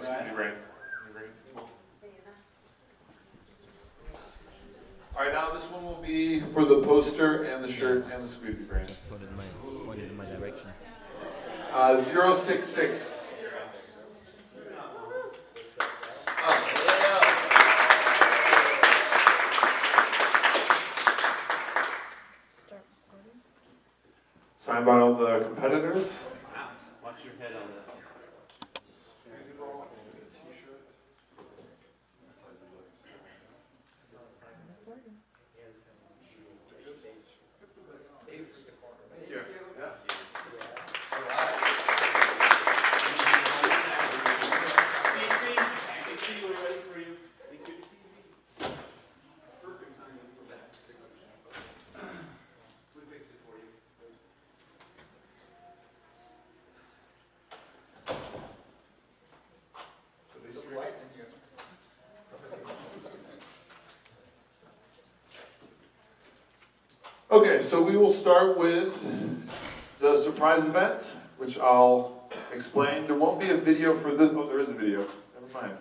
Squeezy Brain. All right, now this one will be for the poster and the shirt and the Squeezy Brain. Point in my direction. 066. Signed by all the competitors. Watch your head on that. Okay, so we will start with the surprise event, which I'll explain. There won't be a video for this. Oh, there is a video. Never mind.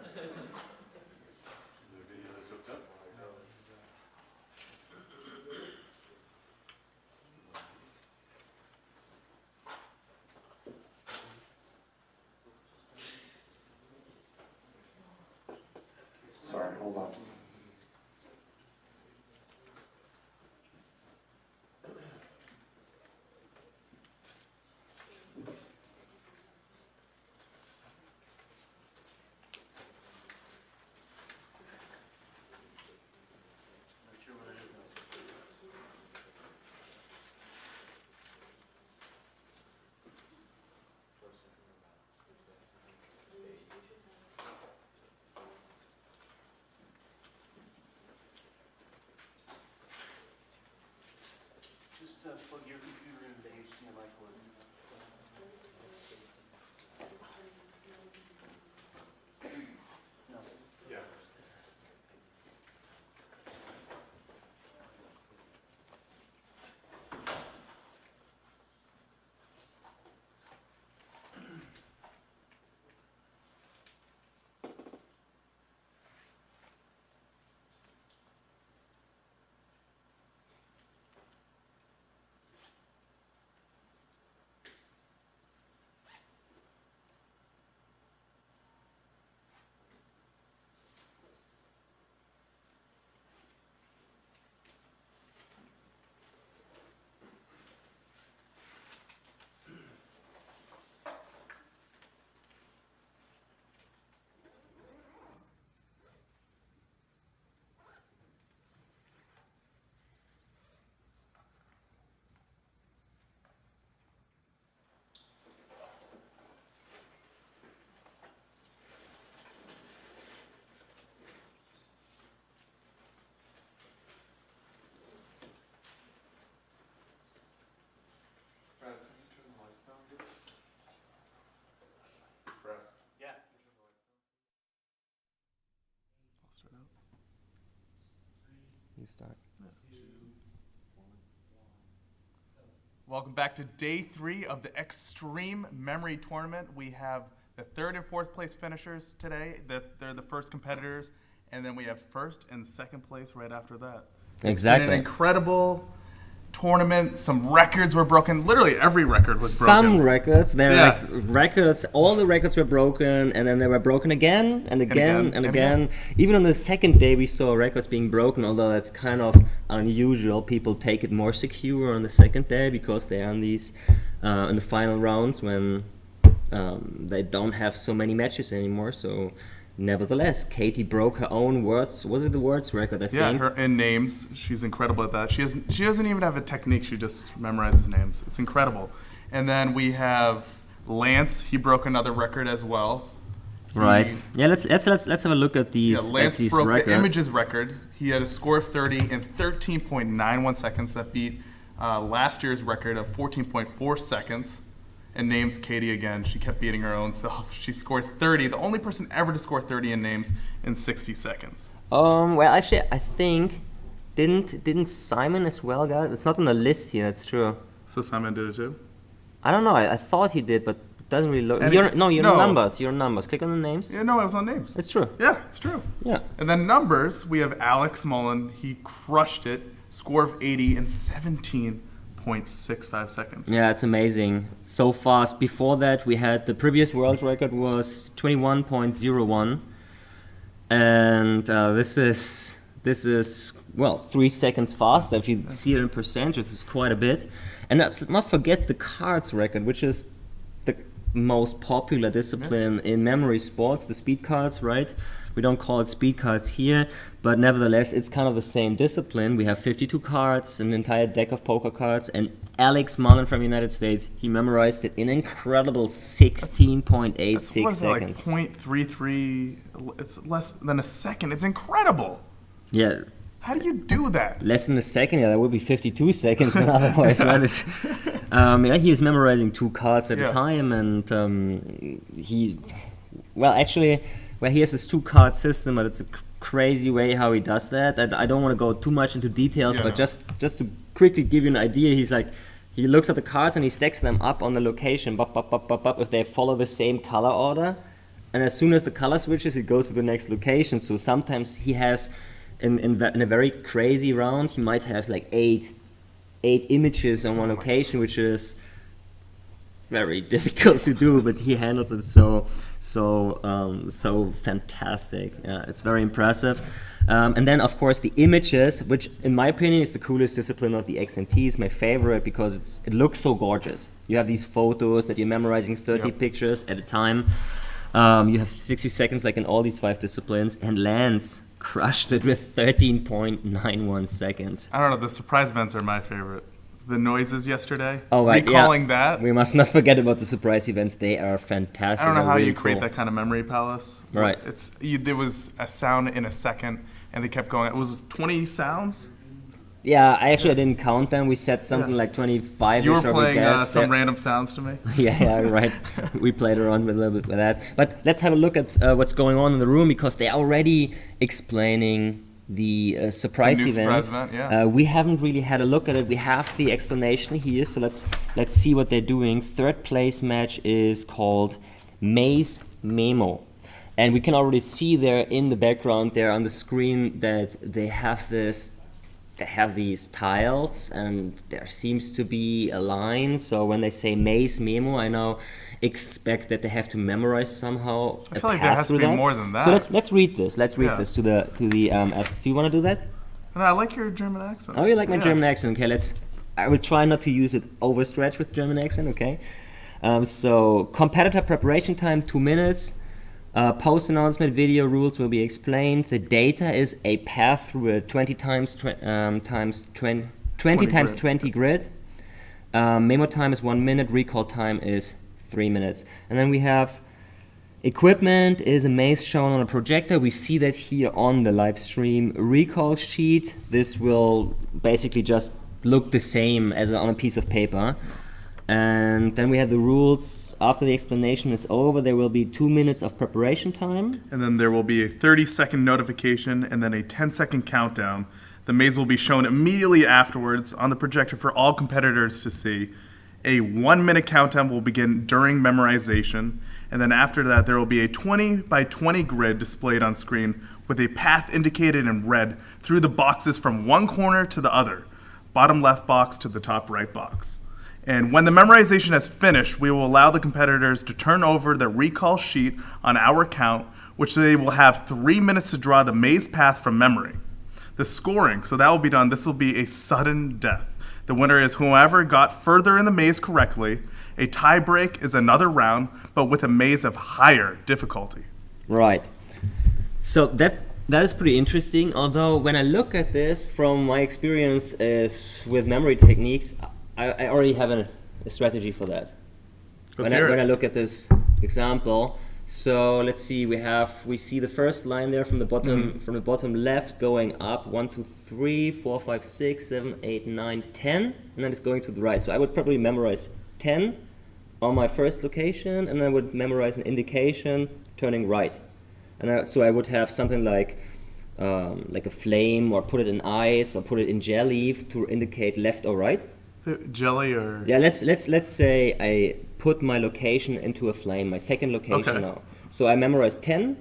Sorry, hold on. Plug your computer into the HDMI cord. No. Yeah. Yeah. I'll start out. You start. Welcome back to day 3 of the Extreme Memory Tournament. We have the 3rd and 4th place finishers today. They're the first competitors. And then we have 1st and 2nd place right after that. Exactly. It's been an incredible tournament. Some records were broken. Literally every record was broken. Some records, they're Yeah. like records, all the records were broken, and then they were broken again, and again, and again. Even on the second day, we saw records being broken, although that's kind of unusual. People take it more secure on the second day because they are in these, in the final rounds when they don't have so many matches anymore, so... Nevertheless, Katie broke her own words. Was it the words record? I think. Yeah, in names, she's incredible at that. She doesn't even have a technique. She just memorizes names. It's incredible. And then we have Lance. He broke another record as well. Right. Yeah. Let's have a look at these. Yeah, Lance at these broke records. the Images record. He had a score of 30 in 13.91 seconds. That beat last year's record of 14.4 seconds. And names Katie again. She kept beating her own self. She scored 30, the only person ever to score 30 in names in 60 seconds. Well, actually, I think didn't Simon as well got it? It's not on the list here. That's true. So Simon did it too? I don't know. I thought he did, but Doesn't really look. And Your it- your no. numbers. Your numbers. Click on the names. Yeah, no, I was on names. It's true. Yeah, it's true. Yeah. And then numbers, we have Alex Mullen. He crushed it. Score of 80 in 17.65 seconds. Yeah, it's amazing. So fast. Before that, we had the previous world record was 21.01, and this is well 3 seconds faster. If you see it in percentage, it's quite a bit. And let's not forget the cards record, which is the most popular discipline in memory sports, the speed cards, right? We don't call it speed cards here, but nevertheless, it's kind of the same discipline. We have 52 cards, an entire deck of poker cards, and Alex Mullen from the United States, he memorized it in incredible 16.86 What is it, like seconds. 0.33? It's less than a second. It's incredible. Yeah, How do you do that? less than a second, yeah, that would be 52 seconds then otherwise, right? Yeah, he is memorizing 2 cards at a Yeah. time, and he has this 2-card system, but it's a crazy way how he does that. I don't want to go too much into details, Yeah. but just to quickly give you an idea, he's like, he looks at the cards and he stacks them up on the location, if they follow the same color order, and as soon as the color switches, he goes to the next location. So sometimes he has, in a very crazy round, he might have like eight images on one location, which is very difficult to do, but he handles it so fantastic. It's very impressive. And then of course the images, which in my opinion is the coolest discipline of the XMT. It's my favorite because it looks so gorgeous. You have these photos that you're memorizing 30 Yep. pictures at a time. You have 60 seconds like in all these 5 disciplines, and Lance crushed it with 13.91 seconds. I don't know. The surprise events are my favorite. The noises yesterday. Oh, right, Recalling yeah. that. We must not forget about the surprise events. They are fantastic. I don't know They're how really you create cool. that kind of memory palace. Right. There was a sound in a second, and they kept going. It was 20 sounds. Yeah, I didn't count them. We said something Yeah. like 25. You were playing some random sounds to me. Yeah, right. We played around with a little bit with that. But let's have a look at what's going on in the room, because they're already explaining the surprise The new event. surprise event, yeah. We haven't really had a look at it. We have the explanation here, so let's see what they're doing. Third place match is called Maze Memo. And we can already see there in the background there on the screen that they have these tiles, and there seems to be a line. So when they say Maze Memo, I now expect that they have to memorize somehow. I feel like there has to be more than that. So let's read this. Let's read Yeah. this to the athletes. Do you want to do that? And I like your German accent. Oh, you like my Yeah. German accent? Okay, I will try not to use it overstretch with German accent. Okay. So competitor preparation time 2 minutes. Post announcement video rules will be explained. The data is a path through a 20 times 20 grid. Memo time is 1 minute. Recall time is 3 minutes. And then we have equipment is a maze shown on a projector. We see that here on the live stream. Recall sheet. This will basically just look the same as on a piece of paper. And then we have the rules. After the explanation is over, there will be 2 minutes of preparation time. And then there will be a 30-second notification and then a 10-second countdown. The maze will be shown immediately afterwards on the projector for all competitors to see. A 1-minute countdown will begin during memorization. And then after that, there will be a 20 by 20 grid displayed on screen with a path indicated in red through the boxes from one corner to the other, bottom left box to the top right box. And when the memorization has finished, we will allow the competitors to turn over their recall sheet on our count, which they will have 3 minutes to draw the maze path from memory. The scoring, so that will be done. This will be a sudden death. The winner is whoever got further in the maze correctly. A tie break is another round, but with a maze of higher difficulty. Right. So that is pretty interesting. Although when I look at this from my experience with memory techniques, I already have a strategy for that. Let's hear it. When I look at this example, so let's see, we see the first line there from the bottom left going up 1, 2, 3, 4, 5, 6, 7, 8, 9, 10, and then it's going to the right. So I would probably memorize 10 on my first location, and then I would memorize an indication turning right. And so I would have something like a flame, or put it in ice, or put it in jelly to indicate left or right. Jelly or Yeah, let's say I put my location into a flame, my second location Okay. now. So I memorize 10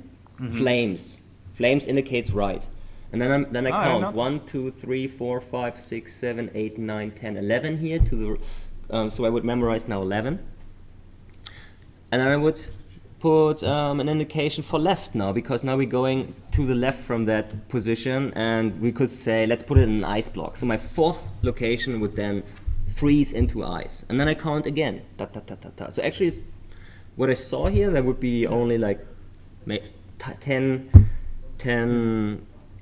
flames. Flames indicates right. And then I I count know. 1, 2, 3, 4, 5, 6, 7, 8, 9, 10, 11 here to the so I would memorize now 11. And I would put an indication for left now, because now we're going to the left from that position, and we could say, let's put it in an ice block. So my fourth location would then freeze into ice. And then I count again. Ta, ta, ta, ta, ta. So actually, what I saw here, there would be only like 10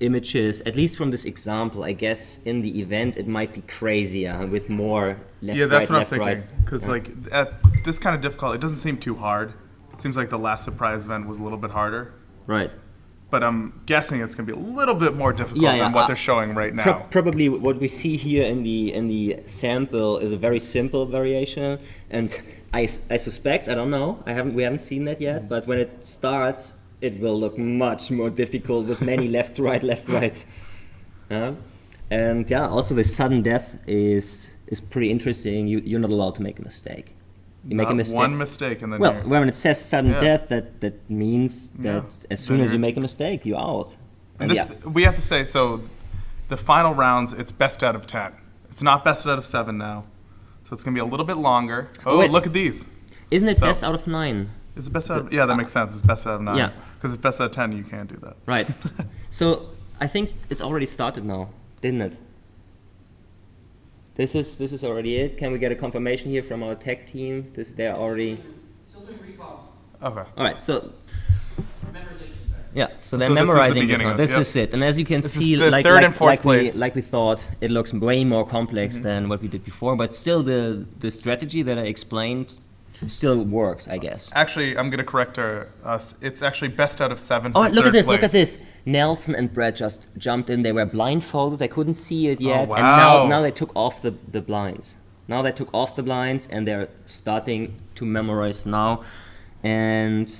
images, at least from this example. I guess in the event it might be crazier with more left, Yeah, that's right, what left, I'm right. thinking. Because like at this kind of difficult, it doesn't seem too hard. It seems like the last surprise event was a little bit harder. Right. But I'm guessing it's going to be a little bit more difficult Yeah, yeah, than what they're showing right now. Probably what we see here in the sample is a very simple variation, and I suspect, I don't know, we haven't seen that yet, but when it starts, it will look much more difficult with many left right. And yeah, also the sudden death is pretty interesting. You're not allowed to make a mistake. You make a Not mistake. one mistake and then Well, you're- when it says sudden Yeah. death, that means that as soon Then as you you're- make a mistake, you're out. And this, we have to say, so the final rounds, it's best out of 10. It's not best out of 7 now. So it's going to be a little bit longer. Oh, wait. look at these. Isn't it So- best out of 9? Is it best out of, yeah, that makes sense. It's best out of 9. Yeah. Because if best out of 10, you can't do that. Right. So I think it's already started now, didn't it? This is already it. Can we get a confirmation here from our tech team? They're already. Still doing recall. Okay. All right. So Memorization's there. yeah. So they're So this is the memorizing this beginning now. of- This yep. is it. And as you can This is see, the like third and fourth place. we thought, it looks way more complex than what we did before. But still, the strategy that I explained still works, I guess. Actually, I'm going to correct us. It's actually best out of 7 Oh, for look at third this! Look at place. this! Nelson and Brett just jumped in. They were blindfolded. They couldn't see it yet, and wow. now they took off the blinds. Now they took off the blinds, and they're starting to memorize now. And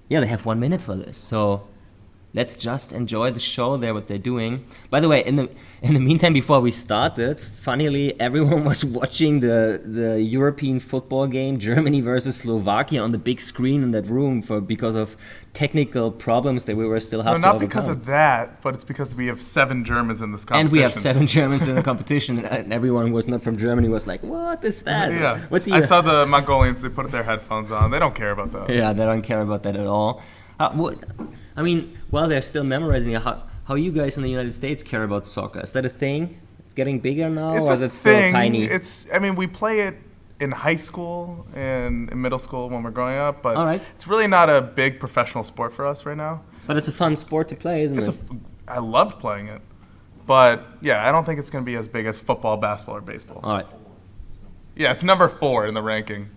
yeah, they have 1 minute for this. So let's just enjoy the show. There, what they're doing. By the way, in the meantime, before we started, funnily, everyone was watching the European football game, Germany versus Slovakia, on the big screen in that room because of technical problems that we were still No, having to not overcome. because of that, but it's because we have 7 Germans in this competition. And we have 7 Germans in the competition, and everyone who was not from Germany was like, "What is that? Yeah. What's I saw the Mongolians, they put their headphones on. They don't care about that. Yeah, they don't care about that at all. I mean, while they're still memorizing it, how you guys in the United States care about soccer? Is that a thing? It's getting bigger now, It's or a is it still thing. tiny? I mean, we play it in high school and in middle school when we're growing up, but All right. it's really not a big professional sport for us right now. But it's a fun sport to play, isn't it? I loved playing it, but yeah, I don't think it's going to be as big as football, basketball, or baseball. All right. Yeah, it's number 4 in the ranking.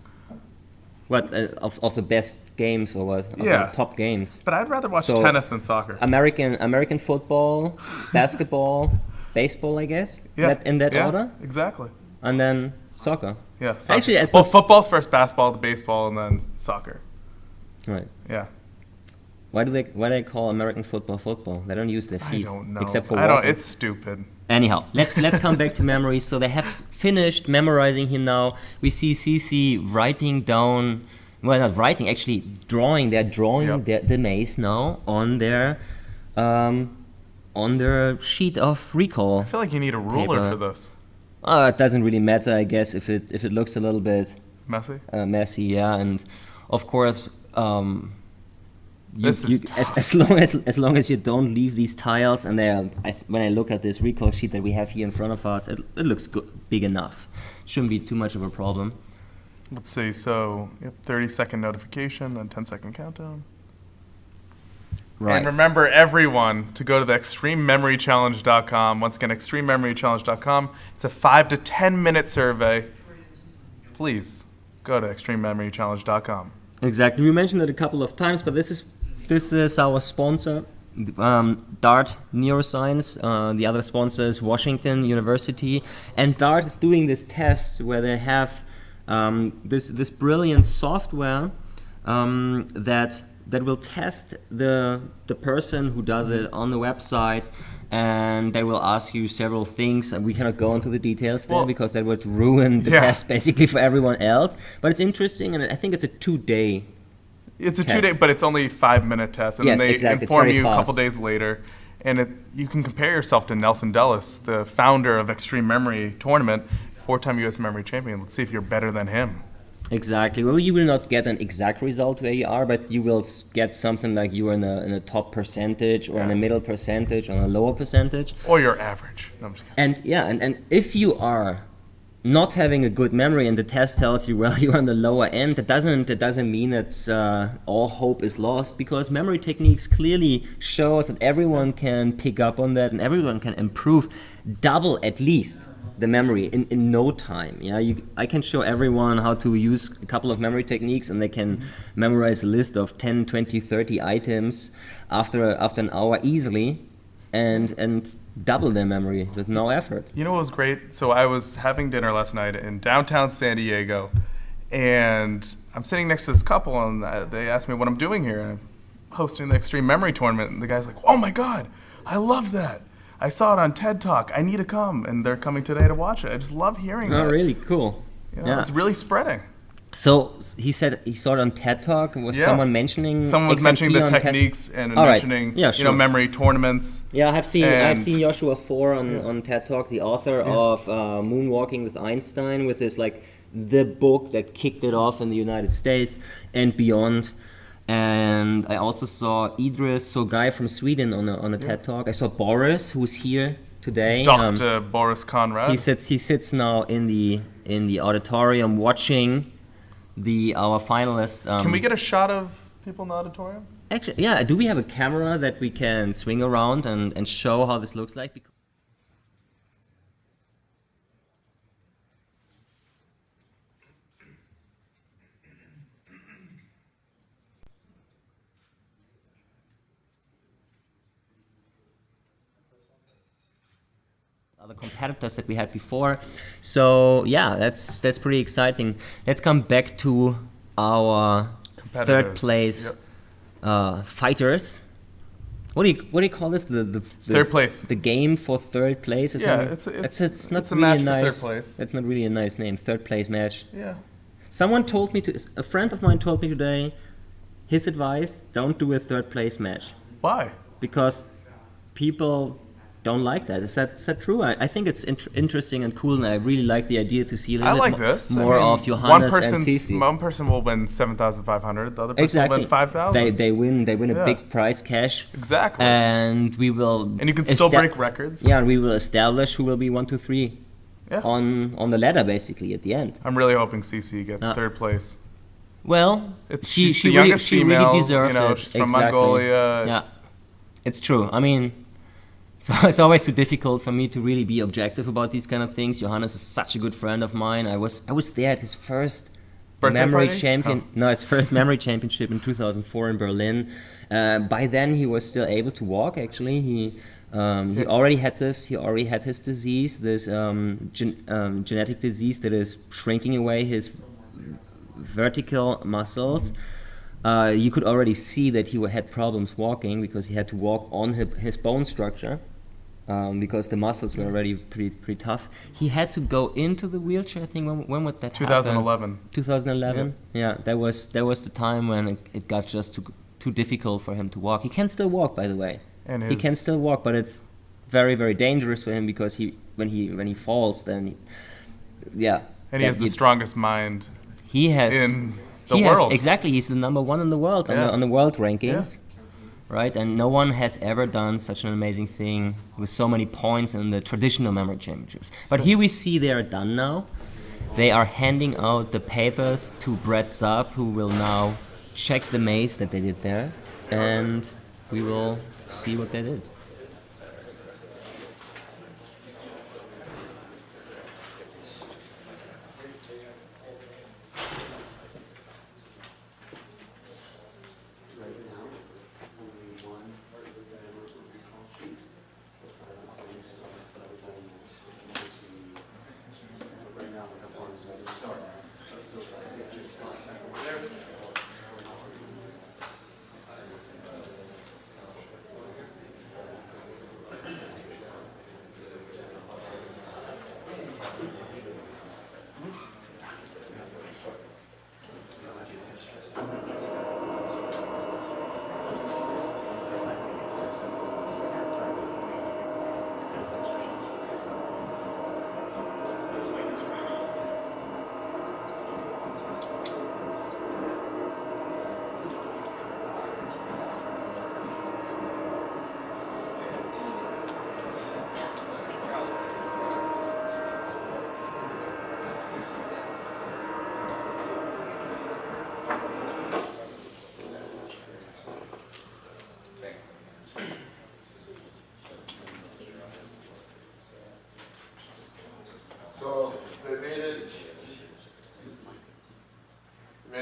What of the best games or what? Of Yeah. the top games. But I'd rather watch So- tennis than soccer. American football, basketball, baseball, I guess. Yeah, In that yeah, order, exactly. and then soccer. Yeah, soccer. Actually, I well, put- football's first, basketball, the baseball, and then soccer. Right. Yeah. Why do they call American football? They don't use their I feet, don't know. except for I don't. walking. It's stupid. Anyhow, let's come back to memories. So they have finished memorizing him now. We see CC writing down, well, not writing, actually drawing. They're drawing Yep. the maze now on their sheet of recall. I feel like you need a ruler Paper. for this. It doesn't really matter, I guess, if it looks a little bit Messy. messy, yeah. And of course, This is tough. as long as you don't leave these tiles, and when I look at this recall sheet that we have here in front of us, it looks good, big enough. Shouldn't be too much of a problem. Let's see. So, 30-second notification, then 10-second countdown. Right. And remember, everyone, to go to the extremememorychallenge.com. Once again, extremememorychallenge.com. It's a 5 to 10 minute survey. Please go to extremememorychallenge.com. Exactly. We mentioned it a couple of times, but this is our sponsor, DART Neuroscience. The other sponsor is Washington University, and DART is doing this test where they have this brilliant software that will test the person who does it on the website, and they will ask you several things, and we cannot go into the details there Well, because that would ruin the yeah. test basically for everyone else. But it's interesting, and I think it's a 2-day. It's a Test. 2-day, but it's only a 5-minute test, and Yes, then they exactly. It's inform very you a fast. couple days later, and you can compare yourself to Nelson Dellis, the founder of Extreme Memory Tournament, 4-time U.S. memory champion. Let's see if you're better than him. Exactly. Well, you will not get an exact result where you are, but you will get something like you are in a top percentage, or in a middle percentage, or a lower percentage. Or you're average. No, I'm just kidding. And yeah, and if you are not having a good memory and the test tells you, well, you're on the lower end, it doesn't mean that all hope is lost, because memory techniques clearly shows that everyone can pick up on that and everyone can improve double at least the memory in no time. Yeah, I can show everyone how to use a couple of memory techniques and they can memorize a list of 10, 20, 30 items after an hour easily, and double their memory with no effort. You know what was great? So I was having dinner last night in downtown San Diego, and I'm sitting next to this couple, and they asked me what I'm doing here. And I'm hosting the Extreme Memory Tournament, and the guy's like, "Oh my God, I love that! I saw it on TED Talk. I need to come," and they're coming today to watch it. I just love hearing that. Oh, really cool. You know, Yeah. it's really spreading. So he said he saw it on TED Talk. Was Yeah. someone mentioning? Someone was XMT mentioning the on TED? techniques and All right. mentioning Yeah, you know, sure. memory tournaments. Yeah, I've And- seen Joshua Four on TED Talk, the author of Moonwalking with Einstein, with his like the book that kicked it off in the United States and beyond. And I also saw Idris, so guy from Sweden, on a TED Talk. I saw Boris, who's here today. Dr. Boris Conrad. He sits now in the auditorium watching our finalists. Can we get a shot of people in the auditorium? Actually, yeah. Do we have a camera that we can swing around and show how this looks like? Other competitors that we had before. So yeah, that's pretty exciting. Let's come back to our third Competitors. place Yep. fighters. What do you call this? The Third place. The game for third place. Or Yeah, something? it's not it's a really match for nice. third place. That's not really a nice name. Third place match. Yeah. Someone told me a friend of mine told me today, his advice: don't do a third place match Why? because people don't like that. Is that true? I think it's interesting and cool, and I really like the idea to see a little I like bit this. more I mean, of Johannes and Cici. one person will win 7,500. The other person Exactly. will win 5,000. They win a Yeah. big prize cash. Exactly. And we will. And you can still break records. Yeah, and we will establish who will be 1, 2, 3 Yeah. on the ladder basically at the end. I'm really hoping Cici gets third place. Well, She's the really, youngest she female. really deserved you know, it. she's from Exactly. Mongolia. Yeah, It's- it's true. I mean, so it's always so difficult for me to really be objective about these kind of things. Johannes is such a good friend of mine. I was there at his first Birthday memory party? champion. Oh. No, his first memory championship in 2004 in Berlin. By then he was still able to walk. Actually, he already had this. He already had his disease, this genetic disease that is shrinking away his vertical muscles. You could already see that he had problems walking because he had to walk on his bone structure because the muscles were already pretty tough. He had to go into the wheelchair. I think when would that 2011. happen? 2011. Yeah, that was the time when it got just too difficult for him to walk. He can still walk, by the way. And He can still walk, but it's very, very dangerous for him because when he falls, then And he has the strongest mind he has in the he world. Has, exactly, he's the number one in the world on the world rankings, right? And no one has ever done such an amazing thing with so many points in the traditional memory championships. But here we see they are done now. They are handing out the papers to Brett Zapp, who will now check the maze that they did there, and we will see what they did.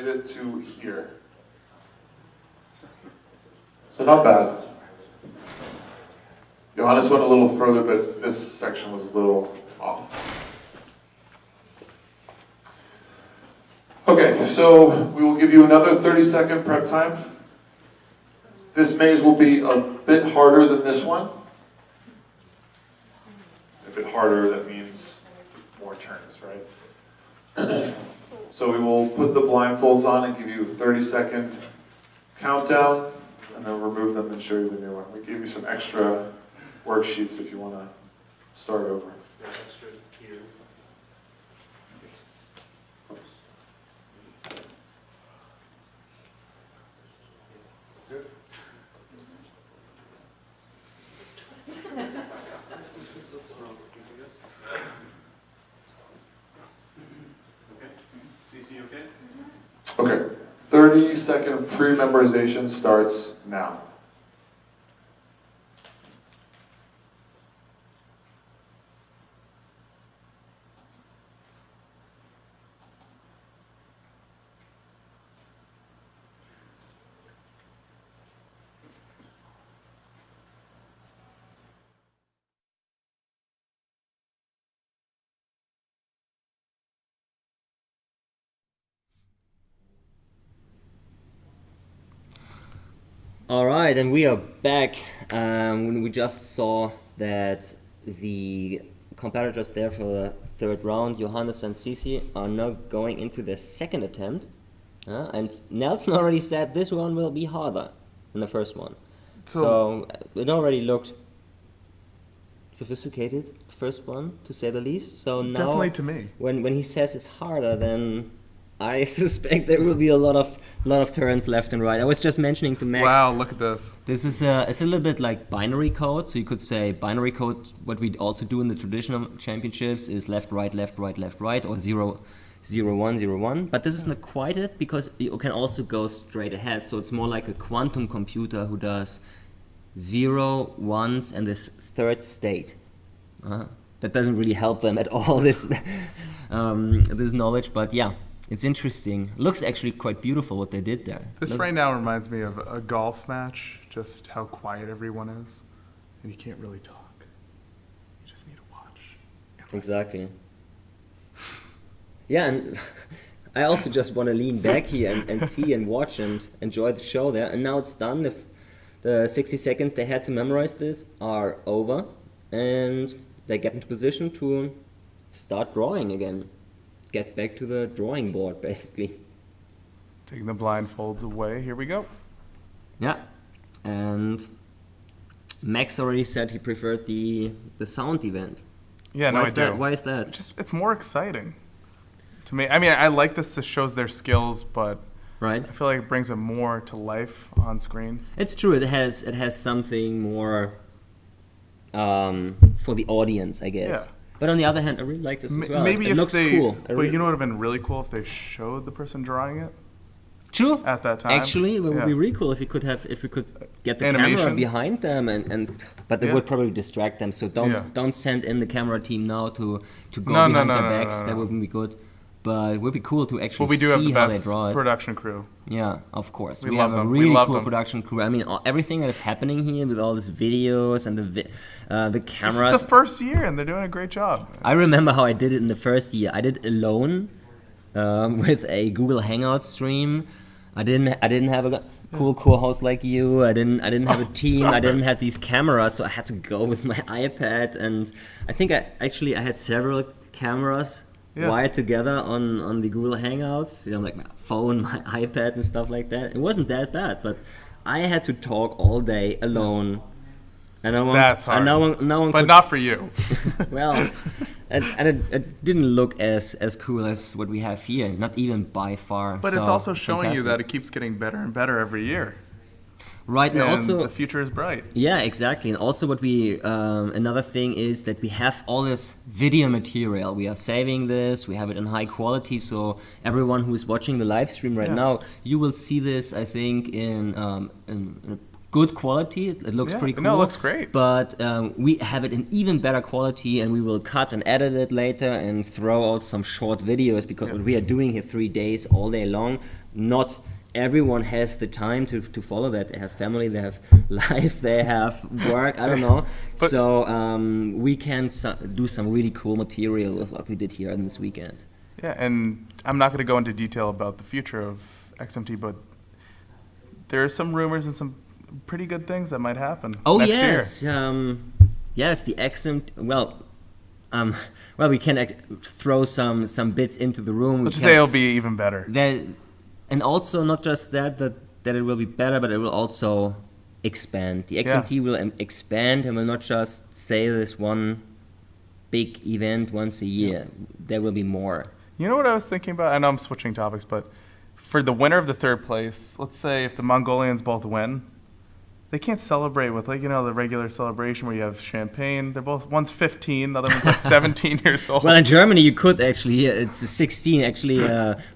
made it to here. So not bad. Johannes went a little further, but this section was a little off. Okay, so we will give you another 30-second prep time. This maze will be a bit harder than this one. A bit harder, that means more turns, right? So we will put the blindfolds on and give you a 30-second countdown, and then remove them and show you the new one. We gave you some extra worksheets if you want to start over. Extra here. That's it. CC, okay? Okay, 30-second pre-memorization starts now. All right, and we are back. When we just saw that the competitors there for the third round, Johannes and Cici, are now going into their second attempt. And Nelson already said this one will be harder than the first one. So it already looked sophisticated, the first one, to say the least. So now, Definitely to me. when he says it's harder, then I suspect there will be a lot of turns left and right. I was just mentioning to Max. Wow, look at this. This is it's a little bit like binary code. So you could say binary code. What we also do in the traditional championships is left, right, left, right, left, right, or 0, 0, 1, 0, 1. But this is not quite it, because you can also go straight ahead. So it's more like a quantum computer who does 0, 1s, and this third state. That doesn't really help them at all. This this knowledge, but yeah. It's interesting. Looks actually quite beautiful what they did there. This right now reminds me of a golf match, just how quiet everyone is. And you can't really talk. You just need to watch. And listen. Exactly. Yeah, and I also just want to lean back here and see and watch and enjoy the show there. And now it's done. The 60 seconds they had to memorize this are over. And they get into position to start drawing again. Get back to the drawing board, basically. Taking the blindfolds away. Here we go. Yeah, and Max already said he preferred the sound event. Yeah, Why no, is I do. that? Why is that? It's more exciting to me. I mean, I like this. This shows their skills, but Right. I feel like it brings them more to life on screen. It's true. It has something more for the audience, I guess. Yeah. But on the other hand, I really like this as well. Maybe it if looks they, cool. but you know what would have been really cool if they showed the person drawing it True. at that time. Actually, it would Yeah. be really cool if we could get the Animation. camera behind them, but it Yeah. would probably distract them. So Yeah. don't send in the camera team now to go No, behind no, their no, backs. no, no. That wouldn't be good. But it would be cool to actually But we do see have the how they best draw it. production crew. Yeah, of course. We We love have a them. We really love cool them. production crew. I mean, everything that is happening here with all these videos and the This cameras. is the first year, and they're doing a great job. I remember how I did it in the first year. I did it alone with a Google Hangout stream. I didn't have a cool co-host like you. I didn't have a team. I didn't have these cameras, so I had to go with my iPad. And I think I had several cameras wired together on the Google Hangouts. You know, like my phone, my iPad, and stuff like that. It wasn't that bad, but I had to talk all day alone. And That's hard. And no one But could, not for you. well, and it didn't look as cool as what we have here, not even by far. But so it's also showing you fantastic. that it keeps getting better and better every year. Right, and And also the future is bright. yeah, exactly. And also what we another thing is that we have all this video material. We are saving this. We have it in high quality, so everyone who is watching the live stream right now, you will see this. I think in a good quality. It looks pretty cool. No, it looks great. But we have it in even better quality, and we will cut and edit it later and throw out some short videos, because what we are doing here 3 days all day long, not everyone has the time to follow that. They have family, they have life, they have work, I don't know. So we can do some really cool material with what we did here on this weekend. Yeah, and I'm not going to go into detail about the future of XMT, but there are some rumors and some pretty good things that might happen next year. Yes, the XMT. Well, we can throw some bits into the room. Let's just say it'll be even better. And also not just that it will be better, but it will also expand. The XMT will expand and will not just stay this one big event once a year. There will be more. You know what I was thinking about? I know I'm switching topics, but for the winner of the third place, let's say if the Mongolians both win, they can't celebrate with, like, the regular celebration where you have champagne. They're both, one's 15, the other one's like 17 years old. Well, in Germany you could actually, it's 16 actually,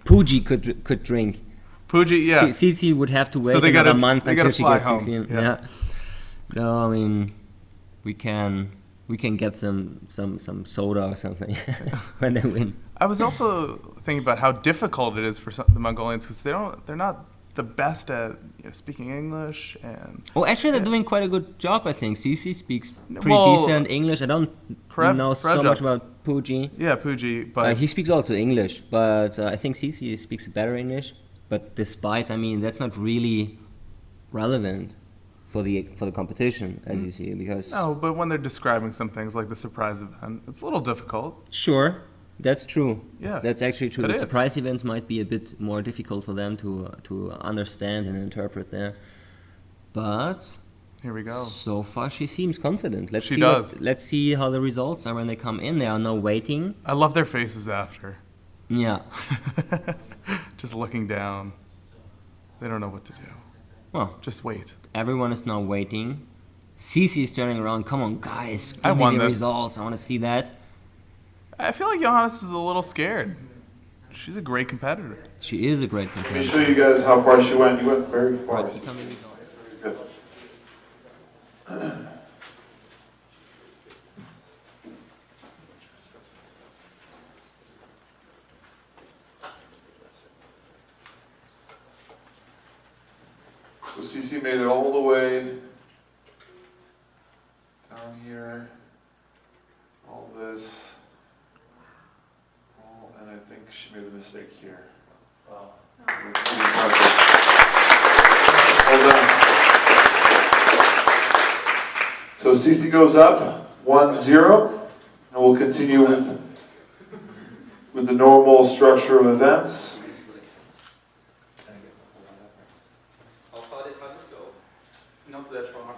Puji could drink. Puji, yeah. Cici would have to wait So another month until she gets home. 16. Yeah. No, I mean, we can get some soda or something when they win. I was also thinking about how difficult it is for the Mongolians because they're not the best at speaking English and. Oh, actually, they're doing quite a good job. I think Cici speaks pretty decent English. I don't know so much about Puji. Yeah, Puji, but he speaks also English, but I think Cici speaks better English. But despite, I mean, that's not really relevant for the competition, as you see, because. No, but when they're describing some things like the surprise event, it's a little difficult. Sure. That's true. Yeah, that's actually true. The surprise events might be a bit more difficult for them to understand and interpret there. But here we go. So far, she seems confident. Let's see how the results are when they come in. There are no waiting. I love their faces after. Yeah. Just looking down. They don't know what to do. Well, just wait. Everyone is now waiting. Cici is turning around. Come on, guys. Give me the results. I want to see that. I feel like Johannes is a little scared. She's a great competitor. She is a great competitor. Let me show you guys how far she went. You went very far. Right, Good. So Cici made it all the way down here. All this. And I think she made a mistake here. Wow. Hold on. So Cici goes up 1-0, and we'll continue with the normal structure of events. How far did Hannes go? Not that far.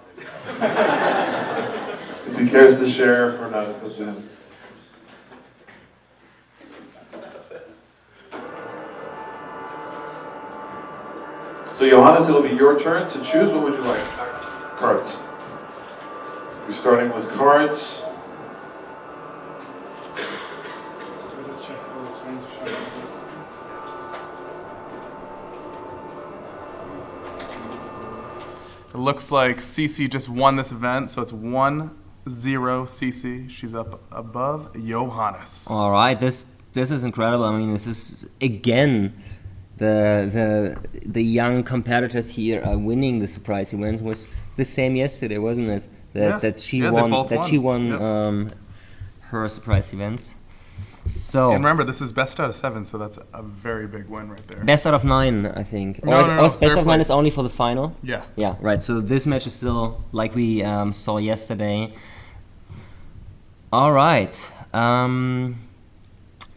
If he cares to share or not, it's in. So Johannes, it'll be your turn to choose. What would you like? Cards. We're starting with cards. Let's check all the screens. It looks like Cici just won this event, so it's 1-0 Cici. She's up above Johannes. All right, this is incredible. I mean, this is again the young competitors here are winning the surprise event. It was the same yesterday, wasn't it? That she won her surprise events. So and remember, this is best out of 7, so that's a very big win right there. Best out of 9, I think. No, best out of 9 is only for the final. Yeah. Yeah, right. So this match is still like we saw yesterday. All right.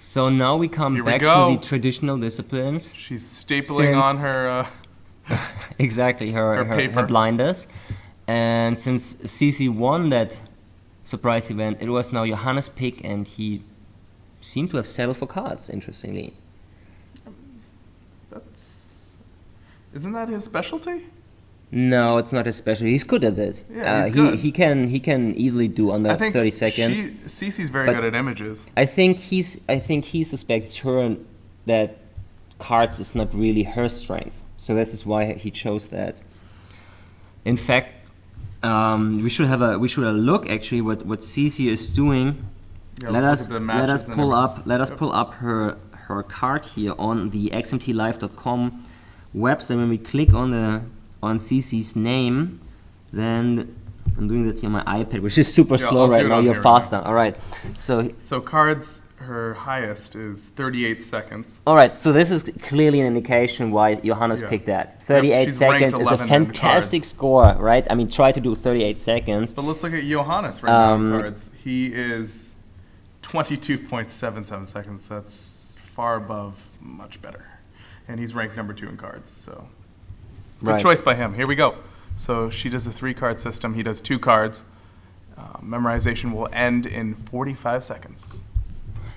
So now we come back to the traditional disciplines. She's stapling on her. Exactly, her blinders. And since Cici won that surprise event, it was now Johannes' pick, and he seemed to have settled for cards, interestingly. Isn't that his specialty? No, it's not his specialty. He's good at it. Yeah, he's good. He can easily do under 30 seconds. Cici's very good at images. I think he suspects her that cards is not really her strength. So this is why he chose that. In fact, we should have a look actually what Cici is doing. Yeah, let us pull up her card here on the xmtlive.com website, when we click on CC's name, then I'm doing that here on my iPad, which is super Yeah, slow I'll do right it now. on You're here, faster. All right. So cards, her highest is 38 seconds. all right. So this is clearly an indication why Johannes Yeah. picked that. 38 she's ranked seconds is a 11 in fantastic cards. score, right? I mean, try to do 38 seconds. But let's look at Johannes right now in cards. He is 22.77 seconds. That's far above much better. And he's ranked number 2 in cards. So good Right. choice by him. Here we go. So she does a 3-card system. He does 2 cards. Memorization will end in 45 seconds.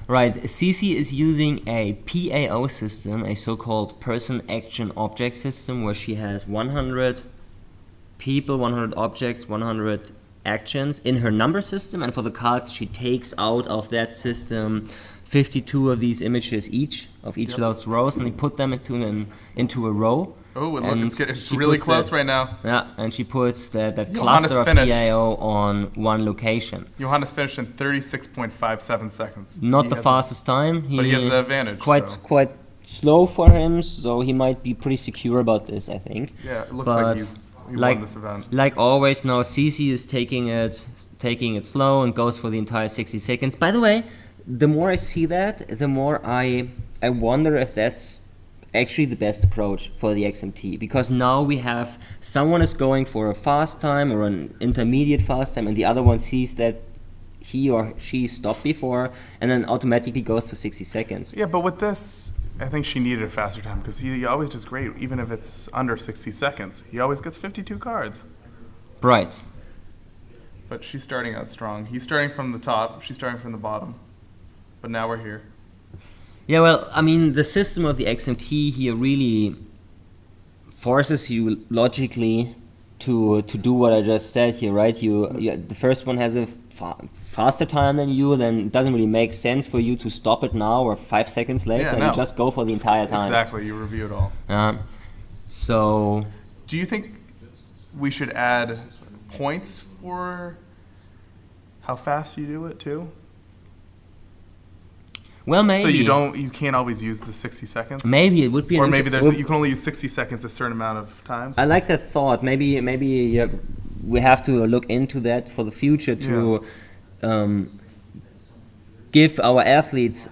Right, CC is using a PAO system, a so-called person action object system, where she has 100 people, 100 objects, 100 actions in her number system, and for the cards she takes out of that system 52 of these images each, of each of those rows, and they put them into a row. Oh, and And look, it's she really puts close that- right now. Yeah, and she puts that Johannes cluster of finished. PAO on one location. Johannes finished in 36.57 seconds. Not He the has fastest time. but he has the advantage. so. Quite slow for him, so he might be pretty secure about this, I think. Yeah, it looks But like he won this event. Like always now, CC is taking it slow and goes for the entire 60 seconds. By the way, the more I see that, the more I wonder if that's actually the best approach for the XMT, because now we have someone is going for a fast time or an intermediate fast time, and the other one sees that he or she stopped before and then automatically goes to 60 seconds. Yeah, but with this, I think she needed a faster time because he always does great, even if it's under 60 seconds. He always gets 52 cards. Right. But she's starting out strong. He's starting from the top, she's starting from the bottom. But now we're here. Yeah, well, I mean, the system of the XMT here really forces you logically to do what I just said here, right? The first one has a faster time than you, then it doesn't really make sense for you to stop it now or 5 seconds later. Yeah, You no. just go for the entire time. Exactly, you review it all. So, Do you think we should add points for how fast you do it too? well, maybe. So you can't always use the 60 seconds? Maybe it would be. Or an maybe inter- you can only use 60 seconds a certain amount of times? I like that thought. Maybe we have to look into that for the future to give our athletes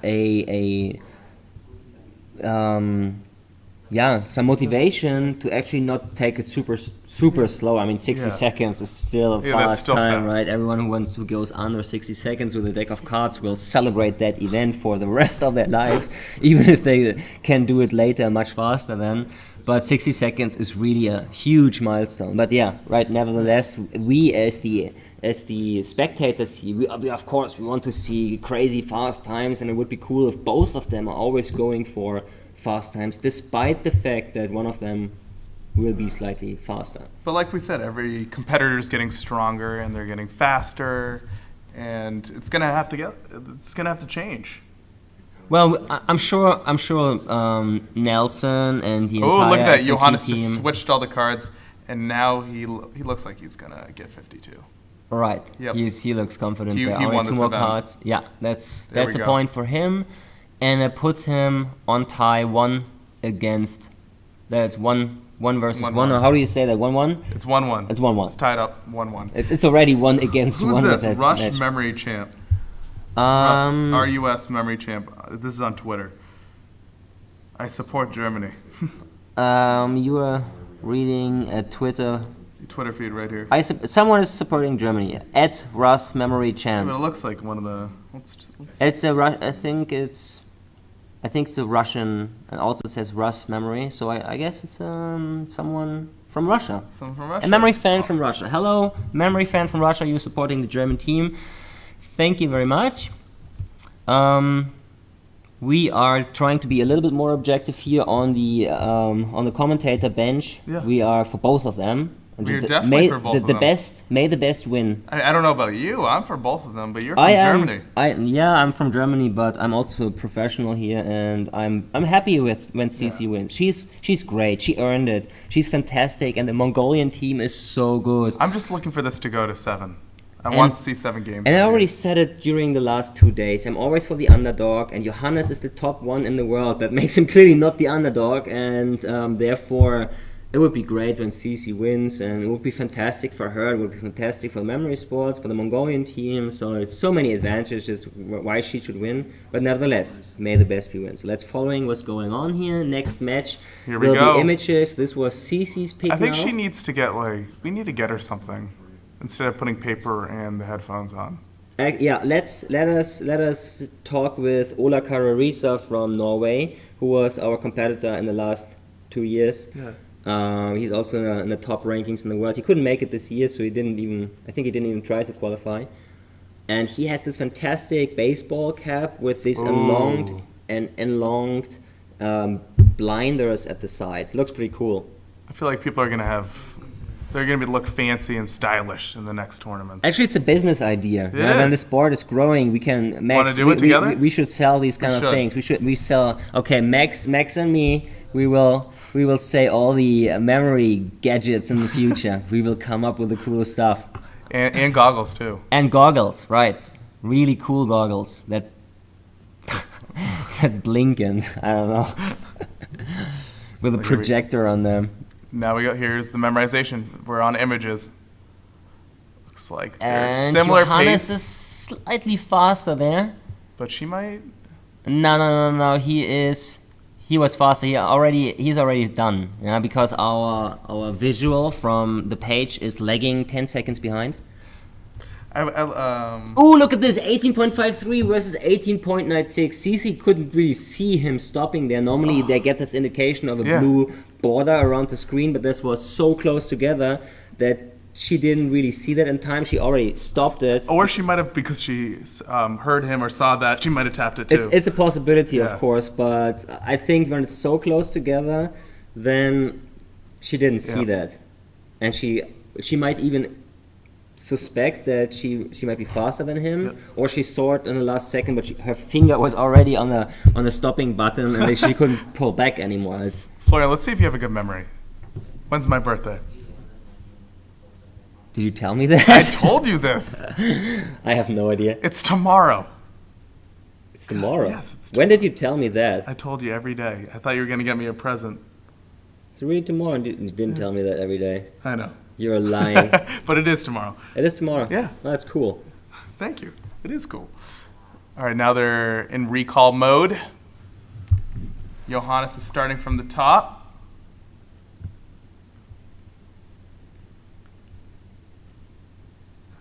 some motivation to actually not take it super slow. I mean, 60 Yeah. seconds is still a Yeah, that's fast still time, fast. right? Everyone who goes under 60 seconds with a deck of cards will celebrate that event for the rest of their lives, even if they can do it later much faster then. But 60 seconds is really a huge milestone. But yeah, right. Nevertheless, we as the spectators here, we of course we want to see crazy fast times, and it would be cool if both of them are always going for fast times, despite the fact that one of them will be slightly faster. But like we said, every competitor is getting stronger and they're getting faster, and it's gonna have to change. Well, I'm sure Nelson and the Oh, entire look at that! XMT Johannes team. just switched all the cards, and now he looks like he's gonna get 52. Right. Yep. He looks confident He there. won Only two this more event. cards. Yeah, that's There we a go. point for him, and it puts him on tie 1 against. That's one versus 1-1. one. Or how do you say that? 1-1. It's 1-1. It's 1-1. It's tied up 1-1. It's already 1 against Who's 1. this? That Rush match. Memory Champ. Russ, Um, RUS Memory Champ. This is on Twitter. I support Germany. you are reading a Twitter. Twitter feed right here. Someone is supporting Germany at Russ Memory But Champ. it looks like one of the. It's I think it's a Russian, and also it says Russ Memory. So I guess it's someone from Russia. Someone from Russia. A memory fan from Russia. Hello, memory fan from Russia. You're supporting the German team. Thank you very much. We are trying to be a little bit more objective here on the commentator bench. Yeah. We are for both of them. We are definitely for both of them. May the best win. I don't know about you. I'm for both of them, but you're from I am. Germany. I'm from Germany, but I'm also a professional here, and I'm happy with when CC wins. She's great. She earned it. She's fantastic, and the Mongolian team is so good. I'm just looking for this to go to 7. I want to see 7 games. And I already said it during the last 2 days. I'm always for the underdog, and Johannes is the top one in the world. That makes him clearly not the underdog, and therefore it would be great when Cici wins, and it would be fantastic for her. It would be fantastic for Memory Sports, for the Mongolian team. So it's so many advantages why she should win. But nevertheless, may the best be win. So let's following what's going on here. Next match Here we will go. be images. This was Cici's pick. I think now. she needs to get we need to get her something instead of putting paper and the headphones on. Yeah, let us talk with Ola Kararisa from Norway, who was our competitor in the last 2 years. Yeah. He's also in the top rankings in the world. He couldn't make it this year, so I think he didn't even try to qualify. And he has this fantastic baseball cap with these enlonged blinders at the side. Looks pretty cool. I feel like people are they're gonna look fancy and stylish in the next tournament. Actually, it's a business idea. It When is. the sport is growing, we can Wanna do it together? We should sell these kind of should. things. We sell. Okay, Max and me. We will say all the memory gadgets in the future. We will come up with the cool stuff. And goggles too. And goggles, right? Really cool goggles that that blink and I don't know with a Here we- projector on them. Now here's the memorization. We're on images. Looks like there's And similar Johannes pace, is slightly faster there. but she might. No. He was faster. He's already done. Yeah, because our visual from the page is lagging 10 seconds behind. Oh, look at this! 18.53 versus 18.96. Cici couldn't really see him stopping there. Normally they get this indication of a blue border around the screen, but this was so close together that she didn't really see that in time. She already stopped it. Or she might have, because she heard him or saw that, she might have tapped it too. It's a possibility, Yeah. of course, but I think when it's so close together, then she didn't see that, and she might even suspect that she might be faster than him, or she saw it in the last second, but her finger was already on the stopping button, and she couldn't pull back anymore. Florian, let's see if you have a good memory. When's my birthday? Did you tell me that? I told you this. I have no idea. It's tomorrow. It's tomorrow. Yes, it's When did you tell me that? I told you every day. I thought you were going to get me a present. It's really tomorrow. You didn't tell me that every day. I know. You're lying. But it is tomorrow. It is tomorrow. Yeah. Oh, that's cool. Thank you. It is cool. All right, now they're in recall mode. Johannes is starting from the top.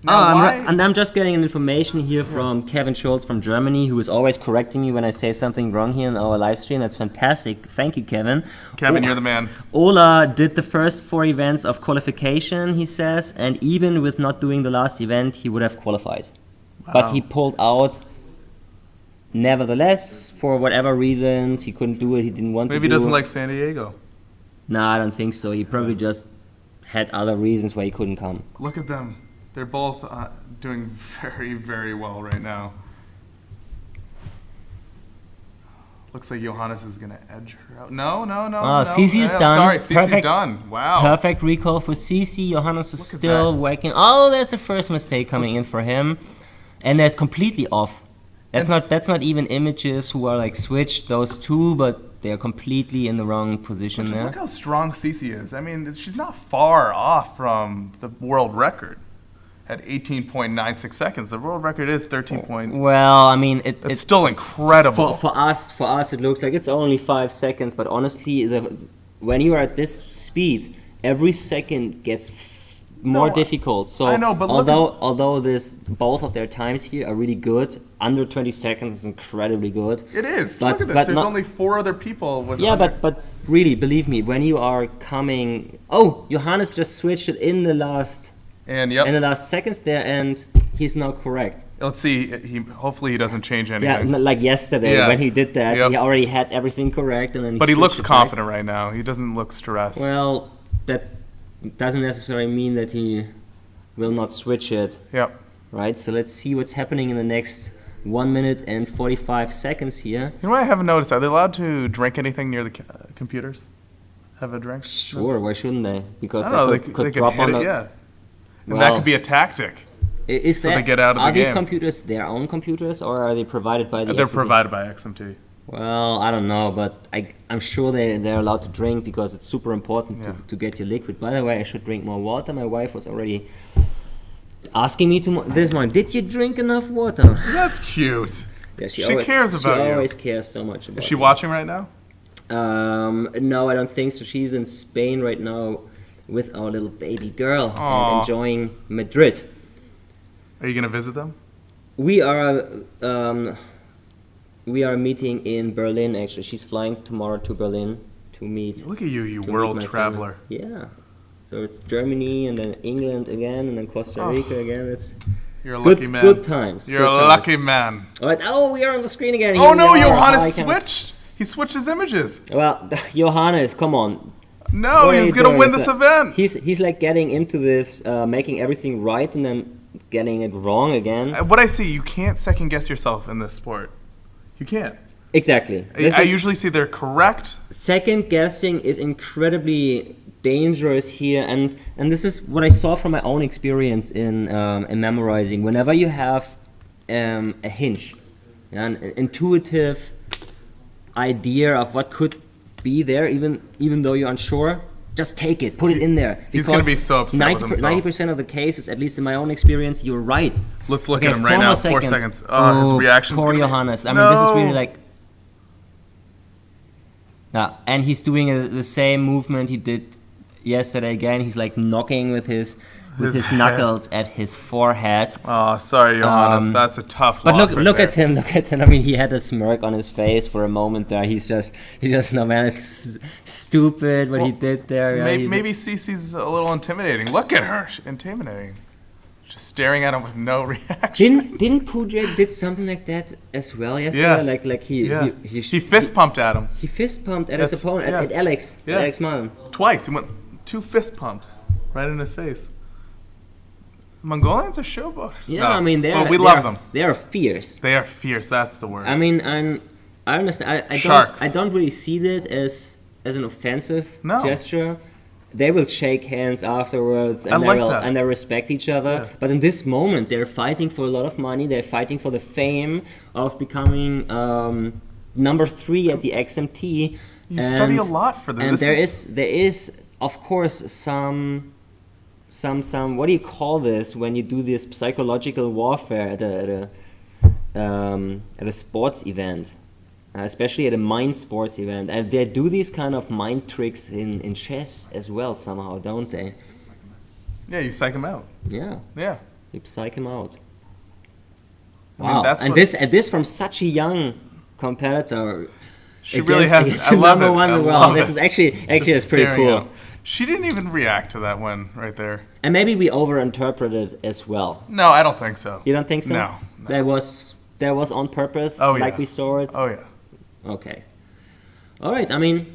Now, I'm just getting an information here from Kevin Schultz from Germany, who is always correcting me when I say something wrong here in our live stream. That's fantastic. Thank you, Kevin. Kevin, you're the man. Ola did the first 4 events of qualification, he says, and even with not doing the last event, he would have qualified. Wow. But he pulled out. Nevertheless, for whatever reasons, he couldn't do it. He didn't want to do it. Maybe he doesn't like San Diego. No, I don't think so. He probably just had other reasons why he couldn't come. Look at them. They're both doing very, very well right now. Looks like Johannes is going to edge her out. No. Cici is done. Sorry, Cici's Perfect. done. Wow. Perfect recall for Cici. Johannes is Look at still that. working. Oh, there's the first mistake coming in for him. And that's completely off. That's not even images who are like switched, those two, but they're completely in the wrong position Just there. look how strong Cici is. I mean, she's not far off from the world record at 18.96 seconds. The world record is 13 point. Well, I mean, It's still incredible. For us, it looks like it's only 5 seconds, but honestly, when you are at this speed, every second gets more difficult. So I know, but although both of their times here are really good, under 20 seconds is incredibly good. It is. But- Look at this. but There's not- only 4 other people with. Yeah, under- but really, believe me, when you are coming, oh, Johannes just switched it in the last And yep. seconds there, and he's now correct. Let's see. Hopefully he doesn't change Yeah, anything. like yesterday Yeah. when he did that, Yep. he already had everything correct, and then. But he switched looks it back. confident right now. He doesn't look stressed. Well, that doesn't necessarily mean that he will not switch it, Yep. right? So let's see what's happening in the next 1 minute and 45 seconds here. You know what I haven't noticed? Are they allowed to drink anything near the computers? Have a drink? Sure, why shouldn't they? Because I don't know. they They could could drop hit on it, the. yeah. And Well, that could be a tactic. Is So that, they get out of the are these game. computers their own computers, or are they provided by the They're XMT? provided by XMT. Well, I don't know, but I'm sure they're allowed to drink because it's super important Yeah. to get your liquid. By the way, I should drink more water. My wife was already asking me this morning, did you drink enough water? That's cute. Yeah, She cares about you. She always cares so much about Is she me. watching right now? No, I don't think so. She's in Spain right now with our little baby girl Aw. and enjoying Madrid. Are you gonna visit them? We are meeting in Berlin. Actually, she's flying tomorrow to Berlin to meet. Look at you, you to meet world my traveler. family. Yeah. So it's Germany and then England again and then Costa Rica again. It's You're a good, lucky man. good times. You're a good times. lucky man. All right. Oh, we are on the screen again. Oh Here no, we are. Johannes Hi, Ken. switched. He switched his images. Well, Johannes, come on. No, What he are was you gonna doing? win It's this like- event. He's like getting into this, making everything right and then getting it wrong again. What I see, you can't second guess yourself in this sport. You can't. Exactly. This I is- usually see they're correct. Second guessing is incredibly dangerous here, and this is what I saw from my own experience in memorizing. Whenever you have a hinge, an intuitive idea of what could be there, even though you're unsure, just take it, put it in there. He's gonna be so upset with himself. 90% of the cases, at least in my own experience, you're right. Let's look Okay, at him right 4 now. more 4 seconds. Oh, his reaction's poor gonna be- Johannes. I mean, this is really No. like. Yeah, and he's doing the same movement he did yesterday again. He's like knocking with his His head. knuckles at his forehead. Oh, sorry, Johannes. That's a tough But loss look right at him, look at him. I mean, he had a smirk on his face for a moment there. He just no man, it's stupid what he did there. Yeah, Maybe, he's- maybe Cece's a little intimidating. Look at her, intimidating. Just staring at him with no reaction. Didn't Puja did something like that as well yesterday? Yeah. Like he Yeah. He fist pumped at him he fist pumped at his That's- opponent yeah. at Alex Yeah. Alex Mann. twice. He went 2 fist pumps right in his face. Mongolians are showboaters. Yeah, No, I mean but we love them. They are fierce. They are fierce. That's the word. I mean, I understand. Sharks. I don't really see that as an offensive No. gesture. They will shake hands afterwards, and I like they will, that. and they respect each other. Yeah. But in this moment, they're fighting for a lot of money. They're fighting for the fame of becoming number 3 at the XMT. You study a lot for this. And This there is of course some what do you call this when you do this psychological warfare at a sports event, especially at a mind sports event, and they do these kind of mind tricks in chess as well somehow, don't they? Yeah, you psych him out. Yeah, Yeah. you psych him out. I mean, Wow, that's and what- this from such a young competitor. She really against has. I love number it. one in I the world. love This it. is actually Just it's pretty staring cool. at him. She didn't even react to that one right there. And maybe we overinterpreted as well. No, I don't think so. You don't think so? No. That was on purpose, Oh, like yeah. we saw it. Oh yeah. Okay. All right. I mean,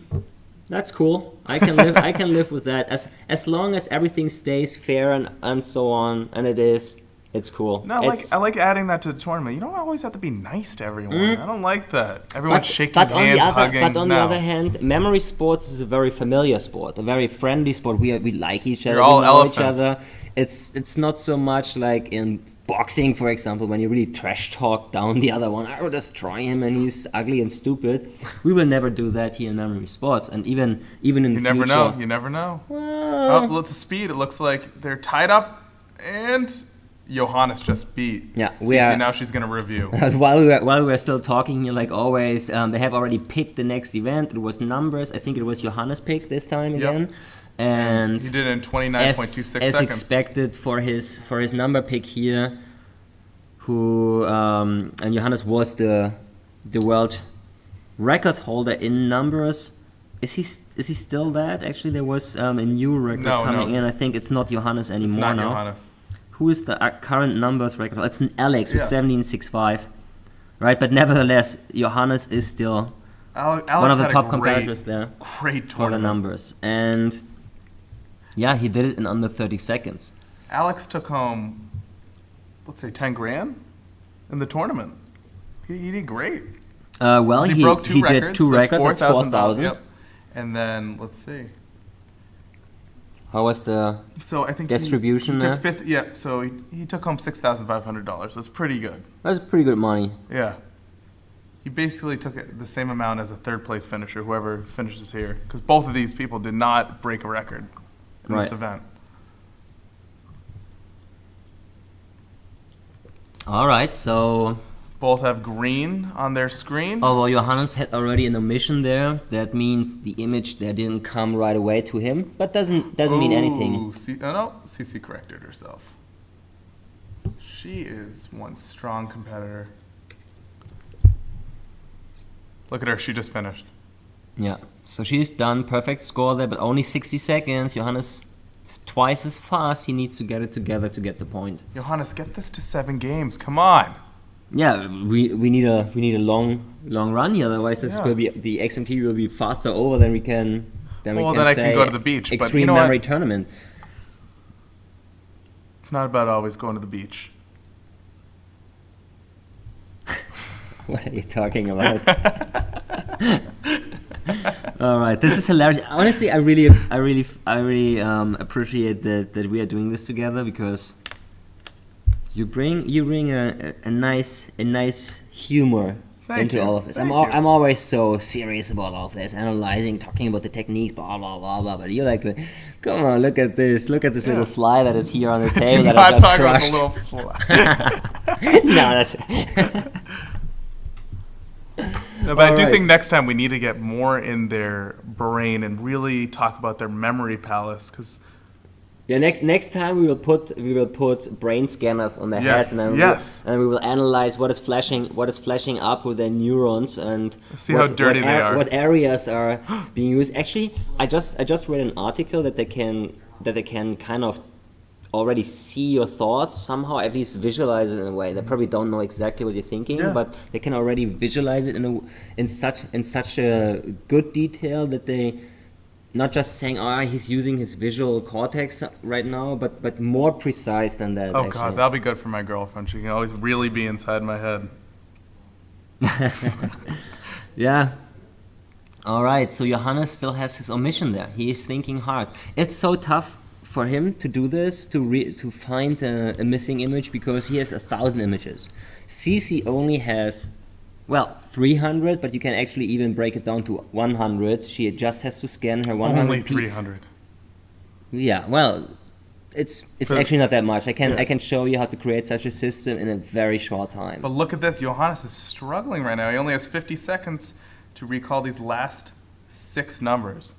that's cool. I can live. I can live with that as long as everything stays fair and so on. And it is. It's cool. No, I like adding that to the tournament. You don't always have to be nice to everyone. I don't like that. Everyone's shaking on hands, the other, hugging. But on the No. other hand, memory sports is a very familiar sport, a very friendly sport. We like each other. You're all we know elephants. each other. It's not so much like in boxing, for example, when you really trash talk down the other one. I will destroy him, and he's ugly and stupid. We will never do that here in memory sports, and even in the You never future. know. You never know. Oh, look at the speed. It looks like they're tied up, and Johannes just beat. Yeah, we Cece, are- now she's gonna review. While we were still talking here, like always, they have already picked the next event. It was numbers. I think it was Johannes' pick this time Yep. again, and He did it in 29.26 as seconds. expected for his number pick here, who and Johannes was the world record holder in numbers. Is he still that? Actually, there was a new record No, coming no. in. I think it's not Johannes It's anymore not now. Johannes. Who is the current numbers record? It's an Alex with Yeah. 17.65, right? But nevertheless, Johannes is still Alex one of the had a top great- competitors there Great for the tournament. numbers. And yeah, he did it in under 30 seconds. Alex took home, let's say, 10 grand in the tournament. He did great. Well, So he broke 2 he records. did 2 That's records. That's $4,000. 4,000. Yep. And then let's see. How was the So I think distribution he there? took fifth. Yeah, so he took home $6,500. That's pretty good. That's pretty good money. Yeah. He basically took the same amount as a third place finisher, whoever finishes here, because both of these people did not break a record in this Right. event. All right, so Both have green on their screen. although Johannes had already an omission there, that means the image there didn't come right away to him, but doesn't mean anything. Oh no, CC corrected herself. She is one strong competitor. Look at her, she just finished. Yeah, so she's done perfect score there, but only 60 seconds. Johannes is twice as fast. He needs to get it together to get the point. Johannes, get this to 7 games. Come on. Yeah, we need a long run here. Otherwise, this Yeah. will be the XMT will be faster over than we can. Then Well, we then can I can say go to the beach, but Extreme you know what? memory tournament. It's not about always going to the beach. What are you talking about? All right, this is hilarious. Honestly, I really appreciate that we are doing this together, because you bring a nice humor Thank into you. all of this. Thank you. I'm always so serious about all of this, analyzing, talking about the techniques, blah blah blah blah. But you're like, come on, look at this little fly that is here on the table Do that I not just talk about the crushed. little fly. No, that's. No, but I do Alright. think next time we need to get more in their brain and really talk about their memory palace, because Yeah, next time we will put brain scanners on their Yes, heads, and then yes. we will analyze what is flashing up with their neurons, and See how dirty they are. What areas are being used. Actually, I just read an article that they can kind of already see your thoughts somehow, at least visualize it in a way. They probably don't know exactly what you're thinking, Yeah. but they can already visualize it in such a good detail that they. Not just saying, he's using his visual cortex right now, but more precise than that. oh actually. god, that'll be good for my girlfriend. She can always really be inside my head. Yeah. All right. So Johannes still has his omission there. He is thinking hard. It's so tough for him to do this, to find a missing image, because he has 1,000 images. CC only has 300, but you can actually even break it down to 100. She just has to scan her 100. Only 300. Yeah, well, it's But- actually not that much. I Yeah. can show you how to create such a system in a very short time. But look at this, Johannes is struggling right now. He only has 50 seconds to recall these last 6 numbers.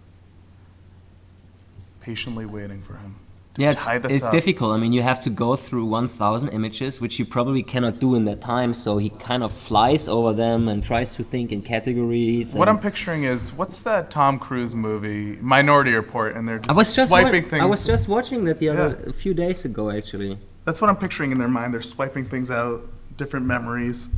Patiently waiting for him to Yeah, tie this it's up. difficult. I mean, you have to go through 1,000 images, which you probably cannot do in that time. So he kind of flies over them and tries to think in categories. What and I'm picturing is, what's that Tom Cruise movie, Minority Report, and they're I was just just swiping wa- things. I was just watching that Yeah. a few days ago, actually. That's what I'm picturing in their mind. They're swiping things out, different memories.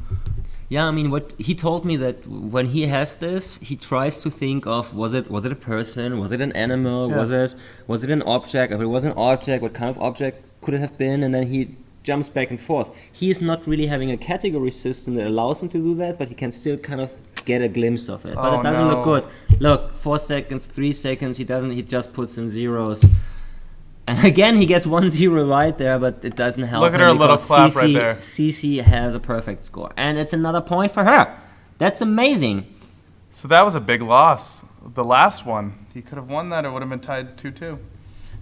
Yeah, I mean, what he told me that when he has this, he tries to think of was it a person, was it an animal, Yeah. was it an object? If it was an object, what kind of object could it have been? And then he jumps back and forth. He is not really having a category system that allows him to do that, but he can still kind of get a glimpse of it. But Oh, it doesn't look no. good. Look, 4 seconds, 3 seconds. He doesn't. He just puts in zeros. And again, he gets 1-0 right there, but it doesn't help. Look at him her little because clap right there. CC has a perfect score, and it's another point for her. That's amazing. So that was a big loss. The last one, he could have won that. It would have been tied 2-2.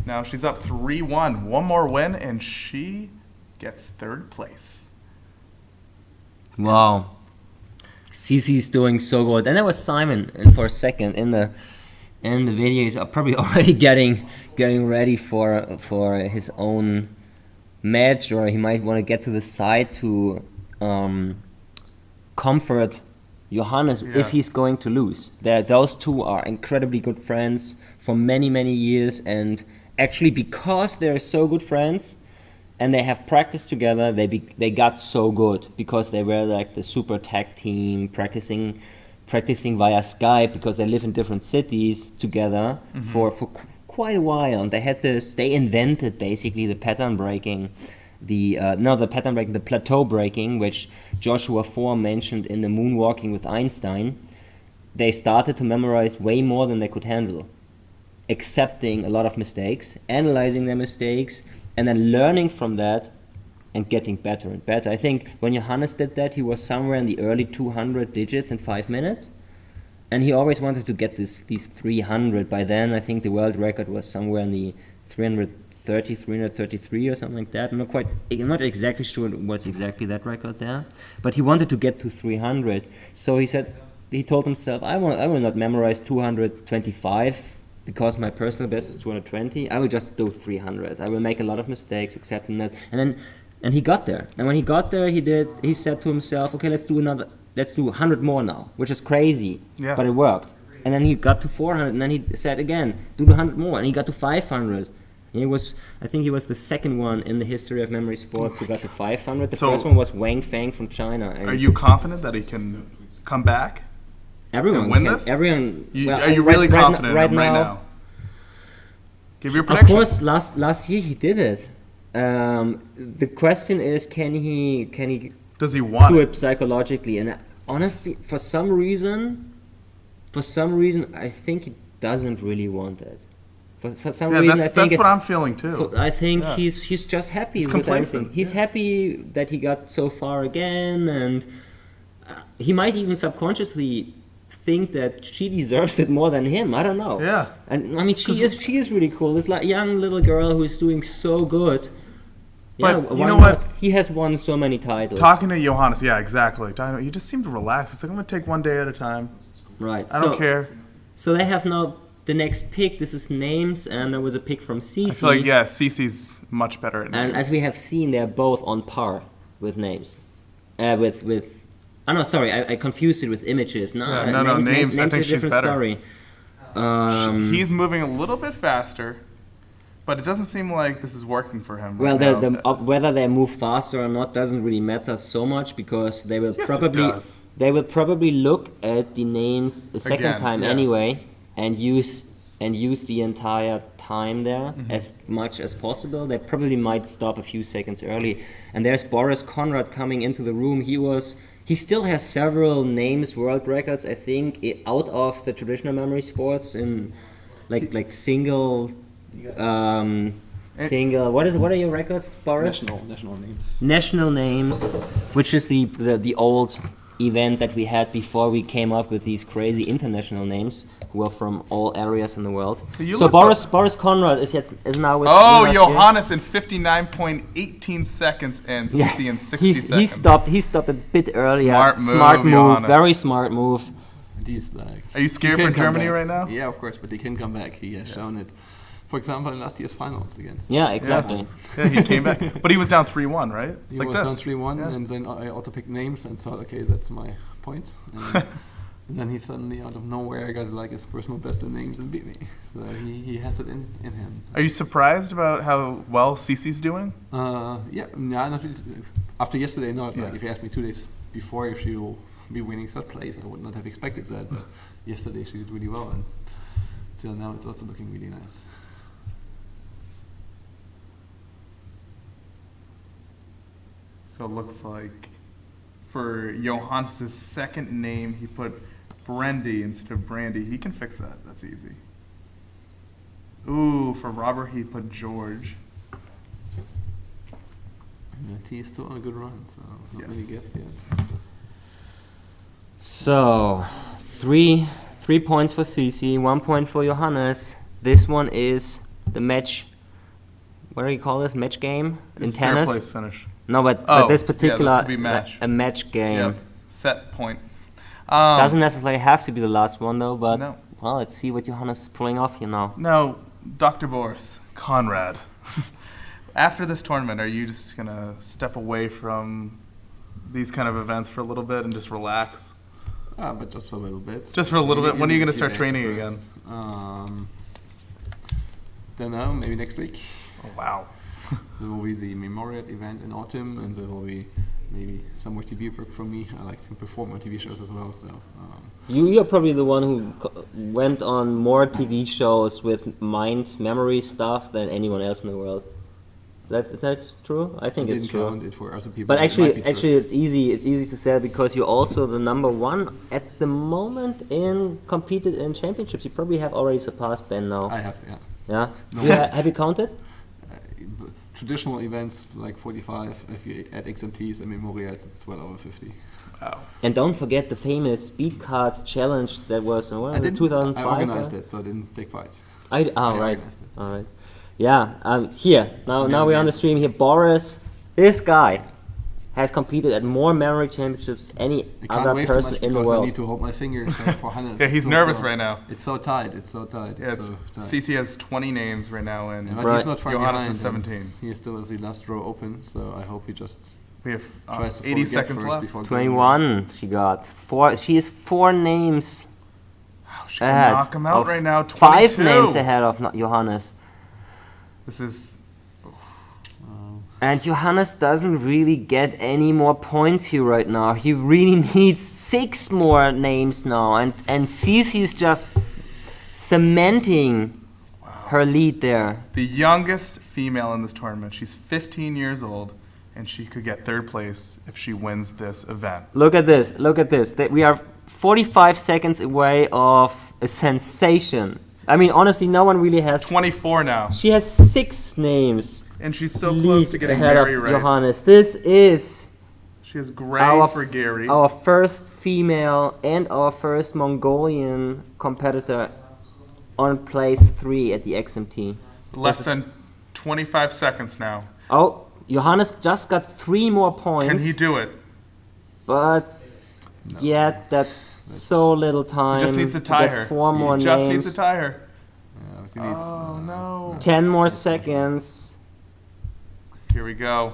Now she's up 3-1. One more win, and she gets 3rd place. Wow. CC's doing so good. And there was Simon and for a second in the video. He's probably already getting ready for his own match, or he might want to get to the side to comfort Johannes Yeah. if he's going to lose. Those two are incredibly good friends for many, many years, and actually because they're so good friends and they have practiced together, they got so good because they were like the super tag team practicing via Skype, because they live in different cities together for quite a while. And they invented basically the pattern breaking, the plateau breaking, which Joshua 4 mentioned in the moonwalking with Einstein. They started to memorize way more than they could handle. accepting a lot of mistakes, analyzing their mistakes, and then learning from that and getting better and better. I think when Johannes did that, he was somewhere in the early 200 digits in 5 minutes. And he always wanted to get these 300. By then, I think the world record was somewhere in the 330, 333 or something like that. I'm not exactly sure what's exactly that record there. But he wanted to get to 300. So he told himself, I will not memorize 225 because my personal best is 220. I will just do 300. I will make a lot of mistakes, accepting that. And he got there. And when he got there, he said to himself, okay, let's do 100 more now, which is crazy, but it worked. And then he got to 400, and then he said again, do the 100 more, and he got to 500. I think he was the second one in the history of memory sports who got to 500. The first one was Wang Fang from China. Are you confident that he can come back? Everyone and win can. this? Everyone. Are you really confident right now? Give your prediction. Of course, last year he did it. The question is, can he? Does he want do it? it psychologically? And honestly, for some reason, I think he doesn't really want it. For some reason, I think that's what I'm feeling too. I think he's just happy with everything. He's happy that he got so far again, and he might even subconsciously think that she deserves it more than him. I don't know. Yeah. And I mean, she is really cool. This young little girl who's doing so good. But yeah, you know what? He has won so many titles. Talking to Johannes, yeah, exactly. He just seemed relaxed. It's like, I'm going to take one day at a time. Right. I don't care. So they have now the next pick. This is names, and there was a pick from Cece. I feel like, yeah, Cece's much better at names. And as we have seen, they're both on par with names. Oh no, sorry, I confused it with images. No, names. I think is a different story. He's moving a little bit faster, but it doesn't seem like this is working for him. Well, right whether they move faster or not doesn't really matter so much because they will probably look at the names a second time anyway and use the entire time there as much as possible. They probably might stop a few seconds early. And there's Boris Conrad coming into the room. He still has several names, world records, I think, out of the traditional memory sports in like single. What are your records, Boris? National names. National names, which is the old event that we had before we came up with these crazy international names who are from all areas in the world. So Boris Conrad is now with Johannes in 59.18 seconds and Cece in 60 seconds. He stopped a bit earlier. Smart move, Johannes. Very smart move. Are you scared for Germany right now? Yeah, of course, but they can come back. He has shown it. For example, in last year's finals against. Yeah, exactly. Yeah, he came back, but he was down 3-1, right? He was down 3-1, and then I also picked names and thought, okay, that's my point. And then he suddenly, out of nowhere, got like his personal best in names and beat me. So he has it in him. Are you surprised about how well Cece's doing? Yeah, not really. After yesterday, not. Like if you asked me 2 days before if she will be winning third place, I would not have expected that. But yesterday she did really well, and till now it's also looking really nice. So it looks like for Johannes' second name, he put Brendy instead of Brandy. He can fix that. That's easy. Ooh, for Robert, he put George. T is still on a good run, so not many gets yet. So, three points for Cece, 1 point for Johannes. This one is the match. What do you call this? Match game in tennis? Third place finish. No, but this particular this match. A match game. Yeah, set point. Doesn't necessarily have to be the last one though, but no. Well, let's see what Johannes is pulling off here now. No, Dr. Boris Conrad. After this tournament, are you just gonna step away from these kind of events for a little bit and just relax? But just for a little bit. Just for a little bit. When are you gonna start training again? Don't know. Maybe next week. Oh, wow. There will be the memorial event in autumn, and there will be maybe some more TV work for me. I like to perform on TV shows as well. So you're probably the one who went on more TV shows with memory stuff than anyone else in the world. Is that true? I think I it's didn't true. count it for other people. But It might actually, be true. it's easy. It's easy to say because you're also the number one at the moment in competed in championships. You probably have already surpassed Ben now. I have, yeah. Yeah. No. Have you counted? Traditional events like 45. If you add XMTs and Memoria, it's well over 50. Wow. And don't forget the famous speed cards challenge that was I in didn't. 2005. I organized it, so I didn't take part. Oh, I right. organized it. All right. Yeah. Here now an we're on early- the stream here. Boris, this guy has competed at more memory championships than any I can't other wave too person much in the because I world. need to hold my finger for Hannes. Yeah, he's It's nervous so- right now. It's so tight. It's so tight. Yeah, It's it's, so tight. CC has 20 names right now, and Yeah, but Right. he's not far Johannes behind. is 17. and He still has the last row open, so I hope he just we have tries to 80 forget seconds first left. before going. 21. She got four. She is 4 names Wow, she can ahead. knock him out of right now. 5 22. names ahead of Johannes. This is And Johannes doesn't really get any more points here right now. He really needs 6 more names now. And Cece's just cementing her lead there. the youngest female in this tournament. She's 15 years old, and she could get third place if she wins this event. Look at this. Look at this. We are 45 seconds away of a sensation. I mean, honestly, no one really has. 24 now, She has 6 names. and she's so close to getting ahead Mary of right. Johannes. This is She has Gray our, for Gary. our first female and our first Mongolian competitor on place 3 at the XMT. Less This is- than 25 seconds now. Oh, Johannes just got 3 more points. Can he do it? But yet that's so little time. He just needs to to tie get her. 4 more He just names. needs to tie her. Yeah, but he needs, Oh no. 10 more seconds. Here we go.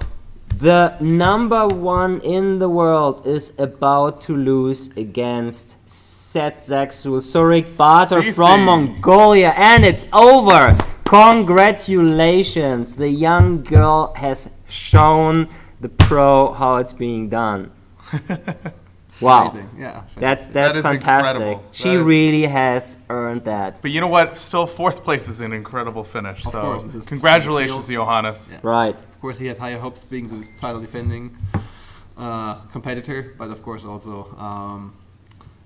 The number 1 in the world is about to lose against Set Zaxul Surik Bator Sisi. from Mongolia, and it's over. Congratulations. The young girl has shown the pro how it's being done. Wow. amazing. Yeah. That's That is fantastic. incredible. She That is- really has earned that. But you know what? Still, fourth place is an incredible finish. Of So, course, it is. congratulations, Fields. Johannes. Yeah. Right. Of course, he had higher hopes being the title defending competitor, but of course also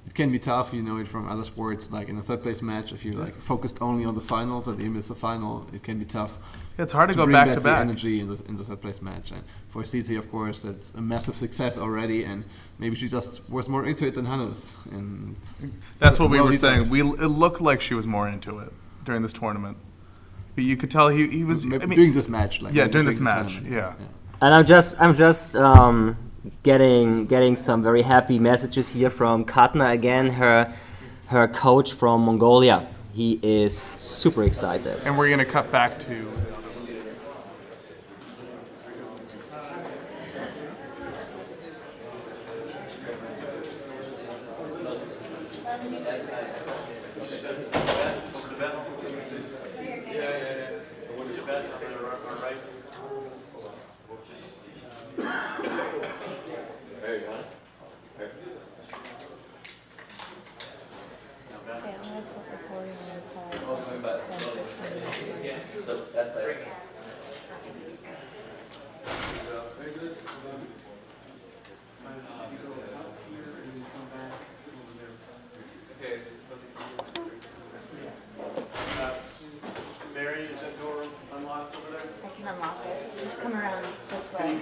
it can be tough. You know it from other sports, like in a third place match. If you're like focused only on the finals and you miss the final, it can be tough. It's hard to go bring back back to the back. energy in the third place match. And for CC, of course, it's a massive success already, and maybe she just was more into it than Hannes. And That's what we well were saying. deserved. It looked like she was more into it during this tournament. But you could tell he was. I mean, during this match, like yeah, maybe during this the match, tournament. yeah. And I'm just getting some very happy messages here from Katna again, her coach from Mongolia. He is super excited. And we're gonna cut back to. Mary, is that door unlocked over there? I can unlock it. Just come around this way.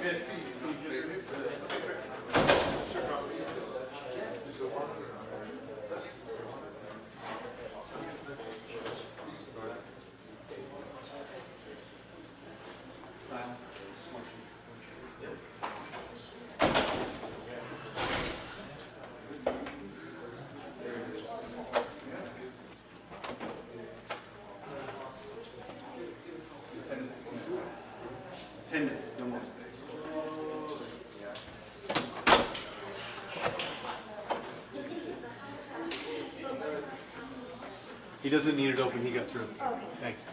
He doesn't need it open, he got through. Thanks.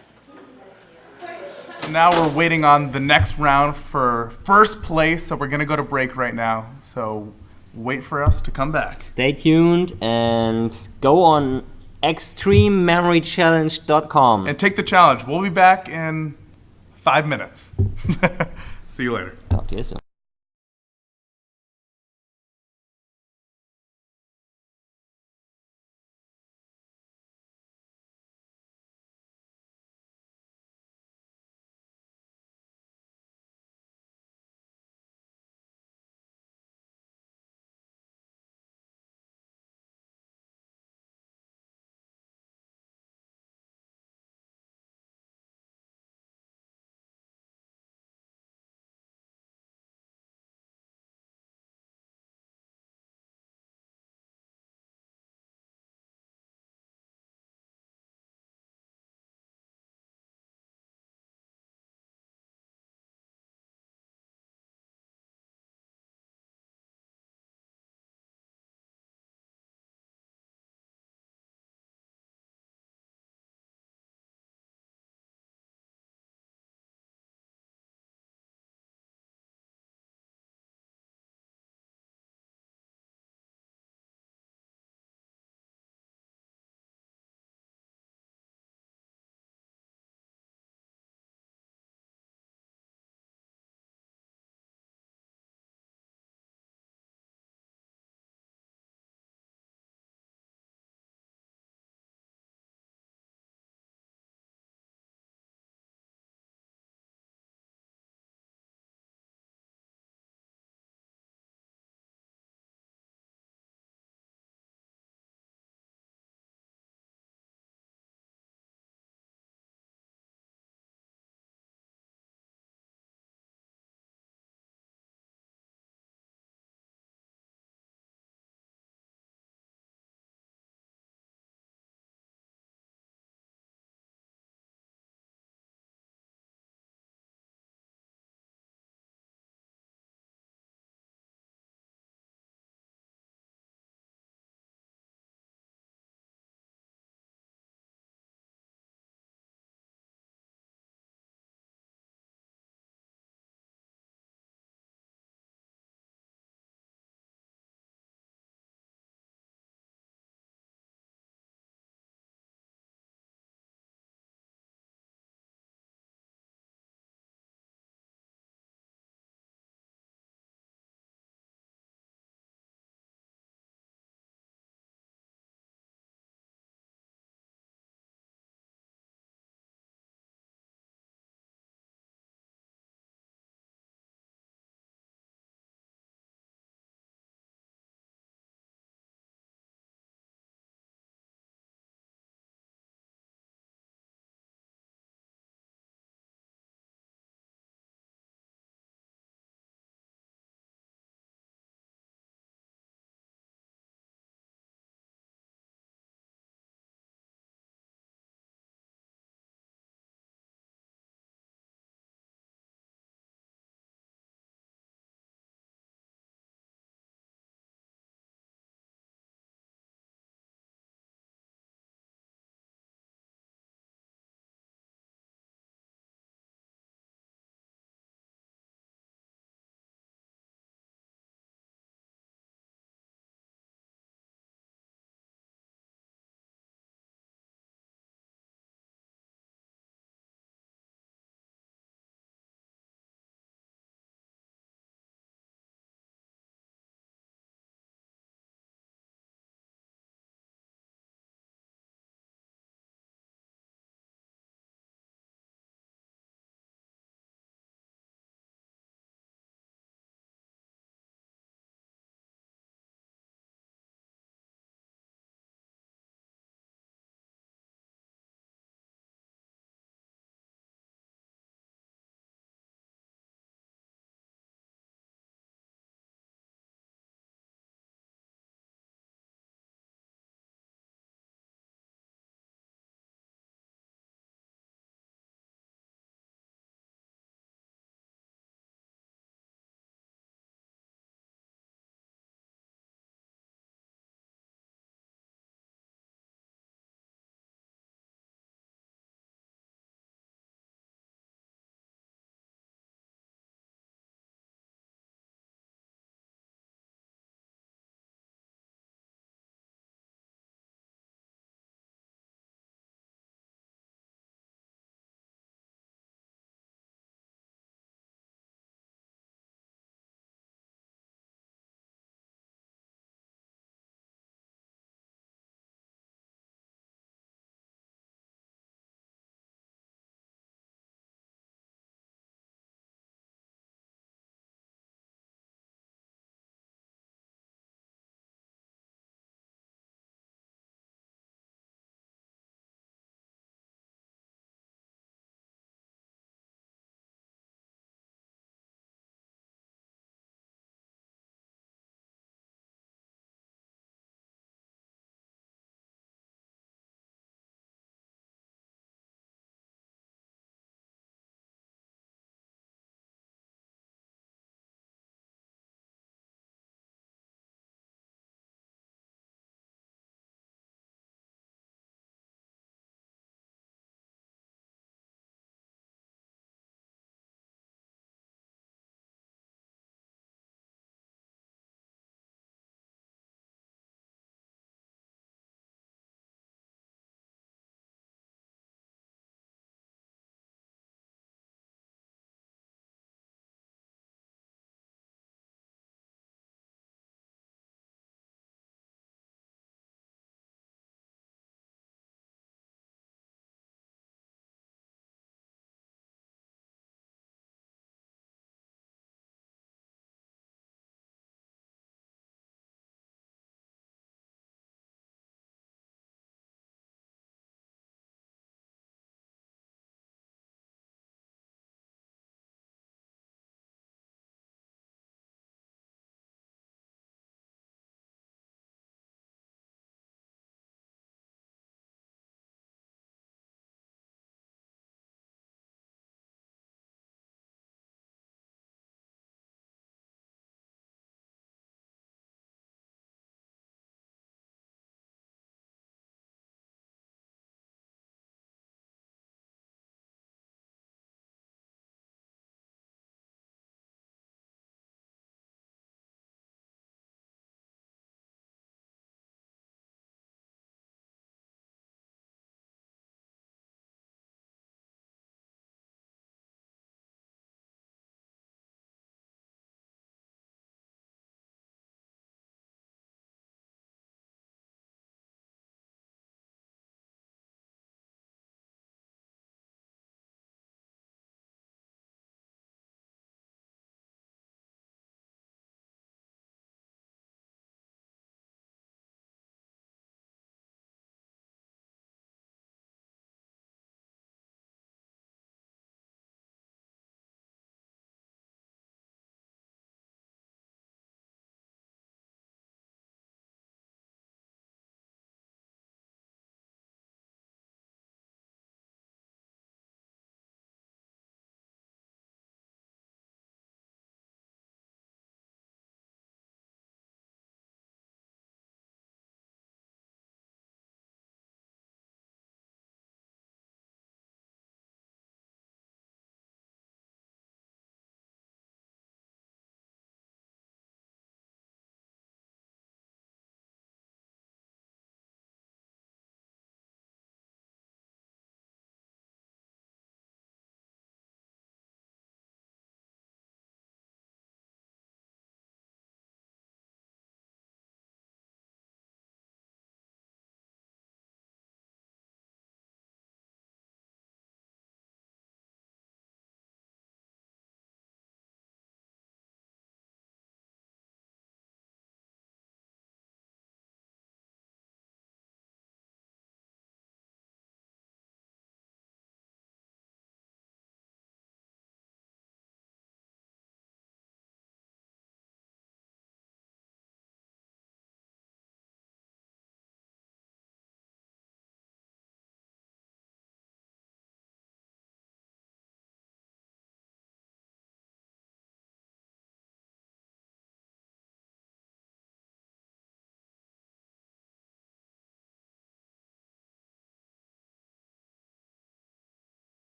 Now we're waiting on the next round for first place, so we're gonna go to break right now. So wait for us to come back. Stay tuned and go on extremememorychallenge.com. And take the challenge. We'll be back in 5 minutes. See you later. Talk to you soon.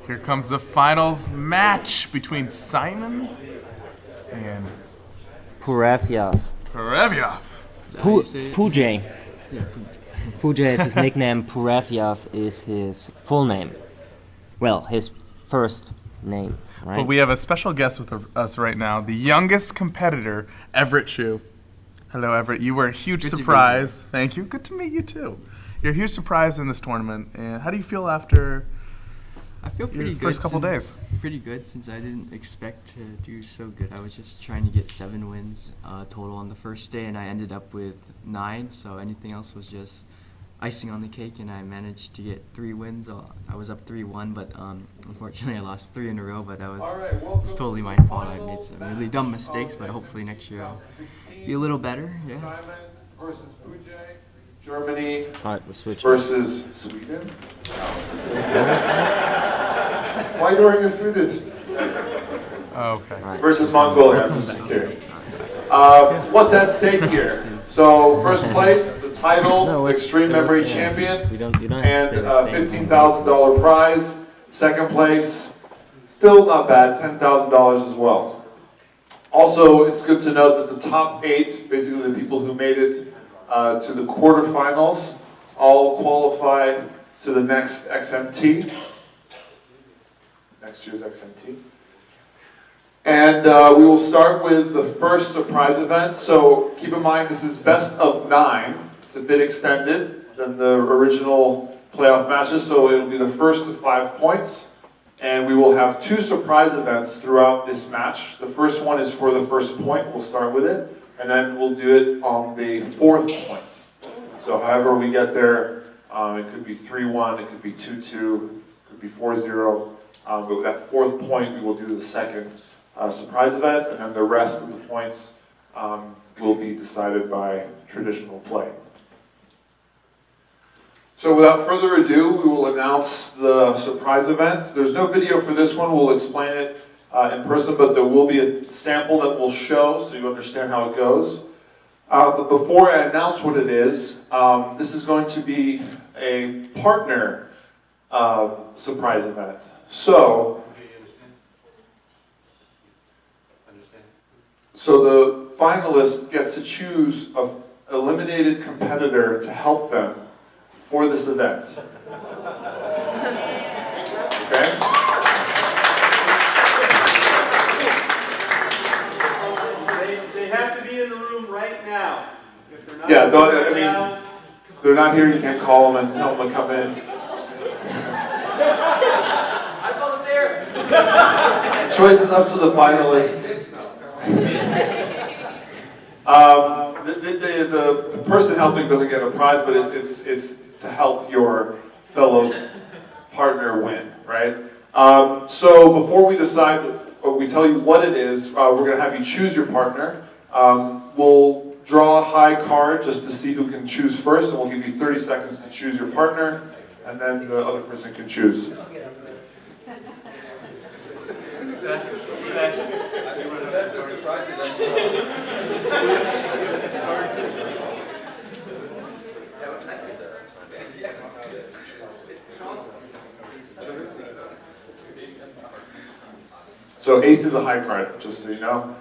Here comes the finals match between Simon and Purevyev. Perevyov. Pujay. Pujay is his nickname. Purevyev is his full name. Well, his first name, right? But we have a special guest with us right now, the youngest competitor, Everett Chu. Hello, Everett. You were a huge surprise. Thank you. Good to meet you, too. You're a huge surprise in this tournament. And how do you feel after I feel pretty good. First couple days? Pretty good since I didn't expect to do so good. I was just trying to get 7 wins total on the first day, and I ended up with 9. So anything else was just icing on the cake, and I managed to get 3 wins. I was up 3-1, but unfortunately I lost 3 in a row. But that was just totally my fault. I made some really dumb mistakes, but hopefully next year I'll be a little better. Yeah. Simon versus Pujay. Germany Alright, we're switching. versus Sweden. Why are you wearing a Swedish? Okay. Right. Versus Mongolia. I'm just kidding. What's at stake here? So first place, the title, No, it's- Extreme it was Memory the- Champion, You don't have to and say the same thing. $15,000 prize. Second place, still not bad, $10,000 as well. Also, it's good to note that the top 8, basically the people who made it to the quarterfinals, all qualify to the next XMT, next year's XMT. And we will start with the first surprise event. So keep in mind, this is best of 9. It's a bit extended than the original playoff matches, so it'll be the first to 5 points. And we will have 2 surprise events throughout this match. The first one is for the first point. We'll start with it. And then we'll do it on the 4th point. So however we get there, it could be 3-1, it could be 2-2, it could be 4-0. But with that 4th point, we will do the second surprise event, and then the rest of the points will be decided by traditional play. So without further ado, we will announce the surprise event. There's no video for this one. We'll explain it in person, but there will be a sample that we'll show so you understand how it goes. But before I announce what it is, this is going to be a partner surprise event. So the finalists get to choose an eliminated competitor to help them for this event. Okay? They have to be in the room right now. If they're not Yeah, in the room I mean, now, they're not here, you can't call them and tell them to come in. I volunteer. Choice is up to the finalists. The person helping doesn't get a prize, but it's to help your fellow partner win, right? So before we decide, or we tell you what it is, we're going to have you choose your partner. We'll draw a high card just to see who can choose first, and we'll give you 30 seconds to choose your partner, and then the other person can choose. So ace is a high card, just so you know.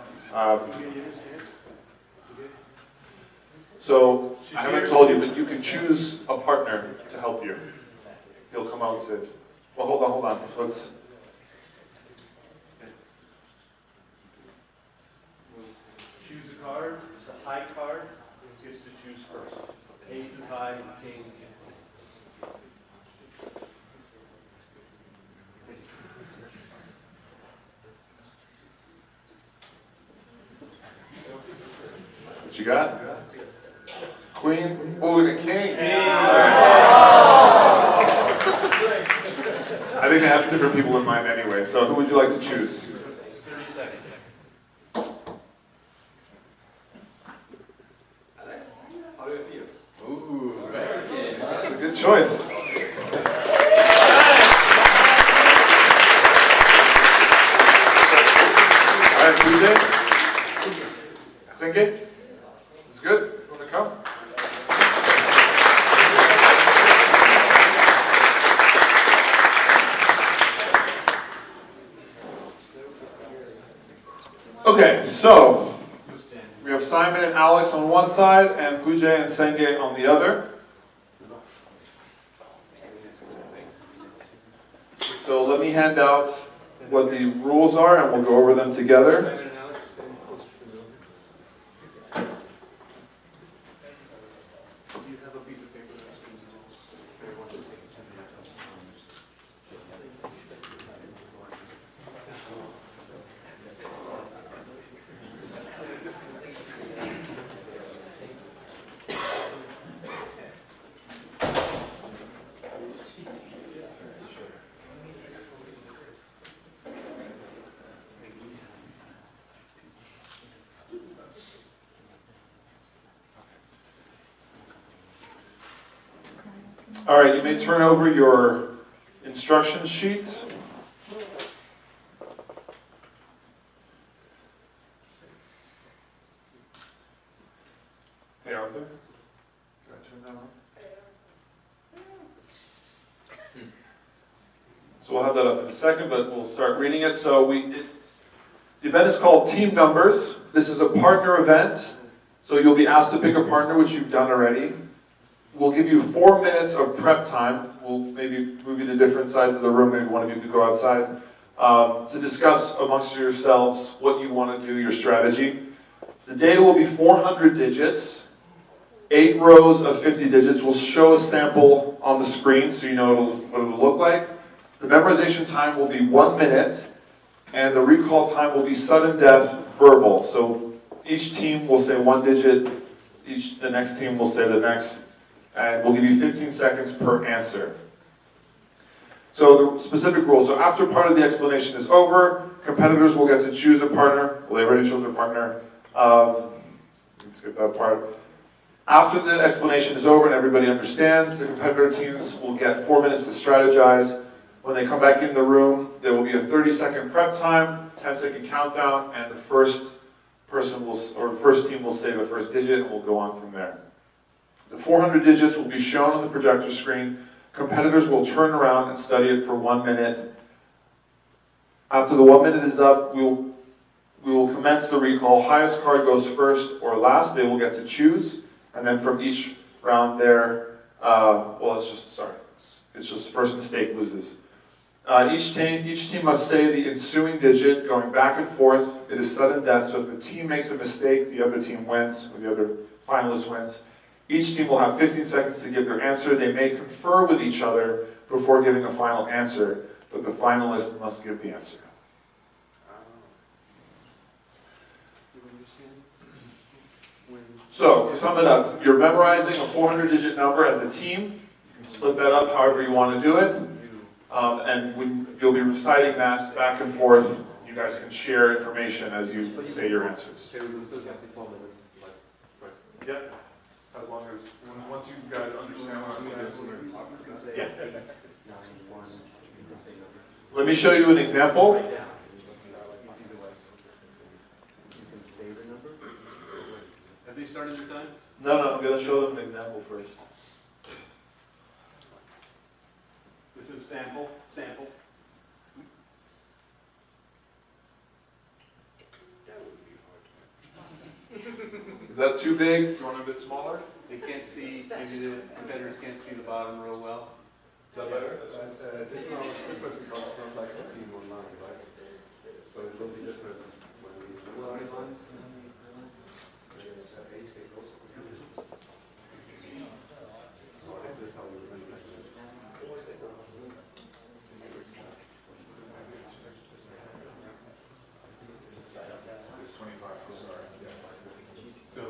So I haven't told you, but you can choose a partner to help you. He'll come out and say, well, hold on. Let's. choose a card. It's a high card. Who gets to choose first? Ace is high, king. What you got? Queen? Oh, the king. I think I have different people in mind anyway, so who would you like to choose? 30 seconds. Ooh, that's a good choice. All right, Pujay? Singe? It's good? Want to come? Okay, so we have Simon and Alex on one side and Pujay and Senge on the other. So let me hand out what the rules are and we'll go over them together. All right, you may turn over your instruction sheets. Hey, Arthur. Can I turn that on? So we'll have that up in a second, but we'll start reading it. So the event is called Team Numbers. This is a partner event. So you'll be asked to pick a partner, which you've done already. We'll give you 4 minutes of prep time. We'll maybe move you to different sides of the room. Maybe one of you could go outside to discuss amongst yourselves what you want to do, your strategy. The data will be 400 digits, 8 rows of 50 digits. We'll show a sample on the screen so you know what it'll look like. The memorization time will be 1 minute, and the recall time will be sudden death verbal. So each team will say 1 digit, the next team will say the next. And we'll give you 15 seconds per answer. So the specific rules. So after part of the explanation is over, competitors will get to choose a partner. Well, they already chose their partner. Let's skip that part. After the explanation is over and everybody understands, the competitor teams will get 4 minutes to strategize. When they come back in the room, there will be a 30-second prep time, 10-second countdown, and the first team will say the first digit, and we'll go on from there. The 400 digits will be shown on the projector screen. Competitors will turn around and study it for 1 minute. After the 1 minute is up, we will commence the recall. Highest card goes first or last. They will get to choose. And then from each round there, it's just first mistake loses. Each team must say the ensuing digit going back and forth. It is sudden death, so if the team makes a mistake, the other team wins, or the other finalist wins. Each team will have 15 seconds to give their answer. They may confer with each other before giving a final answer, but the finalist must give the answer. So, to sum it up, you're memorizing a 400-digit number as a team. You can split that up however you want to do it. And you'll be reciting that back and forth. You guys can share information as you say your answers. Yep. As long as, once you guys understand what I'm saying. Yeah. Let me show you an example. Have they started your time? No, I'm going to show them an example first. This is sample. Is that too big? Do you want it a bit smaller? They can't see, maybe the competitors can't see the bottom real well. Is that better? This now is different because it's not like a team online, right? So it will be different when we analyze lines. So is this how we manipulate it? It's 25, I'm sorry. So,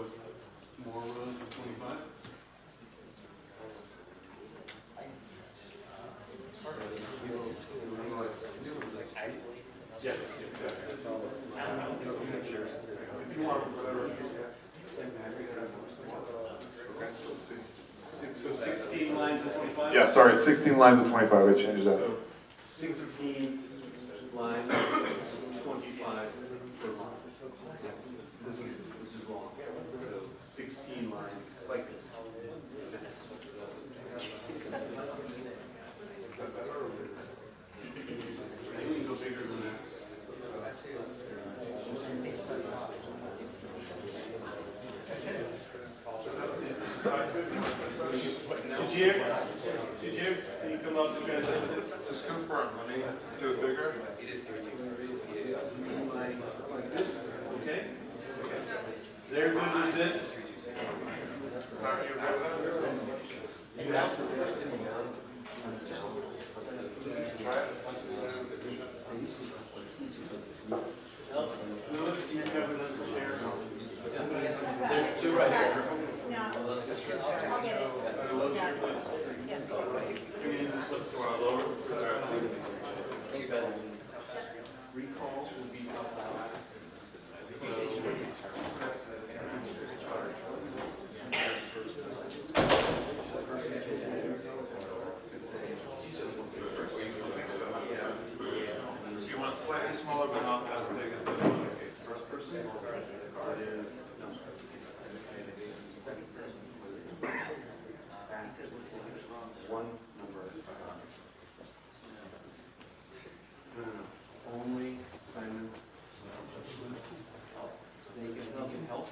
more rows of 25? Yes. If you want, whatever. So 16 lines of 25? Yeah, sorry, it's 16 lines of 25. I changed that. So 16 lines, 25 per line. This is wrong. So 16 lines, like this. You can go bigger than that. Sajir, can you come up and translate this? Just confirm, let me do it bigger. Like this, okay? They're good with this. Sorry, you're Lewis, can you cover this chair? There's two right here. No. I'll get it. Yeah. Can you just flip this one lower? Recall will be up loud. You want slightly smaller, but not as big as the first person? One number. Only Simon. They can help.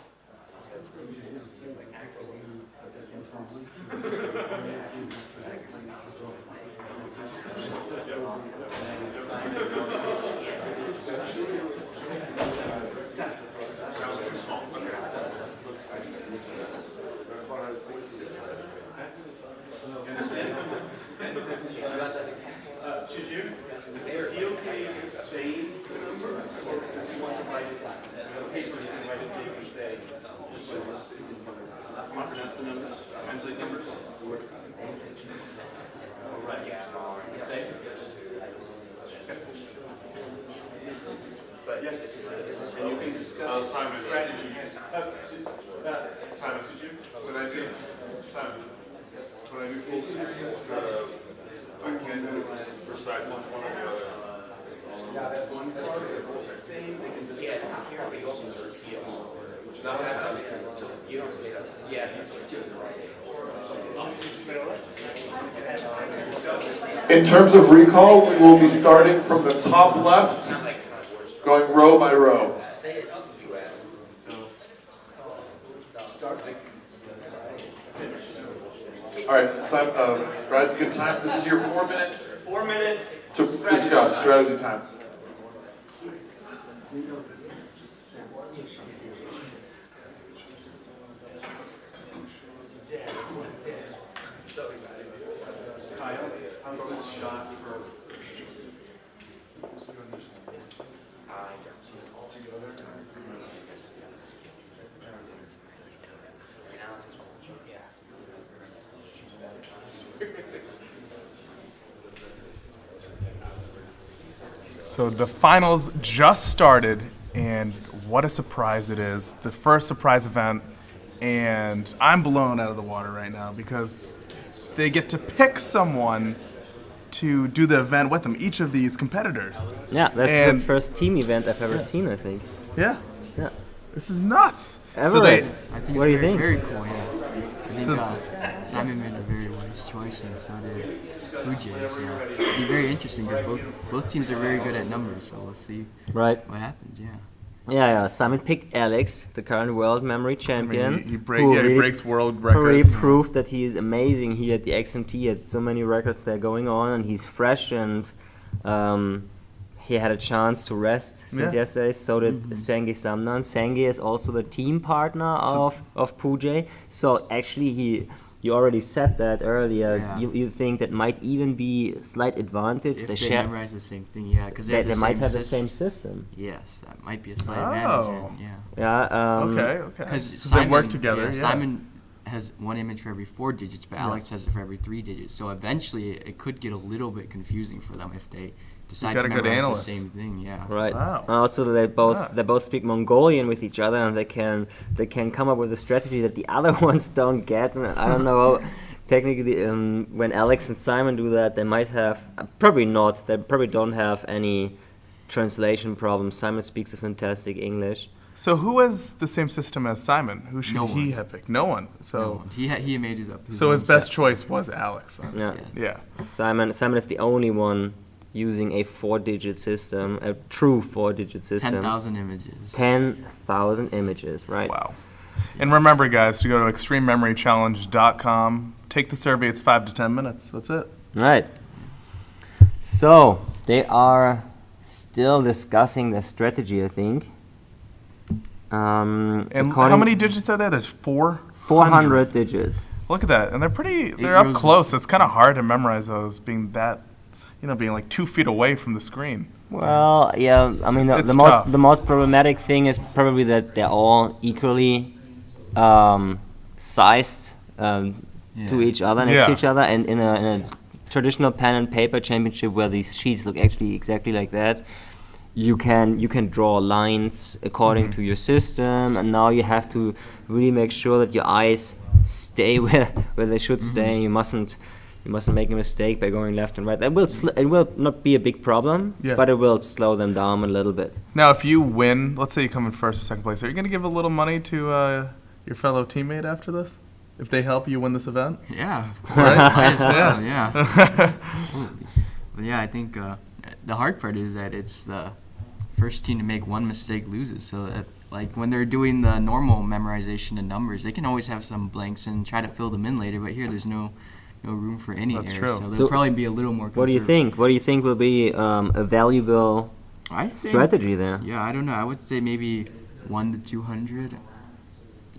Shajir, is he okay with saying the number, or does he want to write it down? The paper, you can write it, paper say. Pronounce the numbers, translate numbers. All right, yeah. Say. But yes, and you can discuss Simon. strategy. Simon, what I do? Simon, what I do full screen? I can't do it precise, it's one or the other. Yeah, that's one part. Same, they can discuss. In terms of recall, we will be starting from the top left, going row by row. All right, Simon, Brad, good time. This is your 4 minute 4 minutes. to discuss strategy time. Kyle, how's this shot for? So the finals just started, and what a surprise it is. The first surprise event, and I'm blown out of the water right now because they get to pick someone to do the event with them, each of these competitors. Yeah, that's And- the first team event I've ever seen, I think. Yeah, Yeah. this is nuts. Ever. So they, I think What do you it's think? very cool, yeah. I think So- Simon made a very wise choice, and so did Pujay. So it'll be very interesting because both teams are very good at numbers. So we'll see Right. what happens. Yeah. Yeah. Simon picked Alex, the current world memory champion. he who breaks world really records. proved that he is amazing here at the XMT. He had so many records there going on, and he's fresh, and he had a chance to rest since Yeah. yesterday. So did Sengi Samnan. Sengi is also the team partner of Pujay. So actually, you already said that earlier. Yeah. You think that might even be a slight advantage. If They they share. memorize the same thing, yeah, because They might have the same system. Yes, that might be a slight Oh. advantage. And, yeah. Yeah. Okay. Because they work together. Yeah. Simon has one image for every 4 digits, but Alex has it for every 3 digits. So eventually, it could get a little bit confusing for them if they decide got to a good memorize analyst. the same thing. Yeah. Right. Wow. And also, they both speak Mongolian with each other, and they can come up with a strategy that the other ones don't get. And I don't know. Technically, when Alex and Simon do that, they might have probably not. They probably don't have any translation problems. Simon speaks a fantastic English. So who has the same system as Simon? Who should No he one. have picked? No one. So No, he made his up. so his best choice was Alex. Then. Yeah. Yeah. Yeah. Simon is the only one using a 4-digit system, a true 4-digit system. 10,000 images. 10,000 images, right? Wow. And remember, guys, to go to extremememorychallenge.com take the survey. It's 5 to 10 minutes. That's it. Right. So they are still discussing the strategy, I think. And how according- many digits are there? There's 400 digits. Look at that, and they're pretty. They're rows up of- close. It's kind of hard to memorize those, being that, being like 2 feet away from the screen. Well, yeah. I mean, It's the most tough. the most problematic thing is probably that they're all equally sized to Yeah. each other, next to Yeah. each other, and in a traditional pen and paper championship where these sheets look actually exactly like that, you can draw lines according to your system, and now you have to really make sure that your eyes stay where they should stay. You mustn't make a mistake by going left and right. It will not be a big problem, Yeah. but it will slow them down a little bit. Now, if you win, let's say you come in first or second place, are you going to give a little money to your fellow teammate after this? If they help you win this event? Yeah, of course. Right? Might as well, Yeah. yeah. But yeah, I think the hard part is that it's the first team to make one mistake loses. So that, like when they're doing the normal memorization of numbers, they can always have some blanks and try to fill them in later. But here, there's no room for any That's errors. true. So they'll So- probably be a little more. What do you think? What do you think will be a valuable I think, strategy there? Yeah, I don't know. I would say maybe 1 to 200.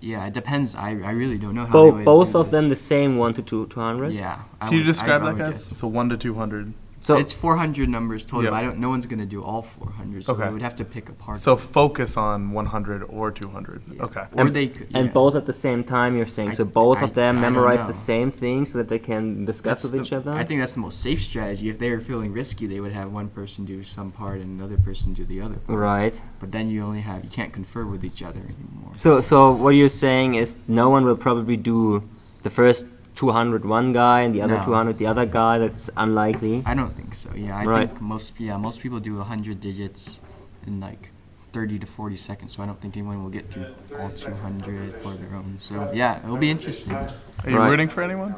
Yeah, it depends. I really don't know how they would Both do of them the this. same 1 to 200. Yeah. Can you describe I that, would guys? guess. So 1 to 200. So It's 400 numbers total. Yep. But I don't. No one's gonna do all 400. So Okay. they would have to pick apart. So focus on 100 or 200. Yeah. Okay. Or they could, and yeah. both at the same time, you're saying. So both of them I don't memorize know. the same thing so that they can discuss That's with each other. I think that's the most safe strategy. If they were feeling risky, they would have one person do some part and another person do the other part. Right. But then you can't confer with each other anymore. So what you're saying is no one will probably do the first 200 one guy and the other No. 200 the other guy. That's unlikely. I don't think so. Yeah, I Right. think most people do 100 digits in like 30 to 40 seconds. So I don't think anyone will get to all 200 for their own. So yeah, it'll be interesting. Are you Right. rooting for anyone?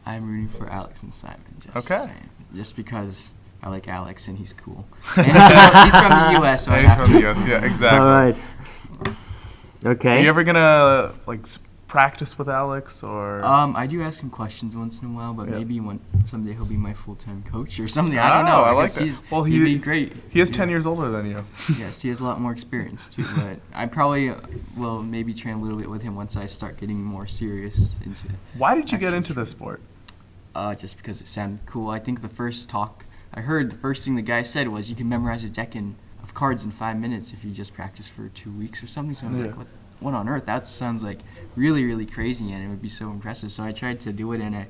I'm rooting for Alex and Simon. Just Okay. saying. Just because I like Alex and he's cool. And he's from the U.S. So I He's have from to. the US. Yeah, exactly. All right. Are Okay. you ever gonna practice with Alex or? I do ask him questions once in a while, but Yeah. maybe someday he'll be my full-time coach or something. I don't Oh, know. I like guess that. He's, Well, he'd be great. He is Yeah. 10 years older than you. Yes, he has a lot more experience too. But I probably will maybe train a little bit with him once I start getting more serious into it. Why did you get Actually into true. this sport? Just because it sounded cool. I think the first talk I heard, the first thing the guy said was you can memorize a deck of cards in 5 minutes if you just practice for 2 weeks or something. So I was Yeah. like, what on earth? That sounds like really, really crazy, and it would be so impressive. So I tried to do it, and I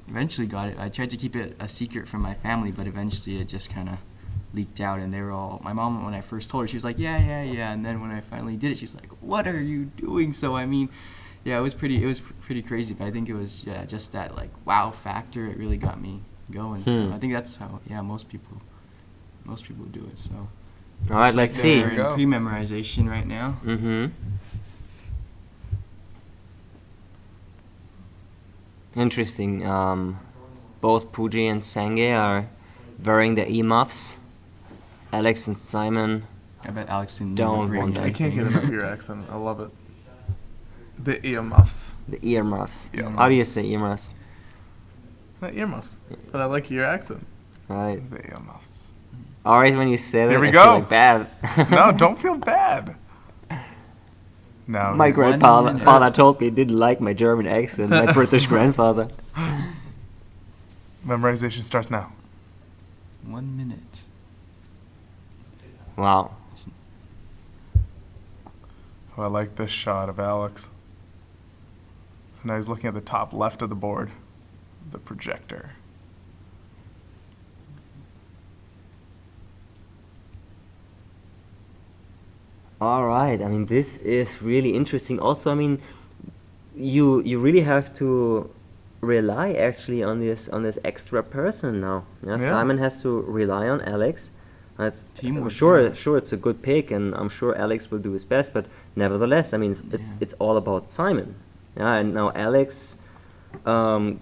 eventually got it. I tried to keep it a secret from my family, but eventually it just kind of leaked out, and they were all. My mom, when I first told her, she was like, yeah, and then when I finally did it, she was like, what are you doing? So I mean, yeah, it was pretty crazy, but I think it was just that like wow factor. It really got me going. So I think that's how most people do it. So All right. looks like Let's see. they're There you go. in pre-memorization right now. Mm-hmm. Interesting. Both Pooji and Senge are wearing the earmuffs. Alex and Simon. I bet Alex didn't Don't bring want it. that. I can't get enough of your accent. I love it. The earmuffs. The earmuffs. Earmuffs. How do you say earmuffs? Not earmuffs. But I like your accent. Right. The earmuffs. Always when you say that, Here we I feel go. like bad. No, don't feel bad. No. My you- grandfather minute. father told me he didn't like my German accent. My British grandfather. Memorization starts now. 1 minute. Wow. Oh, I like this shot of Alex. So now he's looking at the top left of the board, the projector. All right. I mean, this is really interesting. Also, I mean, you really have to rely actually on this extra person now. Yeah. Simon has to rely on Alex. I'm Teamwork, sure yeah. it's a good pick, and I'm sure Alex will do his best. But nevertheless, I mean, it's all about Simon. Yeah, and now Alex, Simon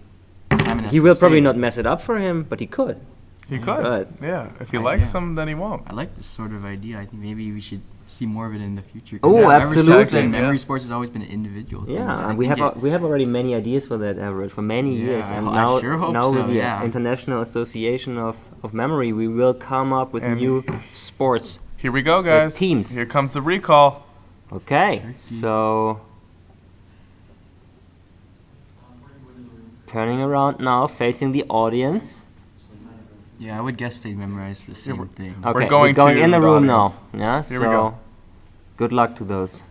has he to will probably save not it. mess it up for him, but he could. He could. Right. Yeah. If he I- likes yeah. him, then he won't. I like this sort of idea. I think maybe we should see more of it in the future. 'Cause Oh, ever absolutely. since then, Yeah. memory sports has always been an individual thing. Yeah, but I and we think have we have already many ideas for that, Everett, for many Yeah, years. I And ho- I now, sure hope now so, with the yeah. International Association of Memory, we will come up with And- new sports. Here we go, guys. teams. Here comes the recall. Okay, Tricky. so turning around now, facing the audience. Yeah, I would guess they memorize the same thing. Okay, We're going to in the the room audience. now. Yeah, Here we so go. good luck to those.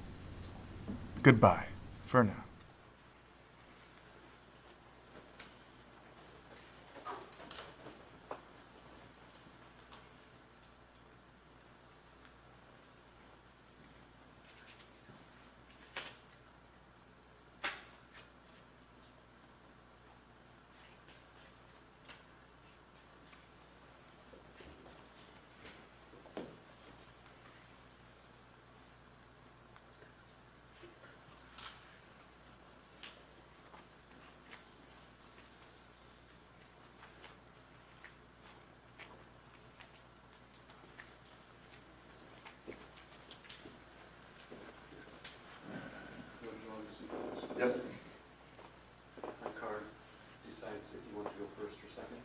Goodbye for now. Yep. My card decides if you want to go first or second.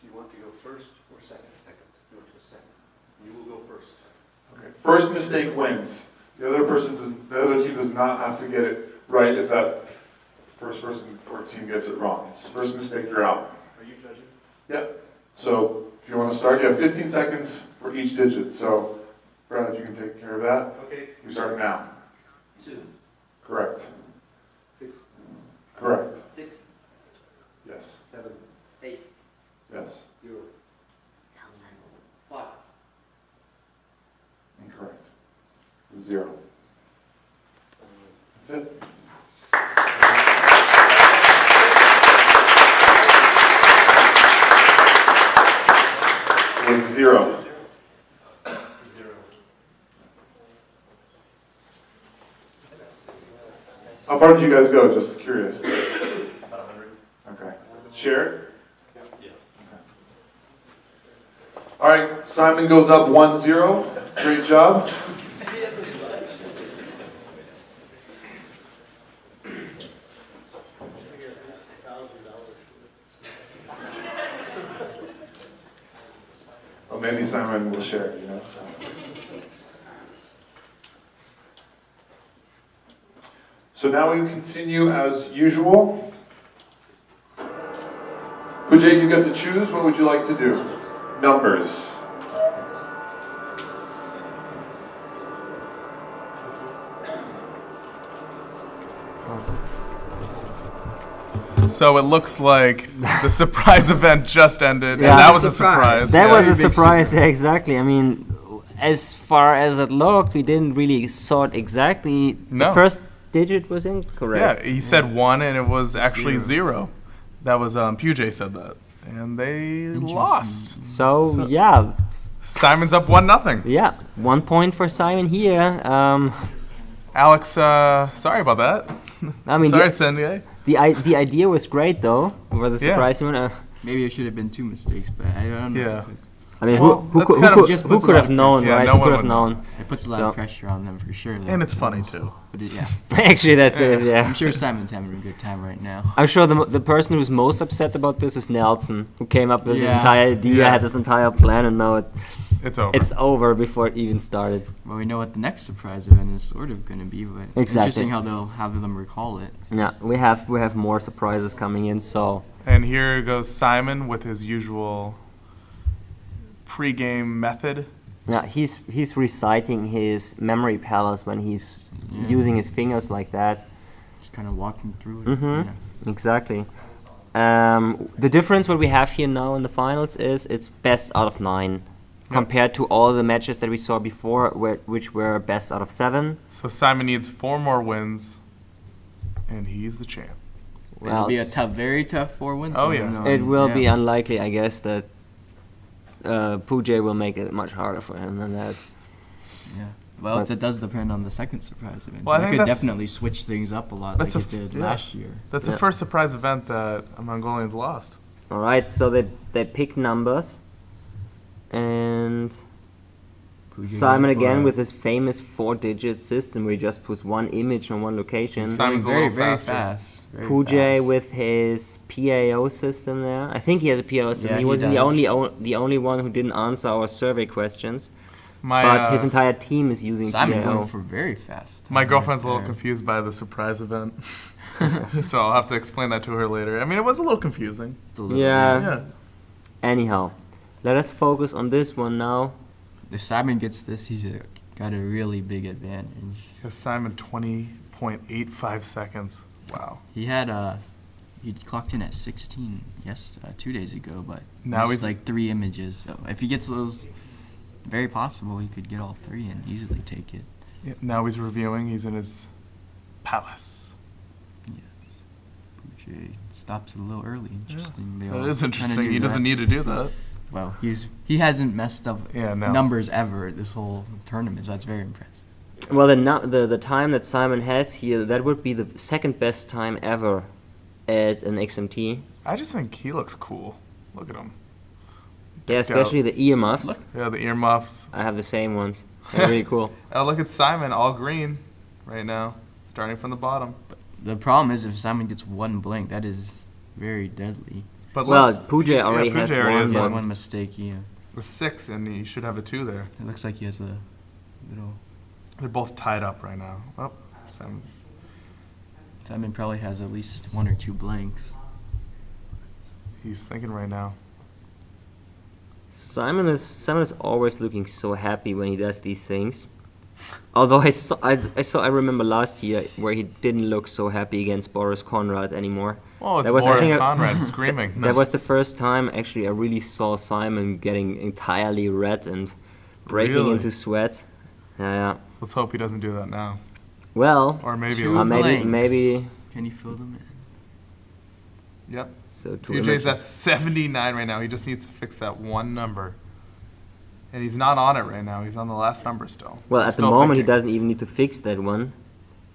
Do you want to go first or second? Second. You want to go second. You will go first. Okay. First mistake wins. The the other team does not have to get it right if that first person or team gets it wrong. It's first mistake, you're out. Are you judging? Yep. So if you want to start, you have 15 seconds for each digit. So Brad, if you can take care of that. Okay. You start now. 2, Correct. 6, Correct. 6, Yes. 7, 8, Yes. 0. 5. Incorrect. 0. That's it. It was 0. 0. How far did you guys go? Just curious. About 100. Okay. Share? Yeah. All right, Simon goes up 1-0. Great job. Well, maybe Simon will share, you know. So now we continue as usual. Pujay, you get to choose. What would you like to do? Numbers. So it looks like the surprise event just ended, Yeah. and that was a Surprise. surprise. That Yeah. was a Very big surprise, yeah, exactly. I mean, as far as it looked, we didn't really sort exactly. No. The first digit was Yeah, incorrect. he said 1, and it was actually 0. That was Pujay said that, and they lost. So, yeah, Simon's up 1-0. yeah, 1 point for Simon here. Alex, sorry about that. I mean, Sorry, Sandy. the idea was great though. It was a Yeah. surprise one. Maybe it should have been 2 mistakes, but I don't know. Yeah. 'cause I mean, Well, who that's could, kind who of- could, just who puts a could lot have of known, pressure. Yeah, right? no Who one could have would known? It puts a lot So- of pressure on them for sure. And it's funny too. But it, yeah, Actually, that's it. Yeah. I'm sure Simon's having a good time right now. I'm sure the person who's most upset about this is Nelson, who came up with this Yeah. entire idea, Yeah. had this entire plan, and now It's over. it's over before it even started. Well, we know what the next surprise event is sort of going to be, but Exactly. interesting how they'll have them recall it. Yeah, we have more surprises coming in. So And here goes Simon with his usual pre-game method. yeah, he's reciting his memory palace when he's Yeah. using his fingers like that. Just kind of walking through it. Mhm. Yeah. Exactly. The difference what we have here now in the finals is it's best out of 9 compared to all the matches that we saw before, which were best out of 7. So Simon needs 4 more wins, and he's the champ. It'll be a it's- tough, very tough 4 wins. Oh, for yeah. him, though, It and will yeah. be unlikely, I guess, that Pujay will make it much harder for him than that. Yeah. Well, But- that does depend on the second surprise event. Well, I That think could that's- definitely switch things up a lot, That's like a it did yeah. last year. That's Yeah. the first surprise event that Mongolians lost. All right, so they pick numbers, and Puja Simon going for again a- with his famous 4-digit system where he just puts one image on one location. He's Simon's going a very, little very faster. fast. Very Pujay fast. with his PAO system there. I think he has a PAO system. Yeah, he he was the does. the only one who didn't answer our survey questions. My But his entire team is using Simon PAO. going for very fast. my time girlfriend's a right little there. confused by the surprise event, so I'll have to explain that to her later. I mean, it was a little confusing. It's a little Yeah. bit. Yeah. Anyhow, let us focus on this one now. If Simon gets this, he's got a really big advantage. Because Simon 20.85 seconds. Wow. He had he clocked in at 16 2 days ago, but Now missed he's- like 3 images. So if he gets those, very possible he could get all 3 and easily take it. Yeah, now he's reviewing. He's in his palace. Yes. Puja stops a little early. Interesting. They all That is kinda interesting. knew He doesn't that. need to do that. Well, he hasn't messed up Yeah, no. numbers ever this whole tournament. So that's very impressive. Well, the time that Simon has here, that would be the second best time ever at an XMT. I just think he looks cool. Look at him. Yeah, especially the earmuffs. Yeah, the earmuffs. I have the same ones. They're really cool. Oh, look at Simon, all green right now, starting from the bottom. The problem is if Simon gets one blink, that is very deadly. But Well, look, Pujay already Pujay has already one. has He has but- one mistake, yeah. with 6, and he should have a 2 there. It looks like he has a little. They're both tied up right now. Oh, Simon's. Simon probably has at least 1 or 2 blanks. He's thinking right now. Simon is always looking so happy when he does these things. Although I remember last year where he didn't look so happy against Boris Conrad anymore. Oh, it's That was, I Boris think, Conrad screaming. That was the first time actually I really saw Simon getting entirely red and breaking Really? into sweat. Yeah. Let's hope he doesn't do that now. Well, Or maybe. Two let's- blanks. maybe. Can you fill them in? Yep. So two Pujay's images. at 79 right now. He just needs to fix that one number. And he's not on it right now. He's on the last number still. Well, So at the still moment he thinking. doesn't even need to fix that one,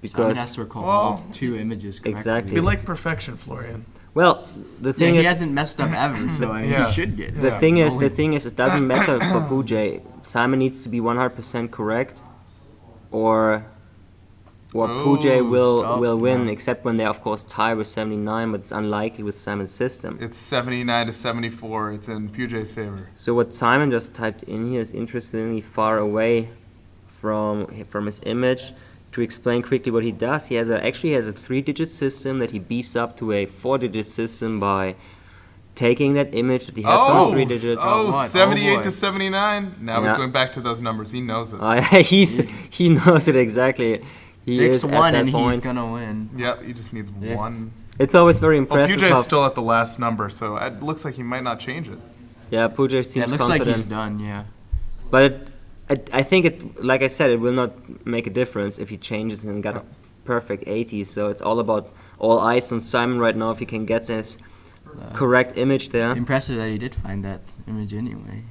Simon has because to recall Whoa. all 2 images correctly. Exactly. He likes perfection, Florian. well, the Yeah, thing he is, hasn't messed up ever, so I mean, Yeah. he should get it. the Yeah. thing is, Only- it doesn't matter for Pujay. Simon needs to be 100% correct, or Pujay Ooh. will win, no. except when they of course tie with 79, but it's unlikely with Simon's system. It's 79 to 74. It's in Pujay's favor. So what Simon just typed in here is interestingly far away from his image. To explain quickly what he does, he actually has a 3-digit system that he beefs up to a 4-digit system by taking that image that he has from a 3-digit. Oh, what? 78 Oh, to boy. 79. Now he's Yeah. going back to those numbers. He knows it. He knows it exactly. He Fix is at one that and he's point. gonna win. Yep, he just needs Yeah. one. It's always very Well, impressive. Pujay's how- still at the last number, so it looks like he might not change it. yeah, Pujay seems Yeah, it looks like confident. he's done, yeah. But I think it, like I said, it will not make a difference if he changes and got a perfect 80. So it's all about all eyes on Simon right now if he can get his correct image there. Impressive that he did find that image anyway.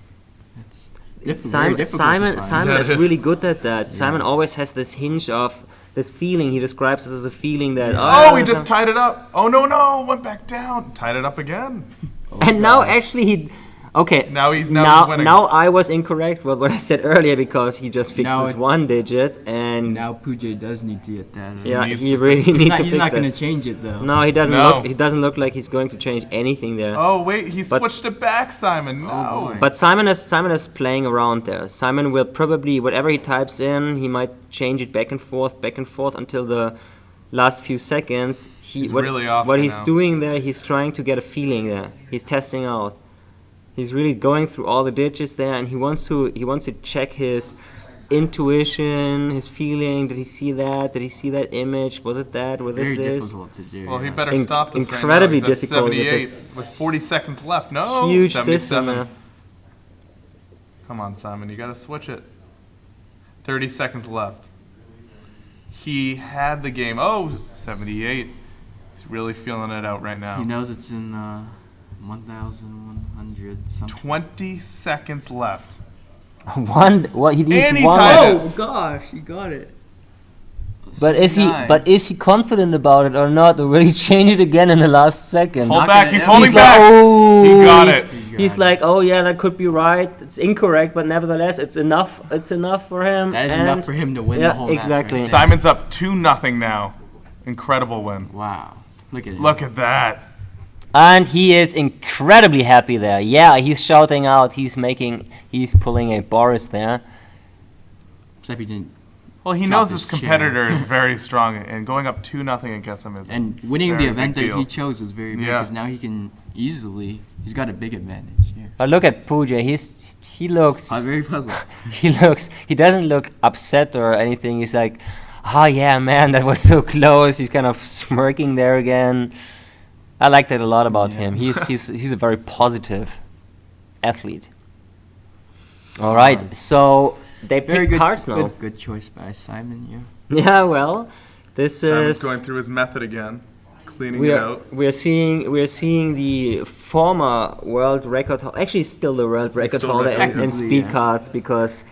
It's very Simon, difficult to Simon, find. Simon Yeah, is it is. really good at that. Yeah. Simon always has this hinge of this feeling. He describes it as a feeling that. Oh, he there's just tied it up. Oh, no, went back down. Tied it up again. And now actually he. Okay. Now he's now winning. now I was incorrect with what I said earlier because he just fixed Now this it- 1 digit and Now Pujay does need to get that. yeah, needs he to really needs to He's fix not that. gonna change it though. No, he doesn't No. look. He doesn't look like he's going to change anything there. Oh, wait, he But- switched it back, Simon. No. Oh, boy. But Simon is playing around there. Simon will probably whatever he types in, he might change it back and forth until the last few seconds. He's really off What right he's now. doing there, he's trying to get a feeling there. He's testing out. He's really going through all the digits there, and he wants to check his intuition, his feeling. Did he see that? Did he see that image? Was it that? What Very this is? difficult to do. Well, he yeah. better In- stop this incredibly right now. He's at difficult with 78 this with 40 seconds left. No, Huge 77. system there. Come on, Simon, you got to switch it. 30 seconds left. He had the game. Oh, 78. He's really feeling it out right now. He knows it's in 1,100 something. 20 seconds left. He needs And he one. tied it. Oh gosh, he got it. But is he? Nine. But is he confident about it or not? Or will he change it again in the last second? Hold Not back. gonna He's ever- holding He's like, back. oh, He got he's- it. He's like, oh yeah, that could be right. It's incorrect, but nevertheless, it's enough. It's enough for him. That is and enough for him to win yeah, the whole match. exactly. Right there. Simon's up 2-0 now. Incredible win. Wow. Look at him. Look at that. And he is incredibly happy there. Yeah, he's shouting out. He's pulling a Boris there. Except he didn't. Well, he Drop knows his his chair. competitor is very strong, and going up 2-0 against him is And a winning the very event big that deal. he chose was very big Yeah. because now he can easily. He's got a big advantage here. But look at Pooja. He looks. I'm very puzzled. He doesn't look upset or anything. He's like, oh yeah, man, that was so close. He's kind of smirking there again. I like that a lot about Yeah. him. He's a very positive athlete. All right, so they Very pick good. cards now. Good choice by Simon. Yeah. Yeah, well, this Simon's is going through his method again, cleaning we it are out. we are seeing the former world record, actually still the world record still holder record, in technically, speed yes. cards because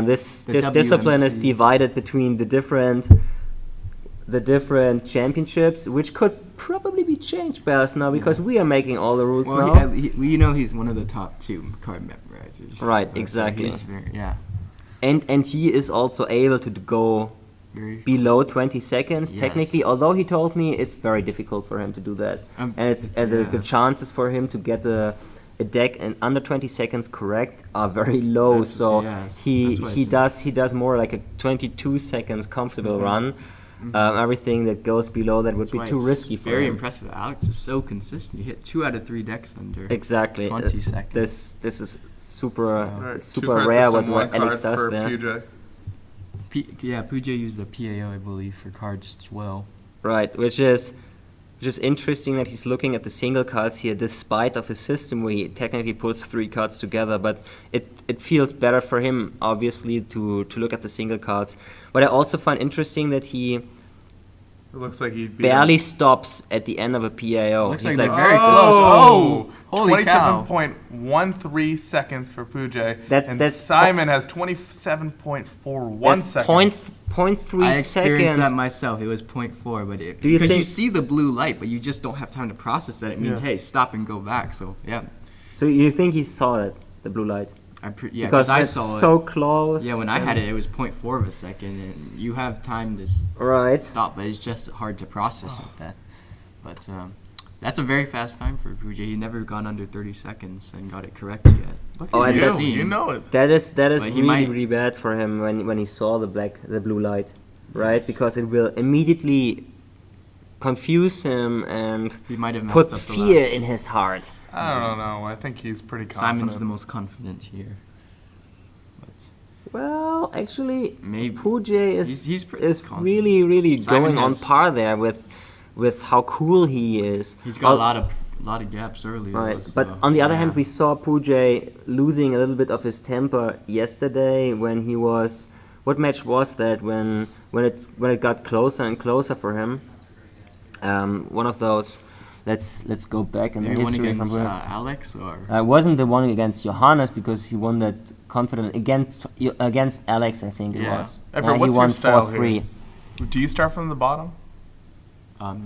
this The discipline is WMC. divided between the different championships, which could probably be changed by us now because Yes. we are making all the rules Well, now. you know he's one of the top 2 card memorizers. Right, So exactly. he's very, yeah. And he is also able to go Very. below 20 seconds Yes. technically, although he told me it's very difficult for him to do that. And the yeah. chances for him to get a deck in under 20 seconds correct are very low. That's- So yes, he that's what I he does more like a 22 seconds comfortable Mm-hmm. run. Everything that goes below that would That's be why too it's risky for very him. impressive. Alex is so consistent. He hit 2 out of 3 decks under Exactly. 20 seconds. This is super All right, super two-card rare system, what one Alex card does for there. PJ. Pooja used the PAO, I believe, for cards as well. Right, which is interesting that he's looking at the single cards here, despite of his system where he technically puts 3 cards together. But it feels better for him, obviously, to look at the single cards. What I also find interesting that he It looks like he'd be barely stops at the end of a PAO. Looks He's like like, they're very Oh, Holy cow. 27.13 seconds for Pooja. That's- that's Simon has 27.41 that's seconds. point 0.3 I experienced that seconds. myself. It was 0.4, but Do you because you think- see the blue light, but you just don't have time to process that. It means, Yeah. hey, stop and go back. So yeah, So you think he saw it, the blue light? yeah, because I it's saw so it. close. Yeah, when I and- had it, it was 0.4 of a second, and you have time to Right. stop, but it's just hard to process like that. But that's a very fast time for Pooja. He never gone under 30 seconds and got it correct yet. Look Oh, at and you. that's- You know it. That is But he really might- really bad for him when he saw the blue light, right? Yes. Because it will immediately confuse him and He might have messed put up the fear last. in his heart. I don't know. I think he's pretty confident. Simon's the most confident here. But Well, actually, maybe Pooja is He's pretty is confident. really Simon going on has- par there with how cool he is. he's got Al- a lot of gaps earlier. Right, so, but on the other yeah. hand, we saw Pooja losing a little bit of his temper yesterday when he was. What match was that? When it got closer and closer for him. One of those. Let's go back in the Maybe one history against from where. Alex or Wasn't the one against Johannes because he won that confident against Alex, I think it Yeah. was. Everett, He what's your won style 4-3. here? Do you start from the bottom?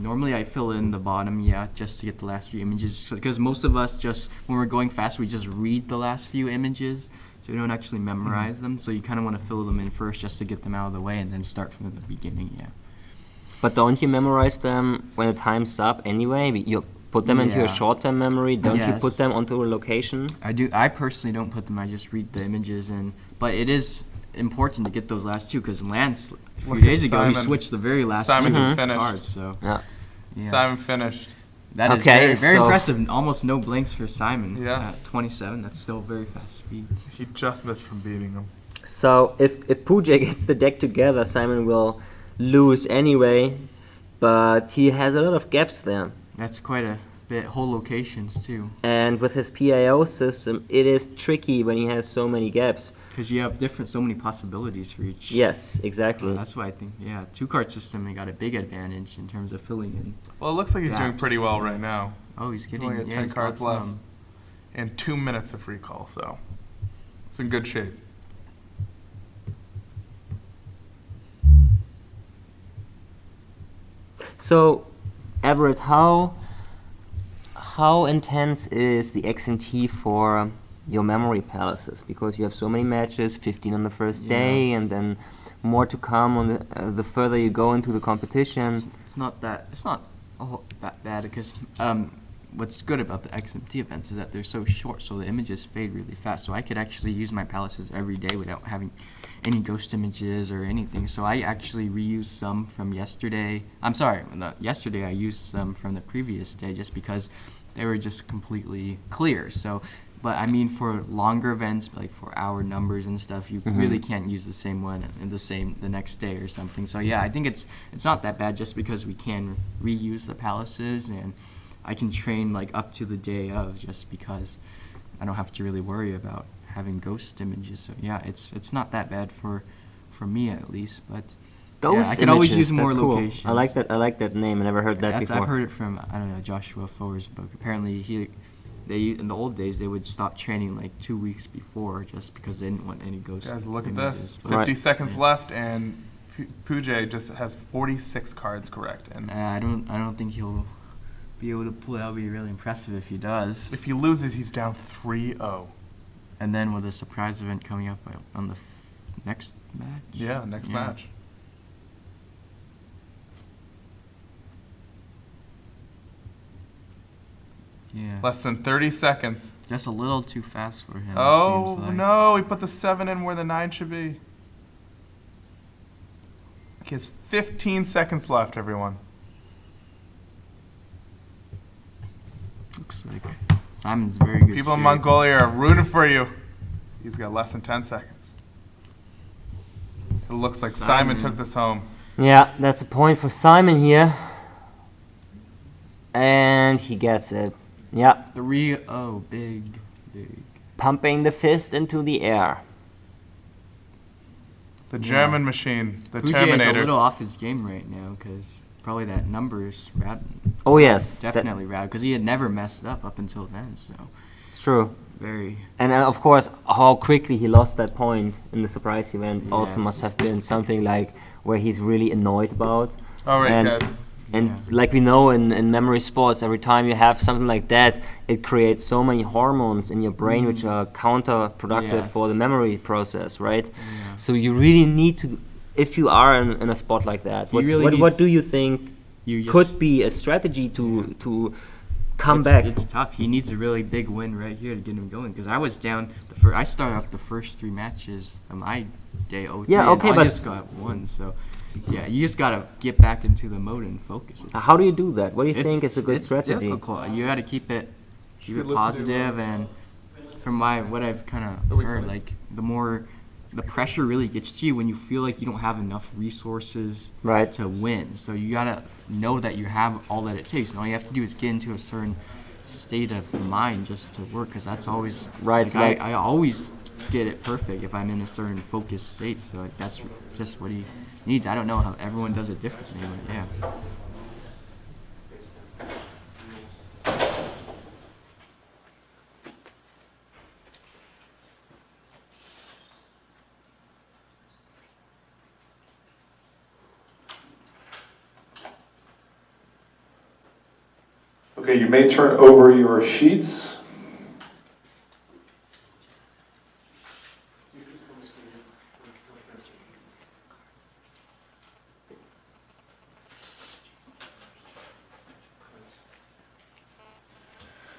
normally I fill in the bottom, just to get the last few images. Because most of us just when we're going fast, we just read the last few images, so we don't actually memorize them. So you kind of want to fill them in first just to get them out of the way, and then start from the beginning. Yeah. But don't you memorize them when the time's up anyway? You put them into your Yeah. short-term memory. Don't you put Yes. them onto a location? I do. I personally don't put them. I just read the images, but it is important to get those last two because Lance a few Look at days ago he Simon. switched the very last Simon two just of his finished. cards. So Yeah. yeah. Simon finished. That is Okay, very, very so- impressive. Almost no blinks for Simon. Yeah. At 27, that's still very fast speeds. He just missed from beating him. So if Pooja gets the deck together, Simon will lose anyway. But he has a lot of gaps there. That's quite a bit. Whole locations too, And with his PAO system, it is tricky when he has so many gaps. because you have so many possibilities for each. Yes, exactly. That's why I think, two-card system, he got a big advantage in terms of filling in. Well, it looks like he's doing Gaps. pretty well right now. Oh, he's getting only got 10 he's got cards left. some. And 2 minutes of recall, so it's in good shape. So, Everett, how intense is the XMT for your memory palaces? Because you have so many matches, 15 on the first day, and then more to come on the further you go into the competition. It's not that bad because what's good about the XMT events is that they're so short, so the images fade really fast. So I could actually use my palaces every day without having any ghost images or anything. So I actually reused some from yesterday. I'm sorry, not yesterday. I used some from the previous day just because they were just completely clear. So, but I mean, for longer events, like for hour numbers and stuff, you really can't use the same one in the next day or something. So yeah, I think it's not that bad just because we can reuse the palaces, and I can train like up to the day of just because I don't have to really worry about having ghost images. So yeah, it's not that bad for me at least. But Ghost I can always images, use more that's cool. locations. I like that name. I never heard that before. I've heard it from Joshua Foer's book. Apparently they in the old days they would stop training like 2 weeks before just because they didn't want any ghost. Guys, look at images. this. But 50 seconds left, and Pujay just has 46 cards correct. And I don't think he'll be able to pull it. That would be really impressive if he does. if he loses, he's down 3-0. And then with a surprise event coming up on the next match. Yeah, next match. Yeah. Less than 30 seconds. Just a little too fast for him. Oh, it seems like. no, he put the 7 in where the 9 should be. He has 15 seconds left, everyone. Looks like Simon's very good. People in shape. Mongolia are rooting for you. He's got less than 10 seconds. It looks like Simon took this home. Yeah, that's a point for Simon here. And he gets it. Yeah. 3-0, big. Pumping the fist into the air. The German machine, the Pujay is a Terminator. little off his game right now because probably that number is rad. Oh, yes. Definitely rad because he had never messed up until then. So It's true. very. And of course, how quickly he lost that point in the surprise event also Yes. must have been something like where he's really annoyed about. All right, and guys. and Yeah. like we know in memory sports, every time you have something like that, it creates so many hormones in your brain which are counterproductive Yes. for the memory process, right? Yeah. So you really need to, if you are in a spot like that, He what, really what needs- do you think You just, could be a strategy to come it's, back? It's tough. He needs a really big win right here to get him going. Because I was down. I started off the first 3 matches on my day 03. Yeah, okay, and but- I just got 1. So yeah, you just gotta get back into the mode and focus. How do you do that? What do you It's- think is a good it's strategy? difficult. You gotta keep it Should listen to, positive, and from what I've kind of heard, like the pressure really gets to you when you feel like you don't have enough resources Right. to win. So you gotta know that you have all that it takes, and all you have to do is get into a certain state of mind just to work. Because that's always Right, it's like- I always get it perfect if I'm in a certain focused state. So like, that's just what he needs. I don't know how everyone does it differently, but yeah. Okay, you may turn over your sheets.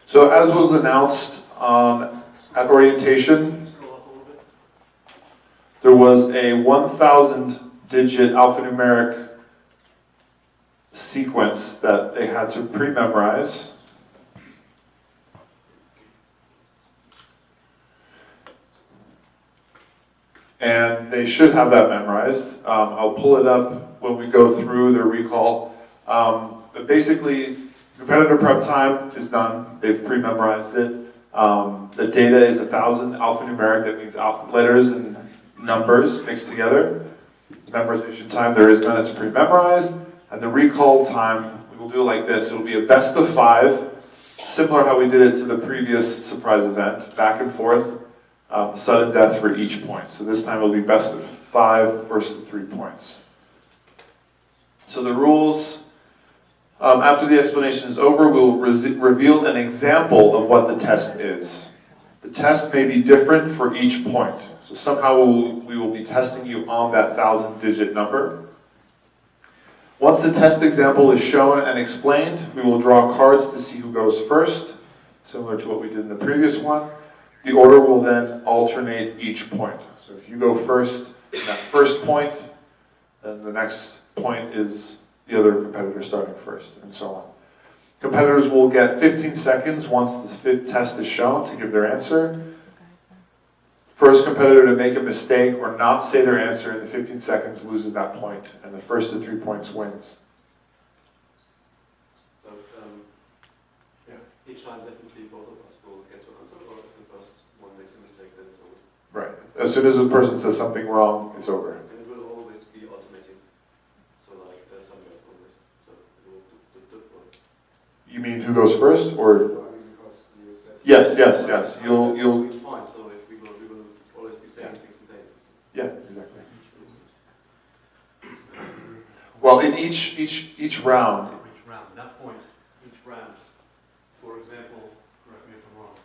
So as was announced at orientation, there was a 1,000 digit alphanumeric sequence that they had to pre-memorize. And they should have that memorized. I'll pull it up when we go through their recall. But basically, competitor prep time is done. They've pre-memorized it. The data is 1,000 alphanumeric. That means letters and numbers mixed together. Memorization time, there is none. It's pre-memorized. And the recall time, we will do it like this. It will be a best of 5, similar how we did it to the previous surprise event, back and forth, sudden death for each point. So this time it will be best of 5 versus 3 points. So the rules After the explanation is over, we will reveal an example of what the test is. The test may be different for each point. So somehow we will be testing you on that 1,000-digit number. Once the test example is shown and explained, we will draw cards to see who goes first, similar to what we did in the previous one. The order will then alternate each point. So if you go first in that first point, then the next point is the other competitor starting first, and so on. Competitors will get 15 seconds once the test is shown to give their answer. First competitor to make a mistake or not say their answer in the 15 seconds loses that point, and the first to 3 points wins. So, yeah, each time definitely both of us will get to answer, or if the first one makes a mistake, then it's over. Right. As soon as a person says something wrong, it's over. And it will always be alternating. So like somewhere always. So it will You mean who goes first, or? because you said Yes. You'll. each point, so if we will always be saying things and things. Yeah, exactly. Well, in each round. Each round, not point, each round. For example, correct me if I'm wrong,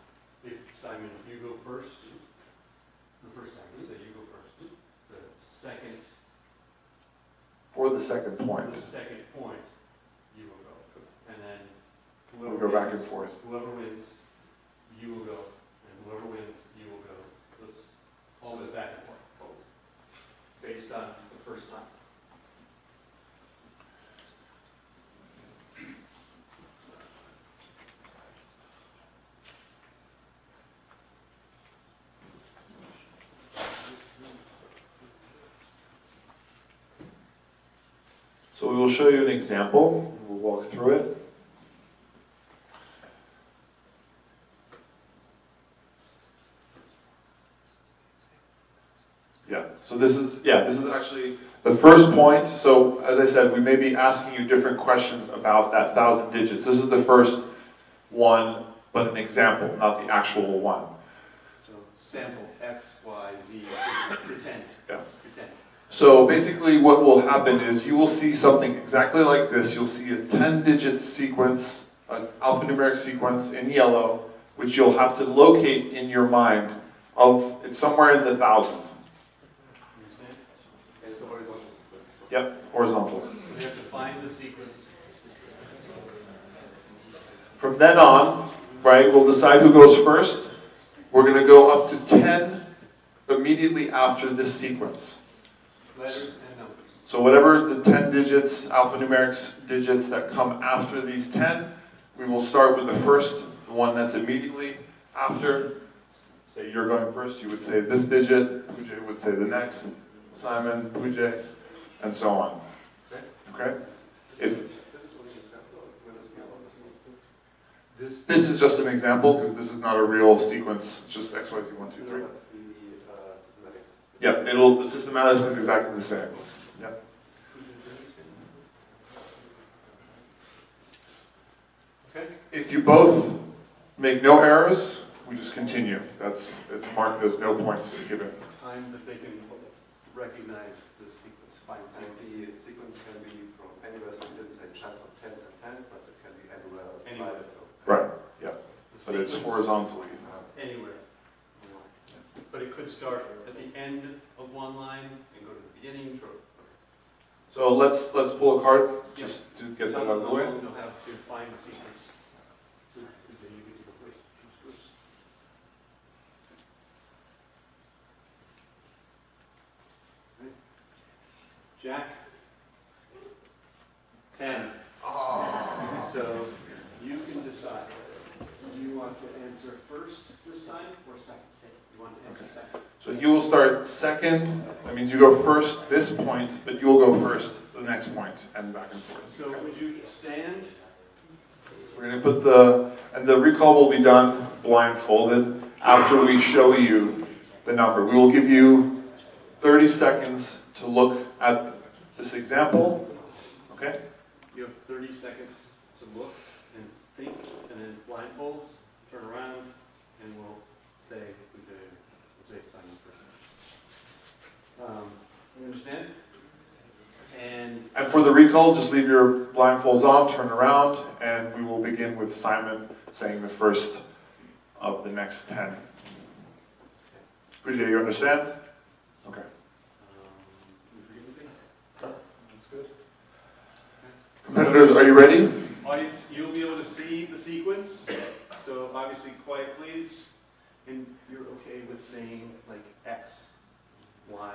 if Simon, you go first, the first time, you say you go first. The second, For the second point, the second point, you will go. And then we'll whoever go back wins, and forth. whoever wins, you will go. And whoever wins, you will go. So it's always back and forth, always. Based on the first time. So we will show you an example. We'll walk through it. So this is actually the first point. So as I said, we may be asking you different questions about that 1,000 digits. This is the first one, but an example, not the actual one. So sample X, Y, Z, pretend. Yeah. Pretend. So basically what will happen is you will see something exactly like this. You'll see a 10-digit sequence, an alphanumeric sequence in yellow, which you'll have to locate in your mind it's somewhere in the 1,000. And it's a horizontal sequence. So Yep, horizontal. So we have to find the sequence. From then on, right, we'll decide who goes first. We're going to go up to 10 immediately after this sequence. Letters and numbers. So whatever the 10 digits, alphanumeric digits that come after these 10, we will start with the first, the one that's immediately after. Say you're going first, you would say this digit, Pujay would say the next, Simon, Pujay, and so on. Okay? If this is only an example of when it's not always this is just an example, because this is not a real sequence, it's just X, Y, Z, 1, 2, 3. that's the systematics. Yep, the systematics is exactly the same. Yep. Okay. If you both make no errors, we just continue. It's marked as no points given. Time that they can recognize the sequence, find And sequence. the sequence can be from anywhere, so we didn't say chunks of 10 and 10, but it can be anywhere Anywhere. slided. So. Right, yeah. The But it's sequence horizontally. Anywhere. But it could start at the end of one line and go to the beginning. So let's pull a card, just to get that out of the way. They'll have to find the sequence. Then you get to go first. Choose first. Jack. 10. So you can decide. Do you want to answer first this time or second? You want to answer second. So you will start second, that means you go first this point, but you will go first the next point, and back and forth. So would you stand? We're going to put and the recall will be done blindfolded after we show you the number. We will give you 30 seconds to look at this example, okay? You have 30 seconds to look and think, and then blindfolds, turn around, and we'll say Simon first. You understand? And And for the recall, just leave your blindfolds on, turn around, and we will begin with Simon saying the first of the next 10. Pooja, you understand? Okay. That's good. Competitors, are you ready? Audience, you'll be able to see the sequence, so obviously quiet please. And you're okay with saying like X, Y,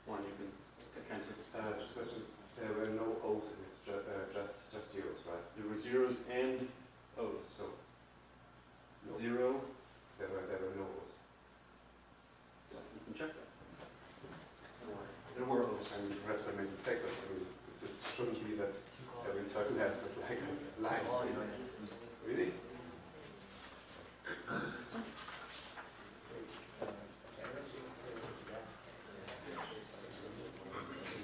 1, you can, that kind of, Just question, there were no O's in it, just zeros, right? there were zeros and O's, so No. 0, There were no O's. you can check that. There were O's. I mean, perhaps I made a mistake, but I mean, it shouldn't be that every success is like a line. Really?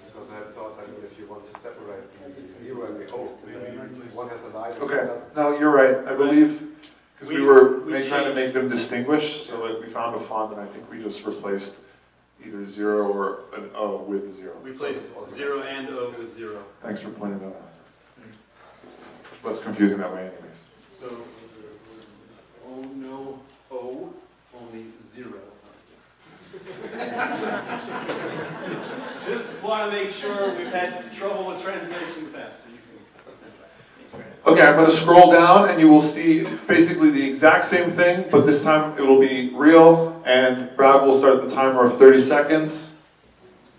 Because I thought, I mean, if you want to separate the zero and the O, maybe one has a line and one Okay, doesn't. no, you're right, I believe, because we We were trying to changed. make them distinguish, so like we found a font and I think we just replaced either 0 or an O with a 0. We placed 0 and O with 0. Thanks for pointing that out. Less confusing that way anyways. So, oh no, O, only 0. Just want to make sure we've had trouble with translation in the past. Okay, I'm going to scroll down and you will see basically the exact same thing, but this time it will be real, and Brad will start the timer of 30 seconds.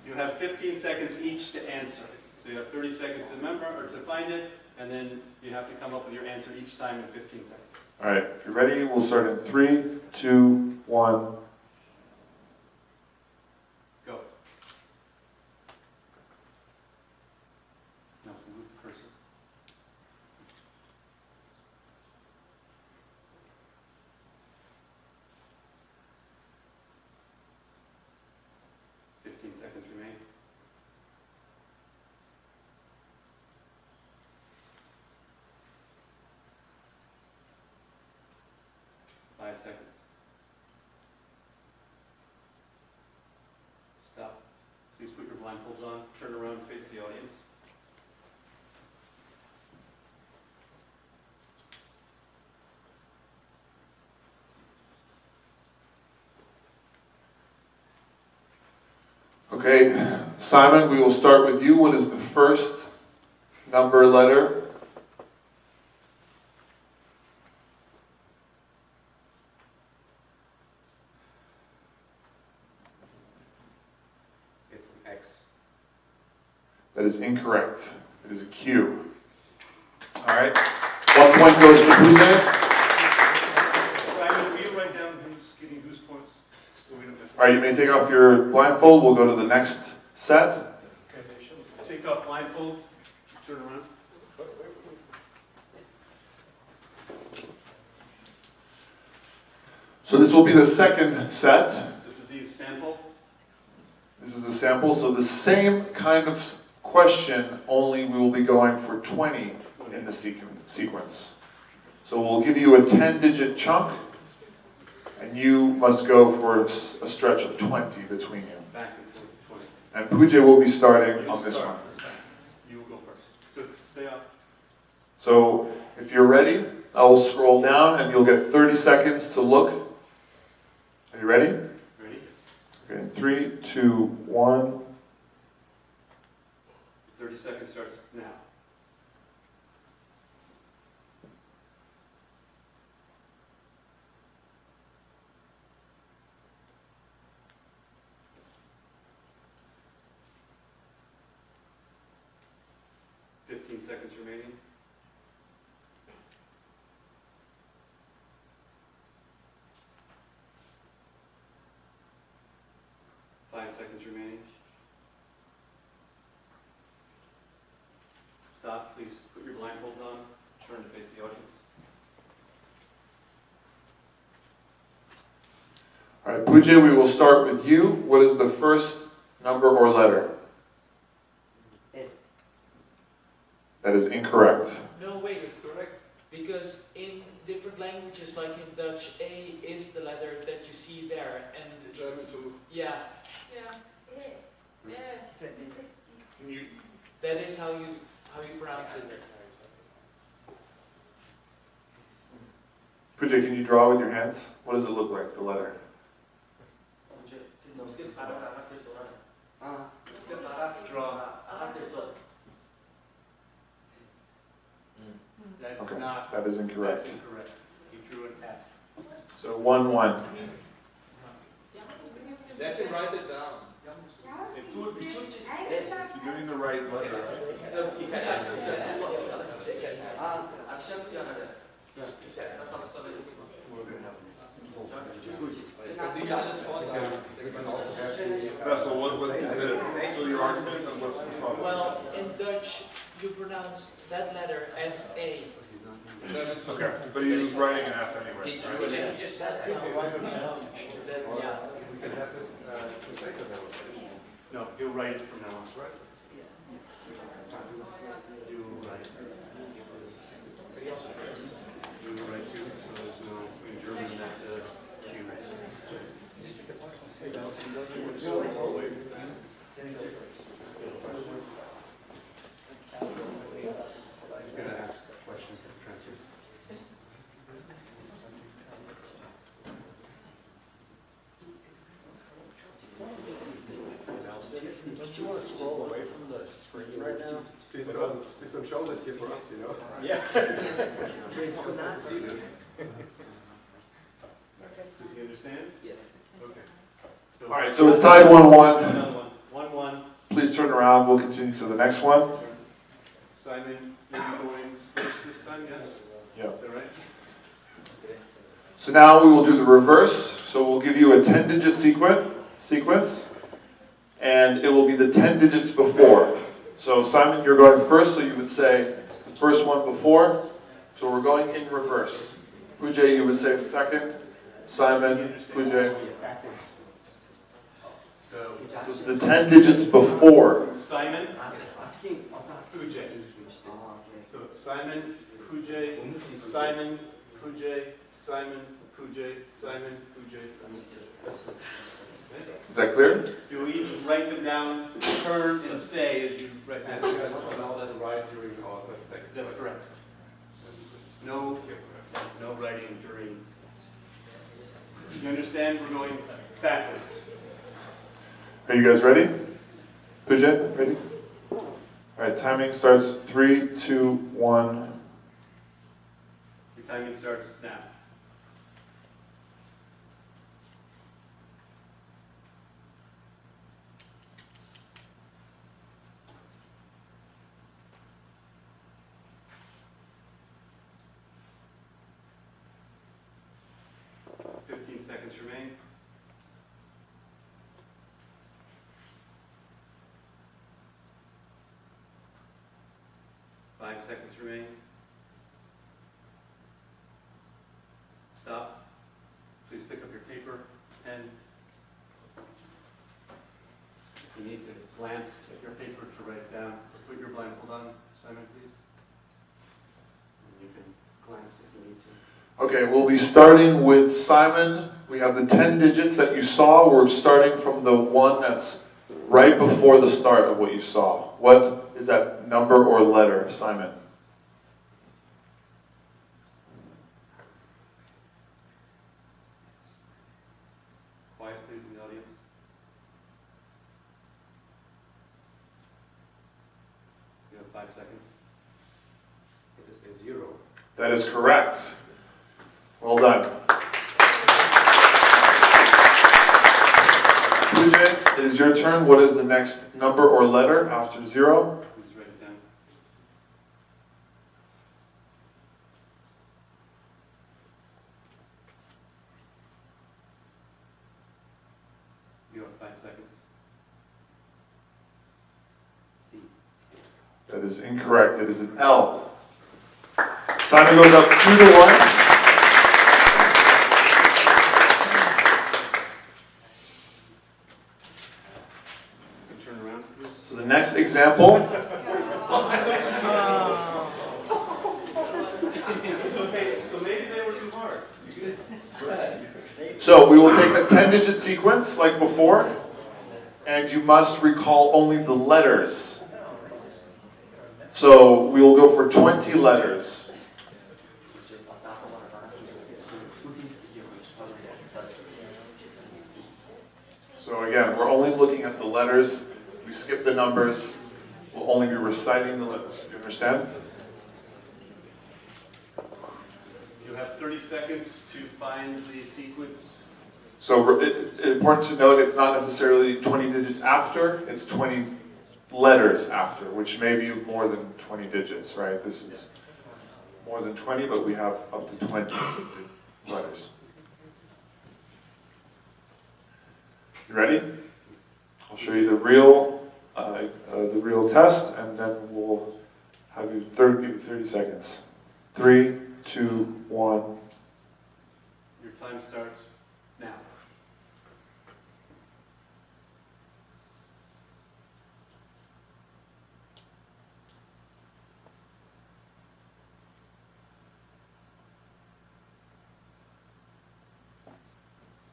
You have 15 seconds each to answer. So you have 30 seconds to remember or to find it, and then you have to come up with your answer each time in 15 seconds. All right, if you're ready, we'll start in 3, 2, 1. Go. Nelson, move the cursor. Seconds remain. Five seconds. Stop. Please put your blindfolds on. Turn around and face the audience. Okay, Simon, we will start with you. What is the first number letter? It's an X. That is incorrect. It is a Q. All right. 1 point goes to Pooja. Simon, will you write down who's getting whose points? So we don't just. All right, you may take off your blindfold. We'll go to the next set. Okay, take off blindfold. Turn around. So this will be the second set. This is the sample. This is a sample. So the same kind of question, only we will be going for 20 in the sequence. So we'll give you a 10-digit chunk, and you must go for a stretch of 20 between you. Back and forth, 20. And Pooja will be starting You on this start one. this time. You will go first. So stay up. So if you're ready, I will scroll down and you'll get 30 seconds to look. Are you ready? Ready? Okay, 3, 2, 1. 30 seconds starts now. Seconds remaining. 5 seconds remaining. Stop, please put your blindfolds on, turn to face the audience. All right, Pooja, we will start with you. What is the first number or letter? That is incorrect. No, wait, it's correct. Because in different languages, like in Dutch, A is the letter that you see there, and German too. yeah, Yeah. Can you That is how you pronounce it. Pooja, can you draw with your hands? What does it look like, the letter? That's Okay, not, that is incorrect. that's incorrect. You drew an F. So 1-1. That's it, write it down. You're doing the right letter. So what is it? So your argument, and what's the problem? Well, in Dutch, you pronounce that letter as A. Okay, but he was writing an F anyway. You just said that. Then, yeah. We can have this consecutive demonstration. No, you'll write it from now on. Right. You will write. You will write Q, so there's no, in German, that's a Q. He's gonna ask questions for the transfer. Don't you want to scroll away from the screen right now? Please don't show this here for us, you know? Yeah. See this. Does he understand? Yes. Okay. So- All right, so it's tied 1-1. Another one. 1-1. Please turn around, we'll continue to the next one. Simon, you're going first this time, yes? Yeah. Is that right? So now we will do the reverse. So we'll give you a 10-digit sequence, and it will be the 10 digits before. So Simon, you're going first, so you would say the first one before. So we're going in reverse. Pooja, you would say the second. Simon, Pooja. So, So it's the 10 digits before. Simon, Pooja. So Simon, Pooja, Simon, Pooja, Simon, Pooja, Simon, Pooja, Simon. Is that clear? You each write them down, turn and say as you write them down. Right during our second. That's correct. No writing during. You understand? We're going backwards. Are you guys ready? Pooja, ready? All right, timing starts 3, 2, 1. Your timing starts now. Seconds remain. Five seconds remain. Stop. Please pick up your paper, pen. If you need to glance at your paper to write it down, put your blindfold on, Simon, please. And you can glance if you need to. Okay, we'll be starting with Simon. We have the 10 digits that you saw. We're starting from the one that's right before the start of what you saw. What is that number or letter, Simon? Quiet, please, in the audience. You have 5 seconds. It is a 0. That is correct. Well done. Pooja, it is your turn. What is the next number or letter after 0? Please write it down. You have 5 seconds. C. That is incorrect. It is an L. Simon goes up 2-1. Turn around, please. So the next example. Okay, so maybe they were too hard. So we will take a 10-digit sequence like before, and you must recall only the letters. So we will go for 20 letters. So again, we're only looking at the letters. We skip the numbers. We'll only be reciting the letters. Do you understand? You have 30 seconds to find the sequence. So it's important to note it's not necessarily 20 digits after, it's 20 letters after, which may be more than 20 digits, right? This is more than 20, but we have up to 20 letters. You ready? I'll show you the real test, and then we'll have you give you 30 seconds. 3, 2, 1. Your time starts now.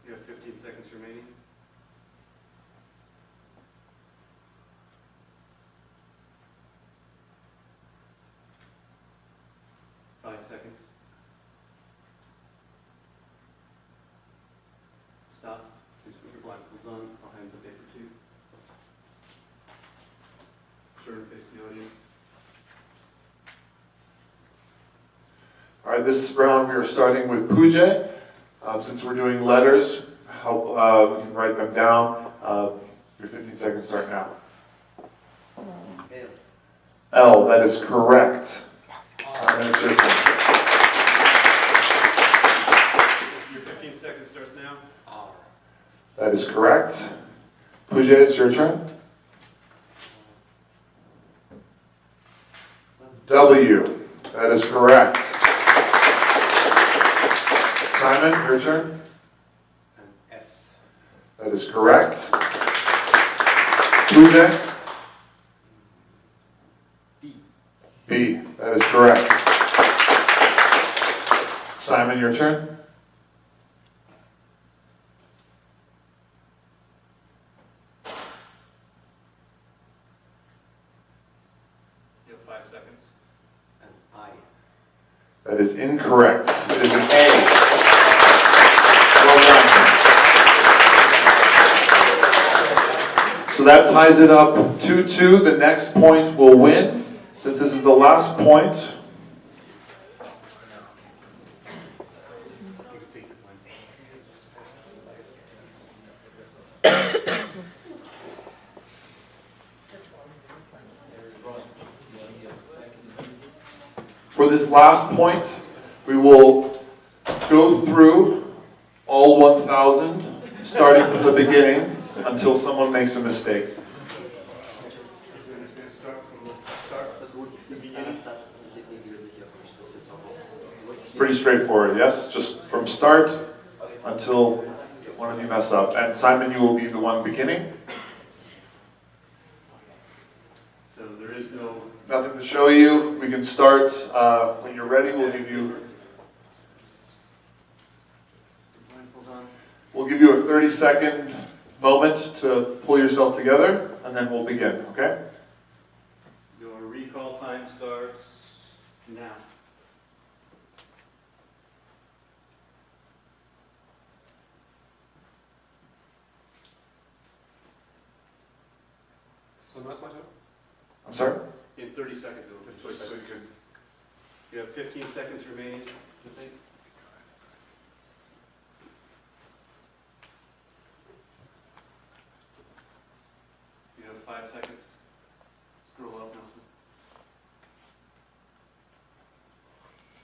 You have 15 seconds remaining. Seconds. Stop. Please put your blindfolds on. I'll hand the paper to you. Turn and face the audience. All right, this round we are starting with Pooja. Since we're doing letters, we can write them down. Your 15 seconds start now. L, that is correct. Simon, it's your turn. Your 15 seconds starts now. That is correct. Pooja, it's your turn. W, that is correct. Simon, your turn. S. That is correct. Pooja. B, that is correct. Simon, your turn. You have 5 seconds. And I. That is incorrect. It is an A. Well done. So that ties it up 2-2. The next point will win. Since this is the last point, for this last point, we will go through all 1,000, starting from the beginning until someone makes a mistake. It's pretty straightforward, yes? Just from start until one of you mess up. And Simon, you will be the one beginning. So there is no. Nothing to show you. We can start when you're ready. We'll give you a 30-second moment to pull yourself together, and then we'll begin, okay? Your recall time starts now. So now it's my turn? I'm sorry? In 30 seconds, it'll be 20 seconds. You have 15 seconds remaining to think. You have 5 seconds. Scroll up, Nelson.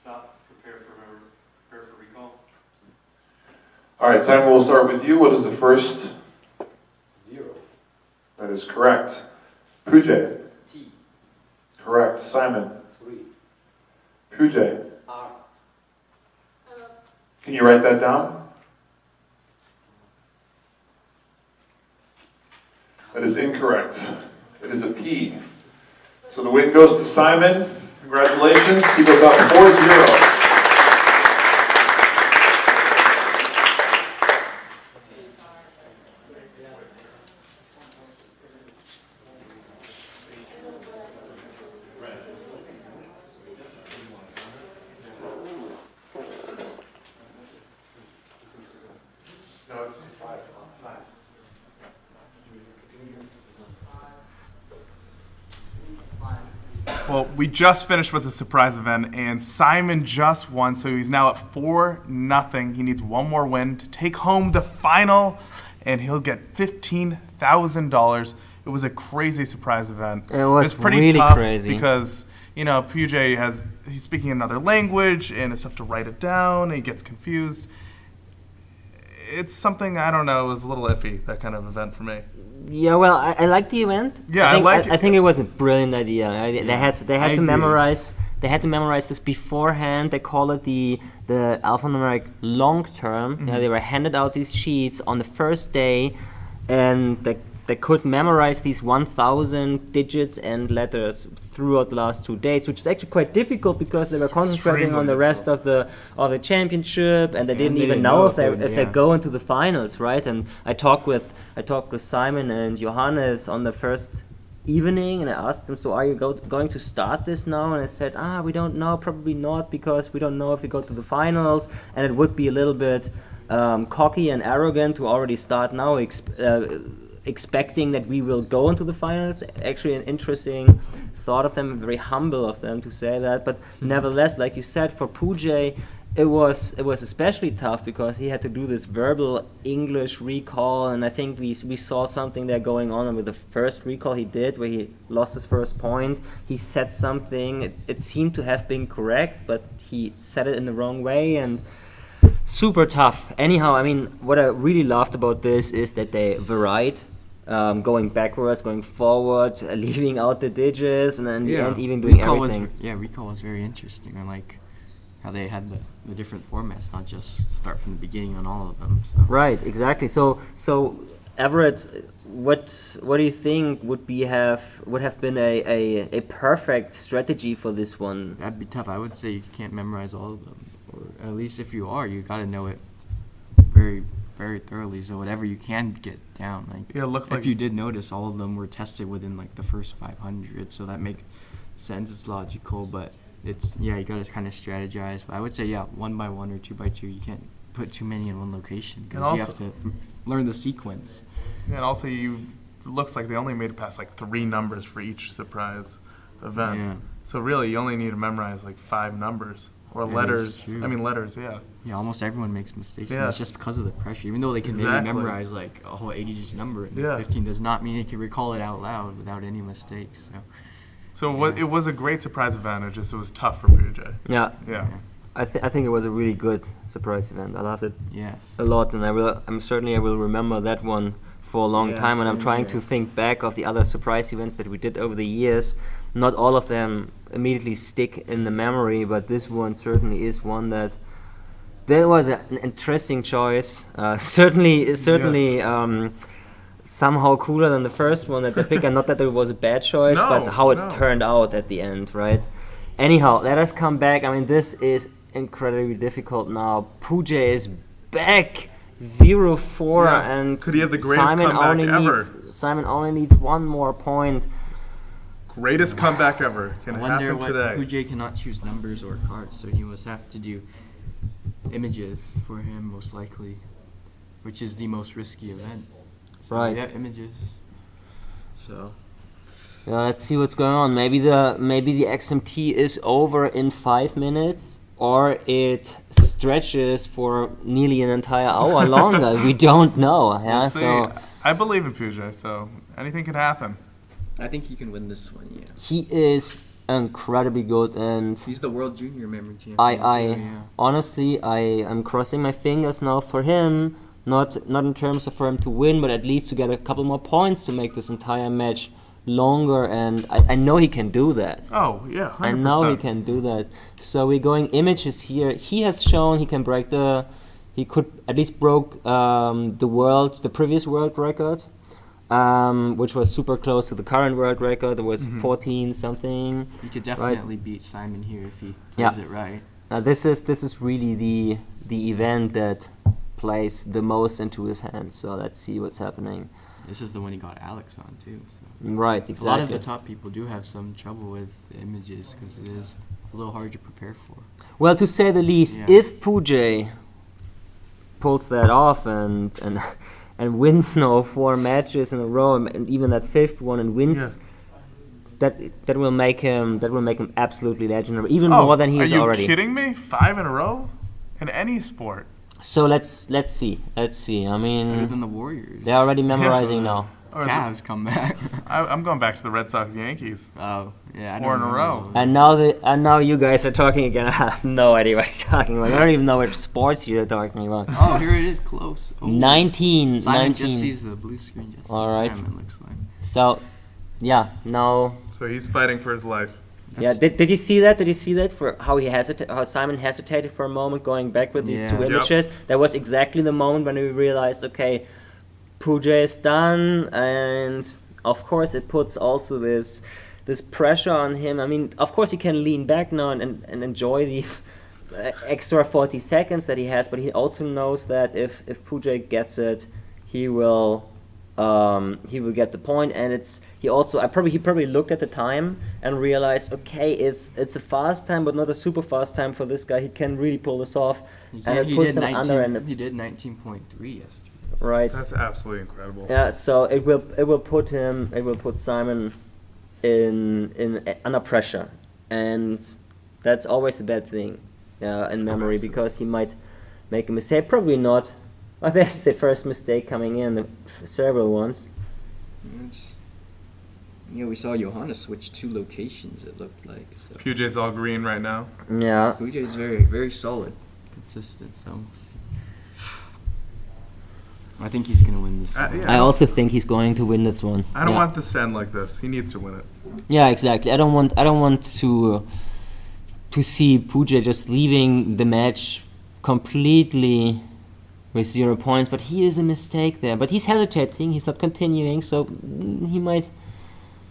Stop. Prepare for recall. All right, Simon, we'll start with you. What is the first? 0. That is correct. Pooja. T. Correct. Simon. 3. Pooja. R. Can you write that down? That is incorrect. It is a P. So the win goes to Simon. Congratulations. He goes up 4-0. Well, we just finished with the surprise event, and Simon just won, so he's now at 4-0. He needs one more win to take home the final, and he'll get $15,000. It was a crazy surprise event. It was pretty really tough crazy because Puget he's speaking another language, and it's tough to write it down, and he gets confused. It's something, I don't know, it was a little iffy, that kind of event for me. Yeah, well, I like the event. Yeah, I think it was a brilliant idea. They had to agree. memorize. They had to memorize this beforehand. They call it the alphanumeric long term. Mm-hmm. Yeah, they were handed out these sheets on the first day, and they could memorize these 1,000 digits and letters throughout the last 2 days, which is actually quite difficult because they were concentrating on the rest of the championship, and they didn't even know if they go into the finals, right? And I talked with Simon and Johannes on the first evening, and I asked them, so are you going to start this now? And I said, we don't know, probably not, because we don't know if we go to the finals, and it would be a little bit cocky and arrogant to already start now, expecting that we will go into the finals. Actually, an interesting thought of them, very humble of them to say that. But nevertheless, like you said, for Puget, it was especially tough because he had to do this verbal English recall, and I think we saw something there going on with the first recall he did, where he lost his first point. He said something, it seemed to have been correct, but he said it in the wrong way, and super tough. Anyhow, I mean, what I really loved about this is that they varied, going backwards, going forward, leaving out the digits, and then in the end even doing everything. Recall was very interesting. I like how they had the different formats, not just start from the beginning on all of them. So. Right, exactly. So Everett, what do you think would have been a perfect strategy for this one? That'd be tough. I would say you can't memorize all of them, or at least if you are, you got to know it very, very thoroughly. So whatever you can get down, if you did notice, all of them were tested within like the first 500, so that makes sense. It's logical, but you got to kind of strategize. But I would say 1 by 1 or 2 by 2. You can't put too many in one location because you have to learn the sequence. Yeah, and also it looks like they only made it past like 3 numbers for each surprise event. Yeah. So really, you only need to memorize like 5 numbers or letters. I mean letters, yeah. Yeah, almost everyone makes mistakes, and it's just because of the pressure. Even though they can maybe memorize like a whole 80-digit number, and 15 does not mean they can recall it out loud without any mistakes. So it was a great surprise event. It was tough for Puget. Yeah. I think it was a really good surprise event. I loved it a lot, and I will remember that one for a long time. And I'm trying to think back of the other surprise events that we did over the years. Not all of them immediately stick in the memory, but this one certainly is one that was an interesting choice. Certainly. Somehow cooler than the first one at the pick, and not that it was a bad choice, but how it turned out at the end, right? Anyhow, let us come back. I mean, this is incredibly difficult now. Puget is back 0-4, and could he have the greatest comeback ever? Simon only needs 1 more point. Greatest comeback ever can happen today. I wonder why Puget cannot choose numbers or cards, so he must have to do images for him, most likely, which is the most risky event. So right. Yeah, images. So. Yeah, let's see what's going on. Maybe the XMT is over in 5 minutes, or it stretches for nearly an entire hour longer. We don't know. Yeah. We'll see. So I believe in Puget, so anything can happen. I think he can win this one. Yeah. He is incredibly good, and he's the world junior memory champion. Honestly, I'm crossing my fingers now for him. Not in terms of for him to win, but at least to get a couple more points to make this entire match longer, and I know he can do that. Oh, yeah, 100%. I know he can do that. So we're going images here. He has shown he can break he could at least broke the previous world record, which was super close to the current world record. It was 14 something. He could definitely beat Simon here if he plays it right. Now this is really the event that plays the most into his hands. So let's see what's happening. This is the one he got Alex on too. So. Right, exactly. A lot of the top people do have some trouble with images because it is a little hard to prepare for. Well, to say the least, if Puget pulls that off and and wins now 4 matches in a row, and even that 5th one, and wins. Yeah. That will make him absolutely legendary, even more than he is already. Are you kidding me? 5 in a row in any sport. So let's see. I Better mean, than the Warriors. they're already memorizing now. Or the- Cavs come back. I'm going back to the Red Sox Yankees. Oh, yeah. I 4 in a don't row. remember those. And now you guys are talking again. I have no idea what you're talking about. I don't even know which sports you're talking about. Oh, here it is, close. Oh. 19. Simon just sees the blue screen just All in right. time, it looks like. So, yeah, now. So he's fighting for his life. Yeah, did you see that? Did you see that? For how how Simon hesitated for a moment going back with these 2 Yeah. Yep. images? That was exactly the moment when we realized, okay, Pooja is done, and of course it puts also this pressure on him. I mean, of course he can lean back now and enjoy these extra 40 seconds that he has, but he also knows that if Pooja gets it, he will get the point, and he probably looked at the time and realized, okay, it's a fast time, but not a super fast time for this guy. He can really pull this off, and it puts him under. And he did 19.3 yesterday. right, That's absolutely incredible. yeah. So it will put Simon in under pressure, and that's always a bad thing, in memory, because he might make a mistake. Probably not. But that's the first mistake coming in, several ones. Yeah, we saw Johannes switch 2 locations, it looked like. So. Puget's all green right now. Yeah. Puja is very, very solid, consistent. So we'll see. I think he's gonna win this. Yeah. I also think he's going to win this one. I don't Yeah. want this to end like this. He needs to win it. Yeah, exactly. I don't want to see Pooja just leaving the match completely with 0 points, but he is a mistake there. But he's hesitating. He's not continuing, so he might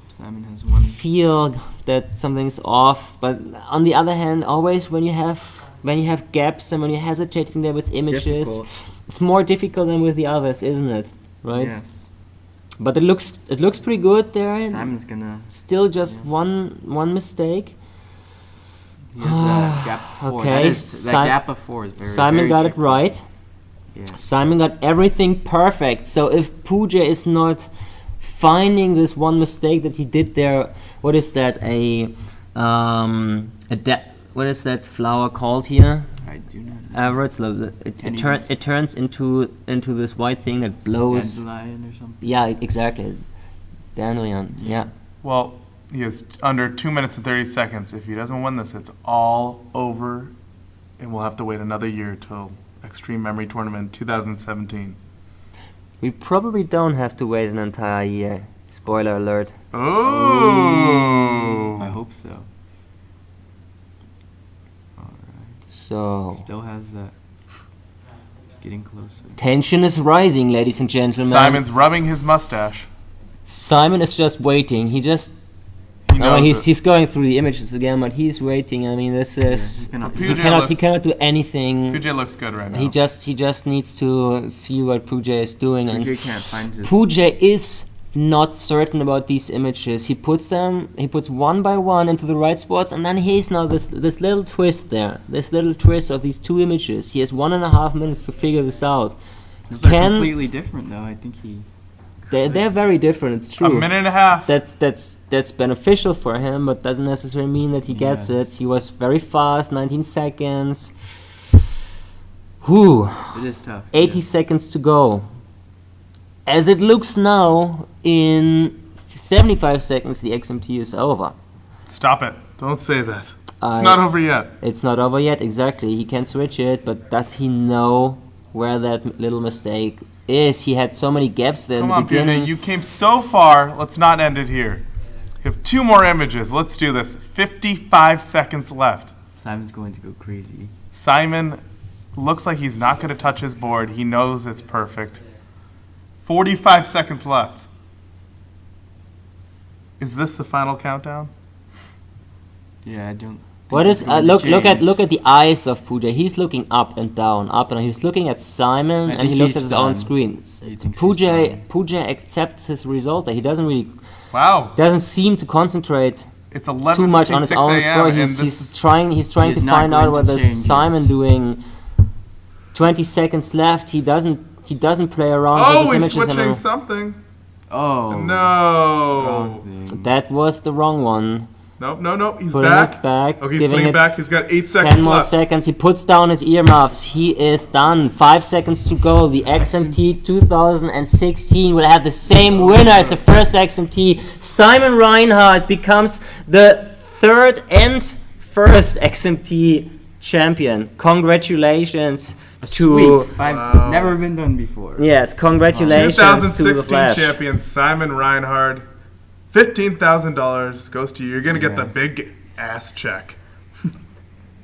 Simon has one. feel that something's off. But on the other hand, always when you have gaps and when you're hesitating there with images, Difficult. it's more difficult than with the others, isn't it? Right? Yes. But it looks pretty good there. Simon's gonna. Still just Yeah. one mistake. He has a gap of 4. Okay, That gap of 4 is very. Simon very got it tricky. right. Yeah. Simon got everything perfect. So if Pooja is not finding this one mistake that he did there, what is that? What is that flower called here? I do not know. It turns into this white thing that blows. Dandelion or something. Yeah, exactly. Dandelion. Yeah. Well, he has under 2 minutes and 30 seconds. If he doesn't win this, it's all over, and we'll have to wait another year till Extreme Memory Tournament 2017. We probably don't have to wait an entire year. Spoiler alert. Oh! I hope so. Alright. So Still has that. It's getting closer. tension is rising, ladies and gentlemen. Simon's rubbing his mustache. Simon is just waiting. He just He knows it. he's going through the images again, but he's waiting. I mean, this is he's gonna- he Pooja cannot do anything. Puget looks good right now. He just needs to see what Pooja is doing, Puja and can't find his. Pooja is not certain about these images. He puts one by one into the right spots, and then he's now this little twist there, this little twist of these 2 images. He has 1.5 minutes to figure this out. Those are Can- completely different, though. I think he. They're very different. It's true. A minute and a half. That's beneficial for him, but doesn't necessarily mean that he gets Yes. it. He was very fast, 19 seconds. Whew, It is tough. 80 seconds to go. As it looks now, in 75 seconds, the XMT is over. Stop it. Don't say that. It's I- not over yet. It's not over yet, exactly. He can switch it, but does he know where that little mistake is? He had so many gaps there Come in the on, beginning. Puget. You came so far. Let's not end it here. You have 2 more images. Let's do this. 55 seconds left. Simon's going to go crazy. Simon looks like he's not going to touch his board. He knows it's perfect. 45 seconds left. Is this the final countdown? Yeah, I don't. What think is it's going to look at change. the eyes of Pooja. He's looking up and down, up and down. He's looking at Simon, I and he think looks at he's his own done. screen. He thinks he's Pooja done. Pooja accepts his result. There. He Wow. doesn't seem to concentrate It's 11:56 too much on his own a.m. score. and He's this is trying He is to not find out going to whether change it. Simon doing 20 seconds left. He doesn't He doesn't play around Oh, with his he's images switching anymore. something. Oh. No. Wrong thing. That was the wrong one. No. He's Putting back. it back. Okay, he's giving putting it it back. He's got 8 10 seconds more left. seconds. He puts down his earmuffs. He is done. 5 seconds to go. The XMT 2016 will have the same winner as the first XMT. Simon Reinhardt becomes the third and first XMT champion. Congratulations to... Sweet. Never been done before. Yes, congratulations to the 2016 Flash. champion Simon Reinhardt. $15,000 goes to you. You're gonna get the big ass check.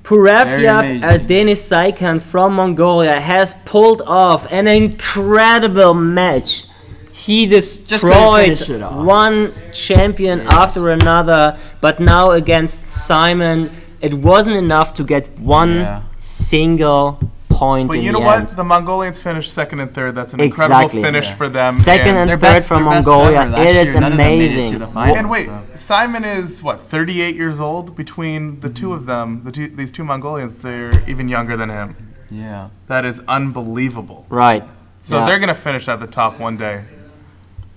Purafyev Very Ardenis Saikan from Mongolia has pulled off an incredible match. He destroyed finish it off. one champion after another, but now against Simon, it wasn't enough to get one single point But in you the know what? end. The Mongolians finished second and third. That's an Exactly. incredible finish for them. Second and Their third best- from their best Mongolia. ever last It is year. None of them made it to amazing. the finals, And wait, so. Simon is what, 38 years old? Between the two of them, these two Mongolians, they're even younger than him. Yeah. That is unbelievable. Right. So Yeah. they're gonna finish at the top one day.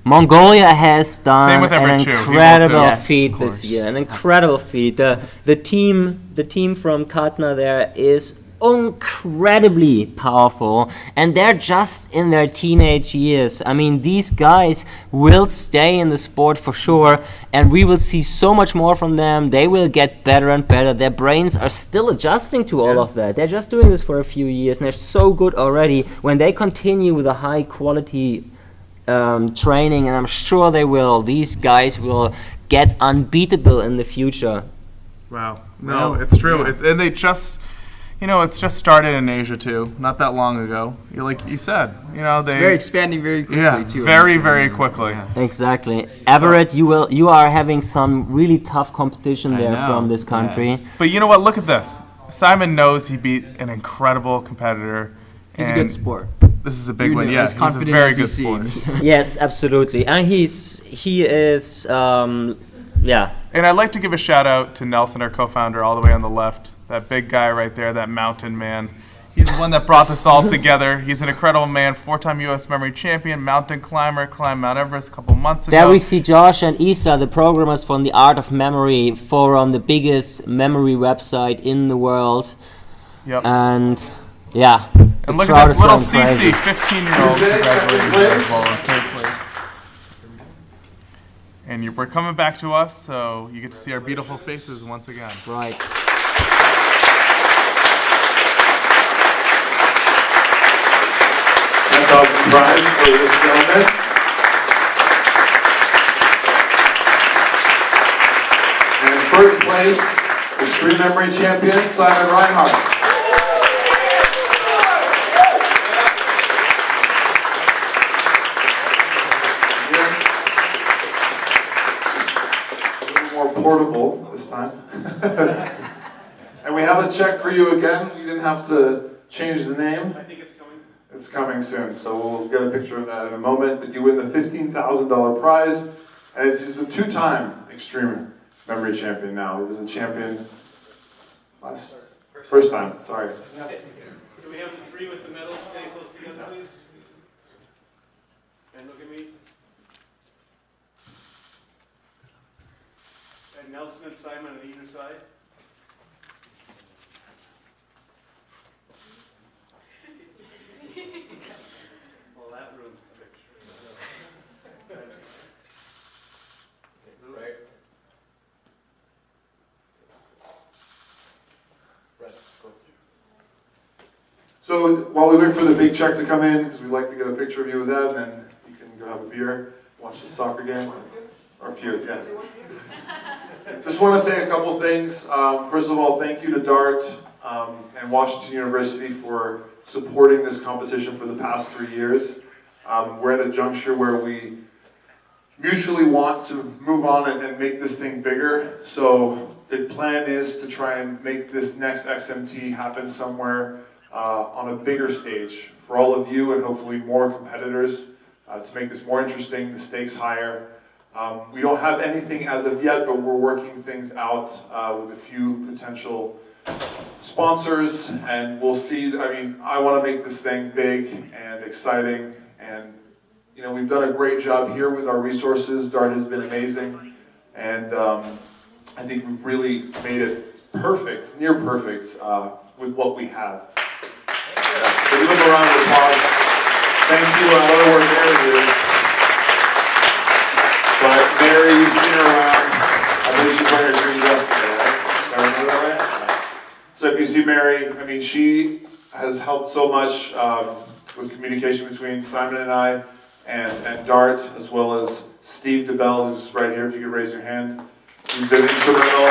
Mongolia has done Same with an Everett Chu. He will too. incredible Yes, feat of this course. year. An incredible feat. The team from Katna there is incredibly powerful, and they're just in their teenage years. I mean, these guys will stay in the sport for sure, and we will see so much more from them. They will get better and better. Their brains are still adjusting to all of that. They're just doing this for a few years, and they're so good already. When they continue with a high quality training, and I'm sure they will, these guys will get unbeatable in the future. Wow. No, it's true. And they just, it's just started in Asia too, not that long ago. Like you said, It's very expanding very quickly too. very, very quickly. Yeah. Exactly. Everett, you are having some really tough competition I there know, from this country. yes. But you know what? Look at this. Simon knows he beat an incredible competitor. He's a and good sport. This is a big You one. know, Yeah, as he's a confident very as he good sport. seems. Yes, absolutely. And he is yeah. And I'd like to give a shout out to Nelson, our co-founder, all the way on the left. That big guy right there, that mountain man. He's the one that brought this all together. He's an incredible man, 4-time U.S. memory champion, mountain climber, climbed Mount Everest a couple months ago. There we see Josh and Isa, the programmers from the Art of Memory Forum, the biggest memory website in the world. Yep. And yeah. And look at this little CC, 15-year-old, congratulating you as well in third place. And we're coming back to us, so you get to see our beautiful faces once again. Right. $10,000 prize for this gentleman. And in first place, Extreme Memory Champion, Simon Reinhardt. Portable this time. And we have a check for you again. You didn't have to change the name. I think it's coming. It's coming soon, so we'll get a picture of that in a moment. But you win the $15,000 prize, and he's a two-time Extreme Memory Champion now. He was a champion first time, sorry. Can we have the three with the medals stay close together, please? And look at me. And Nelson and Simon on either side. Well, that ruins the picture. Right. So while we wait for the big check to come in, because we'd like to get a picture of you with that, and then you can go have a beer, watch the soccer game, or a few, yeah. Just want to say a couple things. First of all, thank you to DART and Washington University for supporting this competition for the past 3 years. We're at a juncture where we mutually want to move on and make this thing bigger. So the plan is to try and make this next XMT happen somewhere on a bigger stage for all of you and hopefully more competitors to make this more interesting, the stakes higher. We don't have anything as of yet, but we're working things out with a few potential sponsors, and we'll see. I mean, I want to make this thing big and exciting, and you know, we've done a great job here with our resources. Dart has been amazing, and I think we've really made it perfect, near perfect, with what we have. So give them a round of applause. Thank you. I don't know where Mary is, but Mary, you've seen her around. I believe she's wearing her green dress today, right? Did I remember that right? So if you see Mary, I mean, she has helped so much with communication between Simon and I and Dart, as well as Steve DeBell, who's right here, if you could raise your hand. He's been instrumental.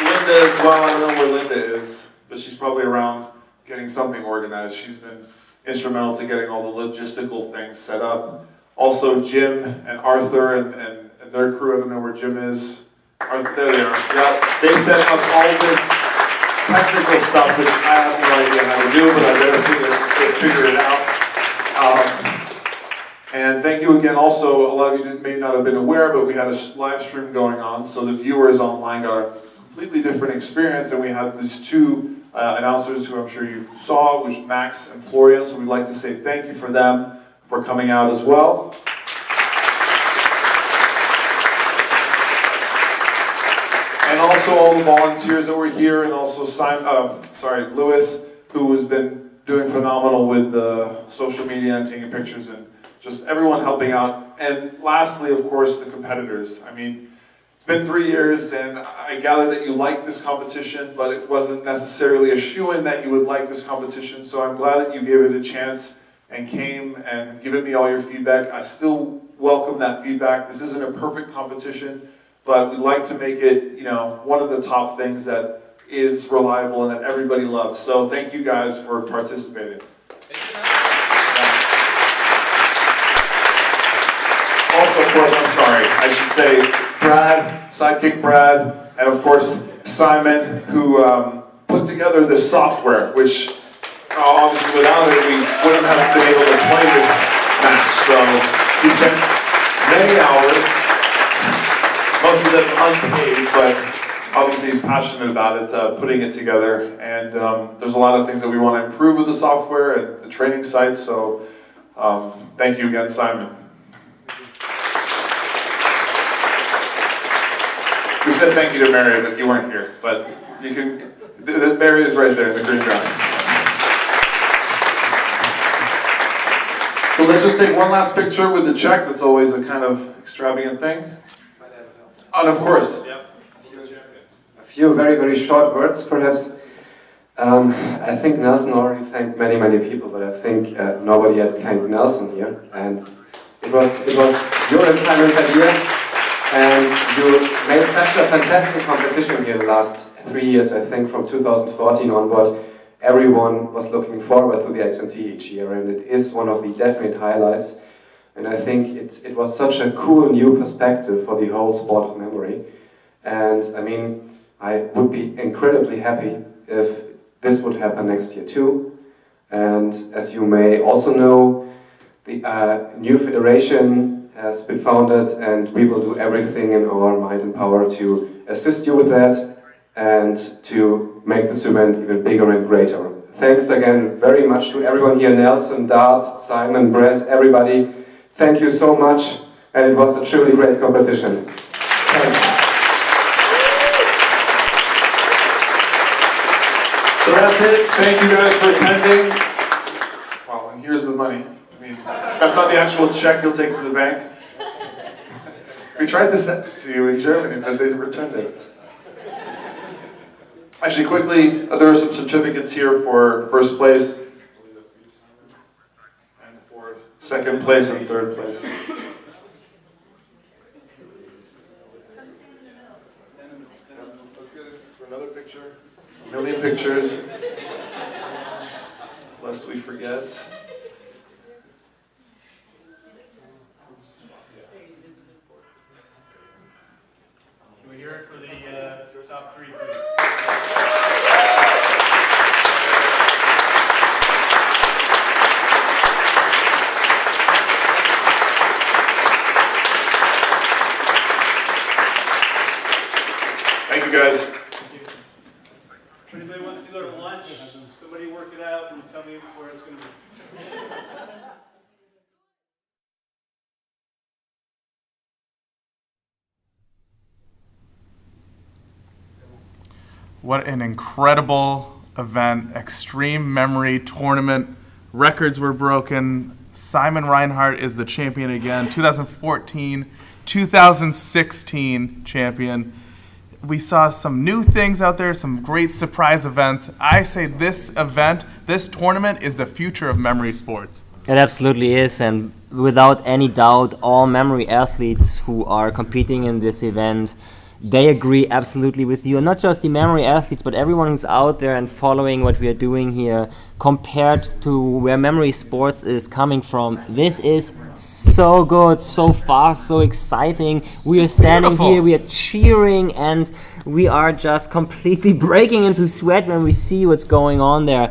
Linda as well, I don't know where Linda is, but she's probably around getting something organized. She's been instrumental to getting all the logistical things set up. Also Jim and Arthur and their crew, I don't know where Jim is. There they are. Yeah, they set up all this technical stuff, which I have no idea how to do, but I better figure it out. And thank you again. Also, a lot of you may not have been aware, but we had a live stream going on, so the viewers online got a completely different experience, and we had these two announcers who I'm sure you saw, which Max and Florian, so we'd like to say thank you for them for coming out as well. And also all the volunteers that were here, and also Lewis, who has been doing phenomenal with the social media and taking pictures, and just everyone helping out. And lastly, of course, the competitors. I mean, it's been 3 years, and I gather that you like this competition, but it wasn't necessarily a shoo-in that you would like this competition, so I'm glad that you gave it a chance and came and given me all your feedback. I still welcome that feedback. This isn't a perfect competition, but we like to make it, you know, one of the top things that is reliable and that everybody loves. So thank you guys for participating. Also, of course, I'm sorry, I should say Brad, Sidekick Brad, and of course Simon, who put together this software, which obviously without it we wouldn't have been able to play this match. So he spent many hours, most of them unpaid, but obviously he's passionate about it, putting it together. And there's a lot of things that we want to improve with the software and the training sites, so thank you again, Simon. We said thank you to Mary, but you weren't here. But you can, Mary is right there in the green dress. So let's just take one last picture with the check. That's always a kind of extravagant thing. And of course. A few very, very short words, perhaps. I think Nelson already thanked many, many people, but I think nobody had thanked Nelson here. And it was your and Simon's idea. And you made such a fantastic competition here the last 3 years, I think, from 2014 onward. Everyone was looking forward to the XMT each year, and it is one of the definite highlights. And I think it was such a cool new perspective for the whole sport of memory. And I mean, I would be incredibly happy if this would happen next year too. And as you may also know, the new federation has been founded, and we will do everything in our might and power to assist you with that and to make this event even bigger and greater. Thanks again very much to everyone here, Nelson, Dart, Simon, Brett, everybody. Thank you so much, and it was a truly great competition. Thanks. So that's it. Thank you guys for attending. Wow, and here's the money. I mean, that's not the actual check you'll take to the bank. We tried to send it to you in Germany, but they returned it. Actually, quickly, there are some certificates here for first place, and for second place and third place. Let's get it for another picture. A million pictures, lest we forget. Can we hear it for the top three, please? What an incredible event. Extreme Memory Tournament. Records were broken. Simon Reinhart is the champion again. 2014, 2016 champion. We saw some new things out there, some great surprise events. I say this event, this tournament is the future of memory sports. It absolutely is, and without any doubt, all memory athletes who are competing in this event, they agree absolutely with you. And not just the memory athletes, but everyone who's out there and following what we are doing here, compared to where memory sports is coming from. This is so good, so fast, so exciting. We are standing Beautiful. here, we are cheering, and we are just completely breaking into sweat when we see what's going on there.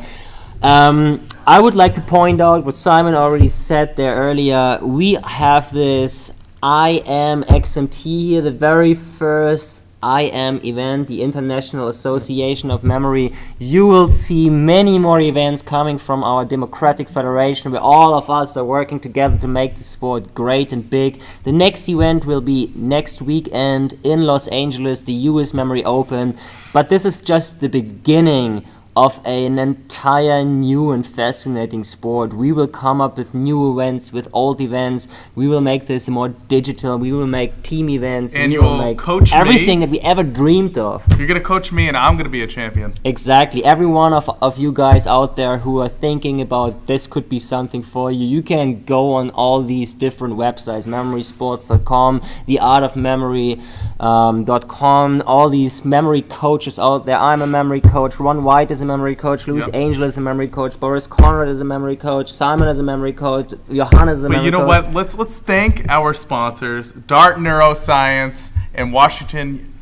I would like to point out what Simon already said there earlier. We have this IM XMT here, the very first IM event, the International Association of Memory. You will see many more events coming from our democratic federation, where all of us are working together to make the sport great and big. The next event will be next weekend in Los Angeles, the US Memory Open. But this is just the beginning of an entire new and fascinating sport. We will come up with new events, with old events. We will make this more digital. We will make team events. And we you will will make coach me. everything that we ever dreamed of. You're going to coach me, and I'm going to be a champion. Exactly. Every one of you guys out there who are thinking about this could be something for you, you can go on all these different websites, memorysports.com, theartofmemory.com, all these memory coaches out there. I'm a memory coach. Ron White is a memory coach. Louis Yep. Angel is a memory coach. Boris Conrad is a memory coach. Simon is a memory coach. Johanna is a But memory you know coach. what? Let's thank our sponsors, Dart Neuroscience and Washington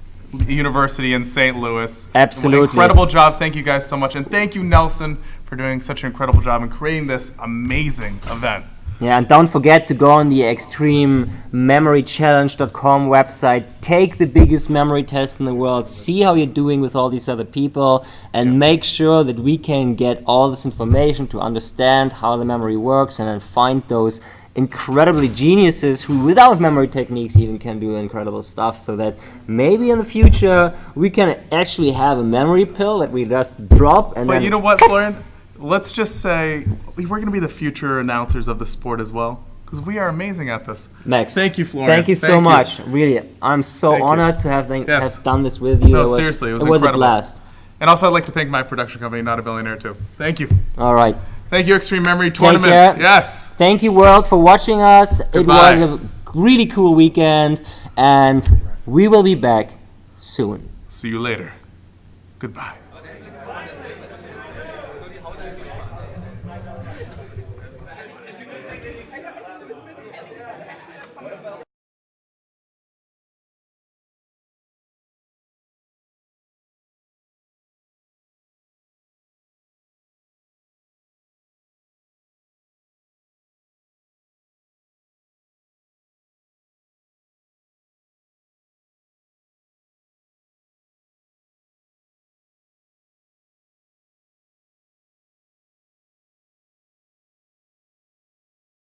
University in St. Louis. Absolutely. Incredible job. Thank you guys so much. And thank you, Nelson, for doing such an incredible job in creating this amazing event. Yeah, and don't forget to go on the extremememorychallenge.com website, take the biggest memory test in the world, see how you're doing with all these other people, and make sure that we can get all this information to understand how the memory works, and then find those incredibly geniuses who without memory techniques even can do incredible stuff, so that maybe in the future we can actually have a memory pill that we just drop and But then you know what, Florian? Let's just say we're going to be the future announcers of the sport as well, because we are amazing at this. Max. Thank you, Florian. Thank you so much. Really, I'm so Thank you. honored to have Yes. have done this with you. No, seriously, it was a incredible. blast. And also, I'd like to thank my production company, Not a Billionaire, too. Thank you. All right. Thank you, Extreme Memory Tournament. care. Yes. Thank you, world, for watching us. Goodbye. It was a really cool weekend, and we will be back soon. See you later. Goodbye.